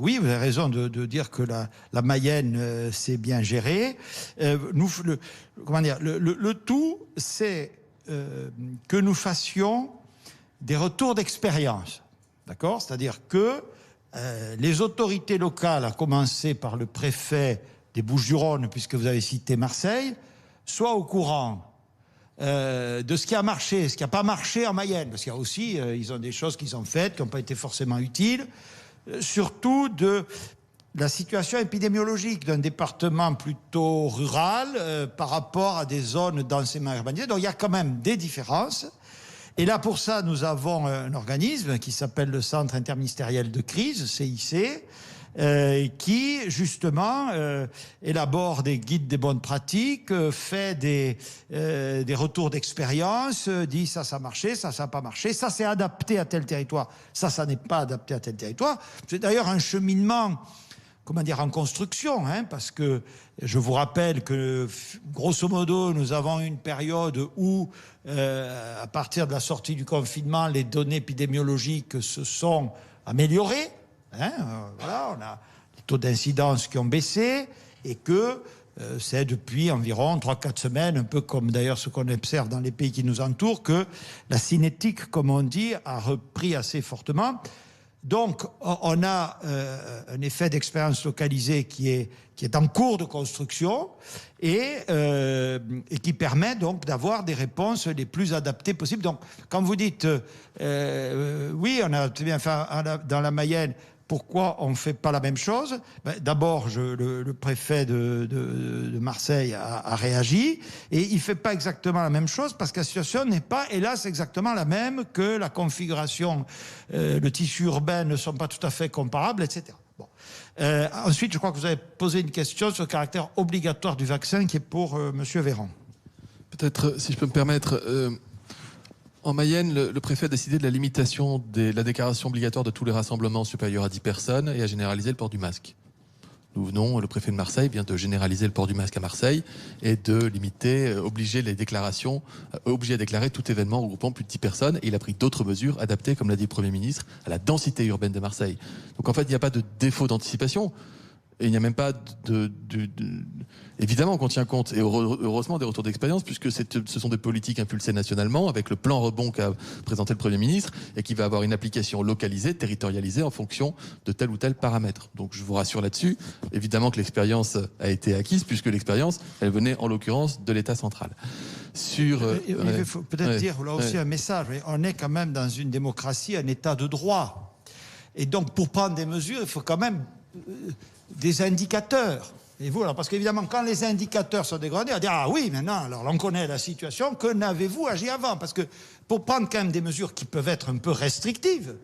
oui, vous avez raison de dire que la Mayenne s'est bien gérée. Le tout, c'est que nous fassions des retours d'expérience, d'accord ? C'est-à-dire que les autorités locales, à commencer par le préfet des Bouches-du-Rhône, puisque vous avez cité Marseille, soient au courant de ce qui a marché, ce qui n'a pas marché en Mayenne, parce qu'il y a aussi, ils ont des choses qu'ils ont faites, qui n'ont pas été forcément utiles, surtout de la situation épidémiologique d'un département plutôt rural par rapport à des zones densément urbanisées. Donc il y a quand même des différences. Et là, pour ça, nous avons un organisme qui s'appelle le Centre interministériel de crise, CIC, qui, justement, élabore des guides des bonnes pratiques, fait des retours d'expérience, dit ça a marché, ça n'a pas marché, ça c'est adapté à tel territoire, ça n'est pas adapté à tel territoire. C'est d'ailleurs un cheminement, comment dire, en construction, parce que je vous rappelle que, grosso modo, nous avons une période où, à partir de la sortie du confinement, les données épidémiologiques se sont améliorées. Voilà, on a des taux d'incidence qui ont baissé et que c'est depuis environ 3-4 semaines, un peu comme d'ailleurs ce qu'on observe dans les pays qui nous entourent, que la cinétique, comme on dit, a repris assez fortement. Donc, on a un effet d'expérience localisée qui est en cours de construction et qui permet donc d'avoir des réponses les plus adaptées possibles. Donc, quand vous dites oui, on a bien fait dans la Mayenne, pourquoi on ne fait pas la même chose? D'abord, le préfet de Marseille a réagi et il ne fait pas exactement la même chose parce que la situation n'est pas, hélas, exactement la même, que la configuration, le tissu urbain ne sont pas tout à fait comparables, etc. Bon. Ensuite, je crois que vous avez posé une question sur le caractère obligatoire du vaccin qui est pour monsieur Véran. Peut-être, si je peux me permettre... En Mayenne, le préfet a décidé de la limitation de la déclaration obligatoire de tous les rassemblements supérieurs à 10 personnes et a généralisé le port du masque. Le préfet de Marseille vient de généraliser le port du masque à Marseille et de limiter, obliger à déclarer tout événement regroupant plus de 10 personnes. Et il a pris d'autres mesures adaptées, comme l'a dit le Premier ministre, à la densité urbaine de Marseille. Donc en fait, il n'y a pas de défaut d'anticipation. Et il n'y a même pas évidemment qu'on tient compte, et heureusement, des retours d'expérience, puisque ce sont des politiques impulsées nationalement, avec le plan rebond qu'a présenté le Premier ministre, et qui va avoir une application localisée, territorialisée, en fonction de tel ou tel paramètre. Donc je vous rassure là-dessus, évidemment que l'expérience a été acquise, puisque l'expérience, elle venait en l'occurrence de l'État central. Il faut peut-être dire là aussi un message. On est quand même dans une démocratie, un État de droit. Et donc pour prendre des mesures, il faut quand même des indicateurs. Et voilà, parce qu'évidemment, quand les indicateurs sont dégradés, on va dire ah oui, maintenant, alors on connaît la situation, que n'avez-vous agi avant? Parce que pour prendre quand même des mesures qui peuvent être un peu restrictives,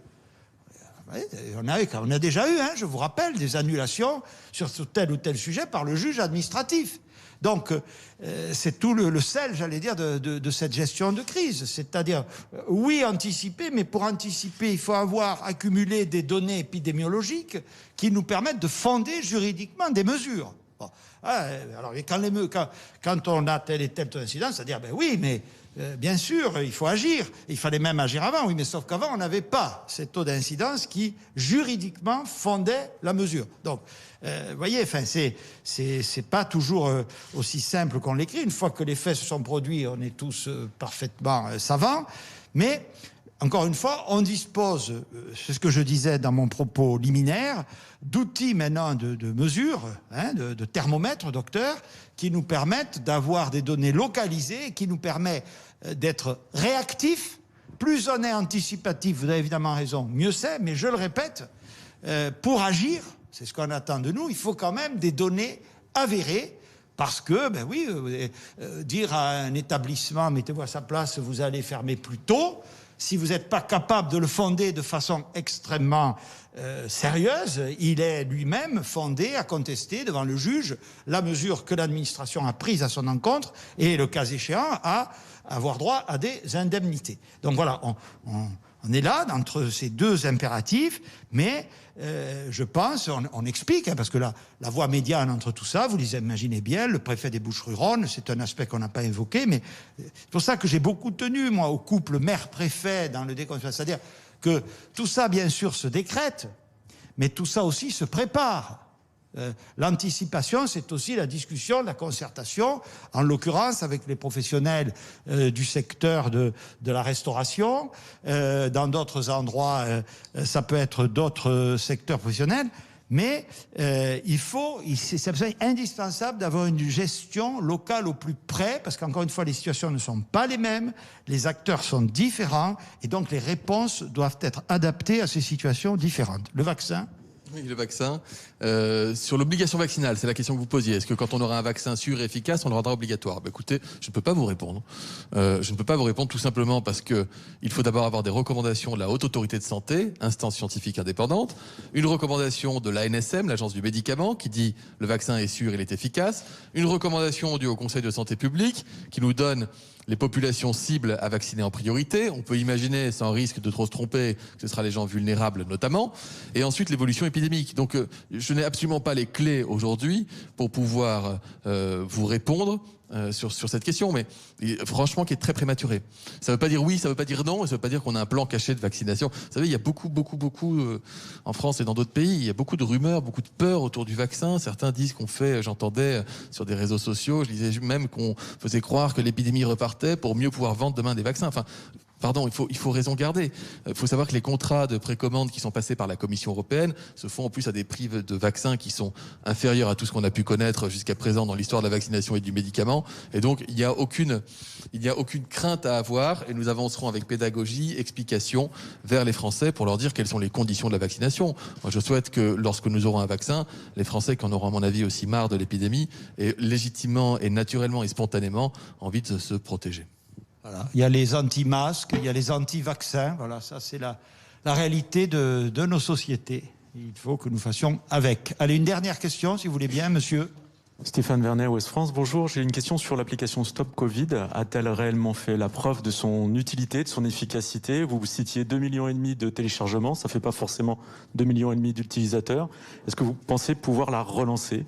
on a déjà eu, je vous rappelle, des annulations sur tel ou tel sujet par le juge administratif. Donc, c'est tout le sel, j'allais dire, de cette gestion de crise. C'est-à-dire, oui, anticiper, mais pour anticiper, il faut avoir accumulé des données épidémiologiques qui nous permettent de fonder juridiquement des mesures. Bon. Alors, quand on a tel et tel incident, c'est-à-dire, ben oui, mais bien sûr, il faut agir. Il fallait même agir avant, oui, mais sauf qu'avant, on n'avait pas ces taux d'incidence qui, juridiquement, fondaient la mesure. Donc, vous voyez, enfin, c'est pas toujours aussi simple qu'on l'écrit. Une fois que les faits se sont produits, on est tous parfaitement savants. Mais, encore une fois, on dispose, c'est ce que je disais dans mon propos liminaire, d'outils maintenant de mesure, de thermomètres, docteur, qui nous permettent d'avoir des données localisées et qui nous permettent d'être réactifs. Plus on est anticipatif, vous avez évidemment raison, mieux c'est, mais je le répète, pour agir, c'est ce qu'on attend de nous, il faut quand même des données avérées, parce que, ben oui, dire à un établissement, mettez-vous à sa place, vous allez fermer plus tôt, si vous n'êtes pas capable de le fonder de façon extrêmement sérieuse, il est lui-même fondé à contester devant le juge la mesure que l'administration a prise à son encontre et, le cas échéant, à avoir droit à des indemnités. Donc voilà, on est là, entre ces deux impératifs, mais je pense, on explique, parce que la voie médiane entre tout ça, vous les imaginez bien, le préfet des Bouches-du-Rhône, c'est un aspect qu'on n'a pas évoqué, mais c'est pour ça que j'ai beaucoup tenu, moi, au couple maire-préfet dans le déconfinement. C'est-à-dire que tout ça, bien sûr, se décrète, mais tout ça aussi se prépare. L'anticipation, c'est aussi la discussion, la concertation, en l'occurrence avec les professionnels du secteur de la restauration. Dans d'autres endroits, ça peut être d'autres secteurs professionnels. Mais c'est absolument indispensable d'avoir une gestion locale au plus près, parce qu'encore une fois, les situations ne sont pas les mêmes, les acteurs sont différents, et donc les réponses doivent être adaptées à ces situations différentes. Le vaccin ? Oui, le vaccin. Sur l'obligation vaccinale, c'est la question que vous posiez. Est-ce que quand on aura un vaccin sûr et efficace, on le rendra obligatoire? Écoutez, je ne peux pas vous répondre. Je ne peux pas vous répondre tout simplement parce que il faut d'abord avoir des recommandations de la Haute Autorité de Santé, instance scientifique indépendante, une recommandation de l'ANSM, l'Agence du médicament, qui dit le vaccin est sûr, il est efficace, une recommandation du Haut Conseil de santé publique qui nous donne les populations cibles à vacciner en priorité. On peut imaginer, sans risque de trop se tromper, que ce sera les gens vulnérables notamment. Et ensuite, l'évolution épidémique. Donc, je n'ai absolument pas les clés aujourd'hui pour pouvoir vous répondre sur cette question, mais franchement, qui est très prématurée. Ça ne veut pas dire oui, ça ne veut pas dire non, et ça ne veut pas dire qu'on a un plan caché de vaccination. Vous savez, il y a beaucoup, en France et dans d'autres pays, il y a beaucoup de rumeurs, beaucoup de peurs autour du vaccin. Certains disent qu'on fait, j'entendais sur des réseaux sociaux, je disais même qu'on faisait croire que l'épidémie repartait pour mieux pouvoir vendre demain des vaccins. Enfin, pardon, il faut raison garder. Il faut savoir que les contrats de précommande qui sont passés par la Commission européenne se font en plus à des prix de vaccins qui sont inférieurs à tout ce qu'on a pu connaître jusqu'à présent dans l'histoire de la vaccination et du médicament. Et donc, il n'y a aucune crainte à avoir, et nous avancerons avec pédagogie, explication vers les Français pour leur dire quelles sont les conditions de la vaccination. Moi, je souhaite que lorsque nous aurons un vaccin, les Français qui en auront à mon avis aussi marre de l'épidémie aient légitimement et naturellement et spontanément envie de se protéger. Voilà. Il y a les anti-masques, il y a les anti-vaccins. Voilà, ça c'est la réalité de nos sociétés. Il faut que nous fassions avec. Allez, une dernière question, si vous voulez bien, monsieur. Stéphane Vernet, Ouest France. Bonjour, j'ai une question sur l'application Stop Covid. A-t-elle réellement fait la preuve de son utilité, de son efficacité? Vous citiez 2,5 millions de téléchargements, ça ne fait pas forcément 2,5 millions d'utilisateurs. Est-ce que vous pensez pouvoir la relancer?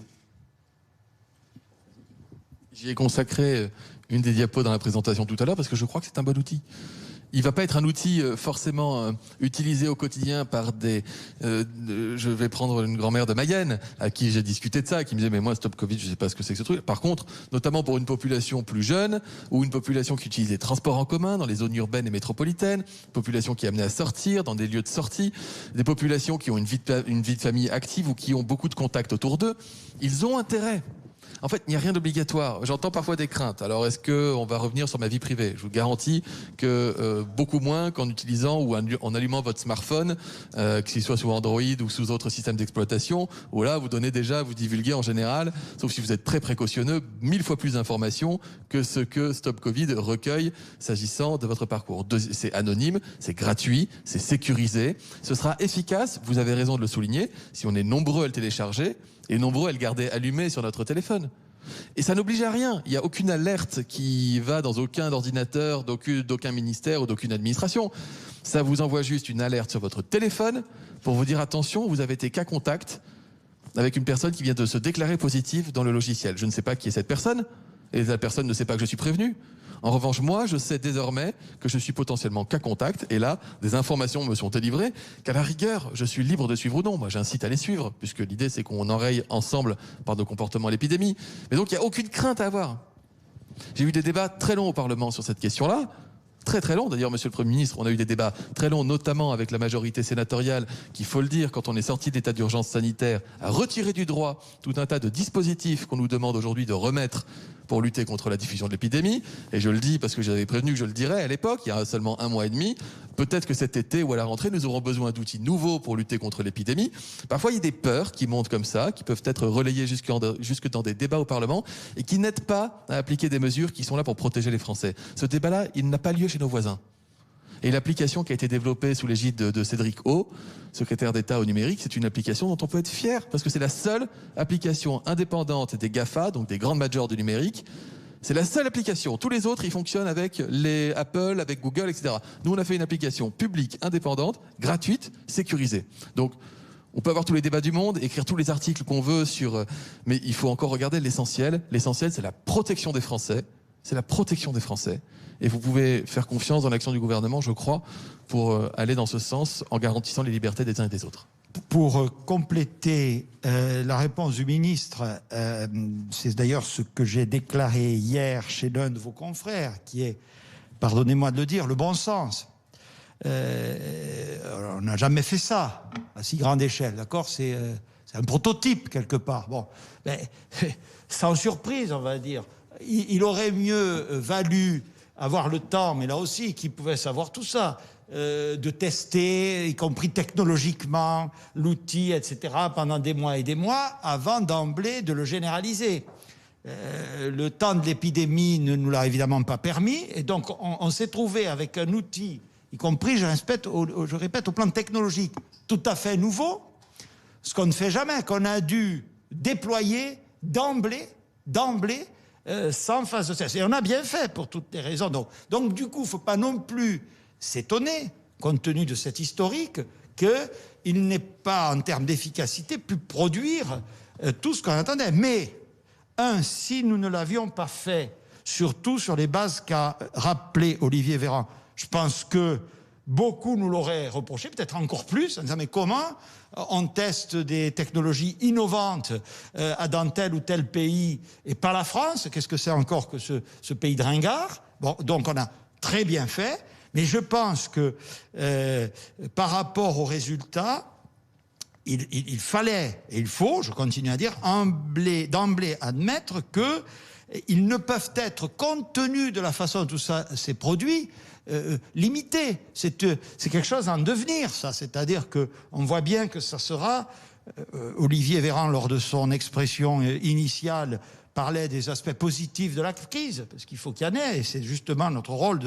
J'y ai consacré une des diapos dans la présentation tout à l'heure parce que je crois que c'est un bon outil. il va pas être un outil forcément utilisé au quotidien par des... je vais prendre une grand-mère de Mayenne à qui j'ai discuté de ça, qui me disait mais moi Stop Covid, je sais pas ce que c'est que ce truc. Par contre, notamment pour une population plus jeune ou une population qui utilise les transports en commun dans les zones urbaines et métropolitaines, population qui est amenée à sortir dans des lieux de sortie, des populations qui ont une vie de famille active ou qui ont beaucoup de contacts autour d'eux, ils ont intérêt. En fait, il n'y a rien d'obligatoire. J'entends parfois des craintes. Alors, est-ce qu'on va revenir sur ma vie privée ? Je vous garantis que beaucoup moins qu'en utilisant ou en allumant votre smartphone, qu'il soit sous Android ou sous autres systèmes d'exploitation, où là, vous divulguez en général, sauf si vous êtes très précautionneux, 1000 fois plus d'informations que ce que Stop Covid recueille s'agissant de votre parcours. C'est anonyme, c'est gratuit, c'est sécurisé. Ce sera efficace, vous avez raison de le souligner, si on est nombreux à le télécharger, et nombreux à le garder allumé sur notre téléphone. Et ça n'oblige à rien. Il n'y a aucune alerte qui va dans aucun ordinateur, d'aucun ministère ou d'aucune administration. Ça vous envoie juste une alerte sur votre téléphone pour vous dire attention, vous avez été cas contact avec une personne qui vient de se déclarer positive dans le logiciel. Je ne sais pas qui est cette personne, et la personne ne sait pas que je suis prévenu. En revanche, moi, je sais désormais que je suis potentiellement cas contact, et là, des informations me sont délivrées, qu'à la rigueur, je suis libre de suivre ou non. Moi, j'incite à les suivre, puisque l'idée, c'est qu'on enraye ensemble par nos comportements l'épidémie. Mais donc, il n'y a aucune crainte à avoir. J'ai eu des débats très longs au Parlement sur cette question-là. Très très long d'ailleurs, monsieur le Premier ministre, on a eu des débats très longs, notamment avec la majorité sénatoriale, qui, faut le dire, quand on est sorti d'état d'urgence sanitaire, a retiré du droit tout un tas de dispositifs qu'on nous demande aujourd'hui de remettre pour lutter contre la diffusion de l'épidémie. Et je le dis parce que j'avais prévenu que je le dirais à l'époque, il y a seulement 1 mois et demi. Peut-être que cet été ou à la rentrée, nous aurons besoin d'outils nouveaux pour lutter contre l'épidémie. Parfois, il y a des peurs qui montent comme ça, qui peuvent être relayées jusque dans des débats au Parlement et qui n'aident pas à appliquer des mesures qui sont là pour protéger les Français. Ce débat-là, il n'a pas lieu chez nos voisins. Et l'application qui a été développée sous l'égide de Cédric O, secrétaire d'État au numérique, c'est une application dont on peut être fier, parce que c'est la seule application indépendante des GAFA, donc des grandes majors du numérique. C'est la seule application. Tous les autres, ils fonctionnent avec les Apple, avec Google, etc. Nous, on a fait une application publique, indépendante, gratuite, sécurisée. Donc, on peut avoir tous les débats du monde, écrire tous les articles qu'on veut sur... Mais il faut encore regarder l'essentiel. L'essentiel, c'est la protection des Français. C'est la protection des Français. Et vous pouvez faire confiance dans l'action du gouvernement, je crois, pour aller dans ce sens en garantissant les libertés des uns et des autres. Pour compléter la réponse du ministre, c'est d'ailleurs ce que j'ai déclaré hier chez l'un de vos confrères, qui est, pardonnez-moi de le dire, le bon sens. On n'a jamais fait ça à si grande échelle, d'accord ? C'est un prototype quelque part. Bon, mais sans surprise, on va dire. Il aurait mieux valu avoir le temps, mais là aussi, qui pouvait savoir tout ça, de tester, y compris technologiquement, l'outil, etc., pendant des mois et des mois, avant d'emblée de le généraliser. Le temps de l'épidémie ne nous l'a évidemment pas permis, et donc on s'est trouvé avec un outil, y compris, je répète, au plan technologique, tout à fait nouveau, ce qu'on ne fait jamais, qu'on a dû déployer d'emblée, sans phase de test. Et on a bien fait pour toutes les raisons. Donc du coup, il ne faut pas non plus s'étonner, compte tenu de cet historique, qu'il n'ait pas, en termes d'efficacité, pu produire tout ce qu'on attendait. Mais, si nous ne l'avions pas fait, surtout sur les bases qu'a rappelé Olivier Véran, je pense que beaucoup nous l'auraient reproché, peut-être encore plus, en disant mais comment on teste des technologies innovantes dans tel ou tel pays et pas la France? Qu'est-ce que c'est encore que ce pays de ringard? Bon, donc on a très bien fait, mais je pense que par rapport aux résultats, il fallait, et il faut, je continue à dire, d'emblée admettre qu'ils ne peuvent être, compte tenu de la façon dont tout ça s'est produit, limité. C'est quelque chose en devenir, ça. C'est-à-dire qu'on voit bien que ça sera... Olivier Véran, lors de son expression initiale, parlait des aspects positifs de la crise, parce qu'il faut qu'il y en ait, et c'est justement notre rôle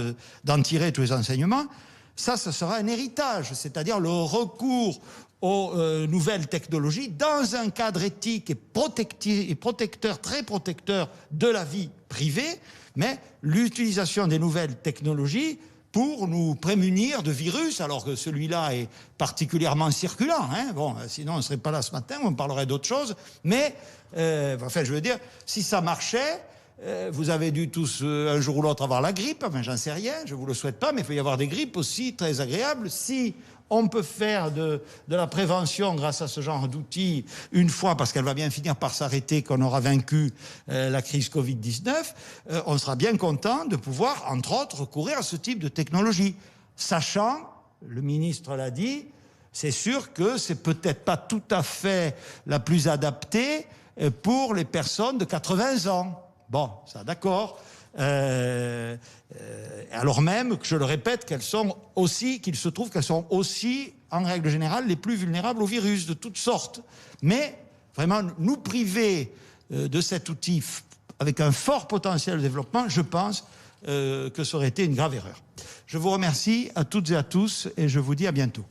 d'en tirer tous les enseignements. Ça sera un héritage, c'est-à-dire le recours aux nouvelles technologies dans un cadre éthique et protecteur, très protecteur de la vie privée, mais l'utilisation des nouvelles technologies pour nous prémunir de virus, alors que celui-là est particulièrement circulant. Bon, sinon on ne serait pas là ce matin, on parlerait d'autre chose. Mais, je veux dire, si ça marchait, Vous avez dû tous, un jour ou l'autre, avoir la grippe. Enfin, j'en sais rien, je ne vous le souhaite pas, mais il peut y avoir des grippes aussi très agréables. Si on peut faire de la prévention grâce à ce genre d'outils, une fois, parce qu'elle va bien finir par s'arrêter, qu'on aura vaincu la crise Covid-19, on sera bien content de pouvoir, entre autres, recourir à ce type de technologie. Sachant, le ministre l'a dit, c'est sûr que c'est peut-être pas tout à fait la plus adaptée pour les personnes de 80 ans. Bon, ça d'accord. Alors même que, je le répète, qu'il se trouve qu'elles sont aussi, en règle générale, les plus vulnérables au virus de toutes sortes. Mais, vraiment, nous priver de cet outil avec un fort potentiel de développement, je pense que ça aurait été une grave erreur. Je vous remercie à toutes et à tous et je vous dis à bientôt.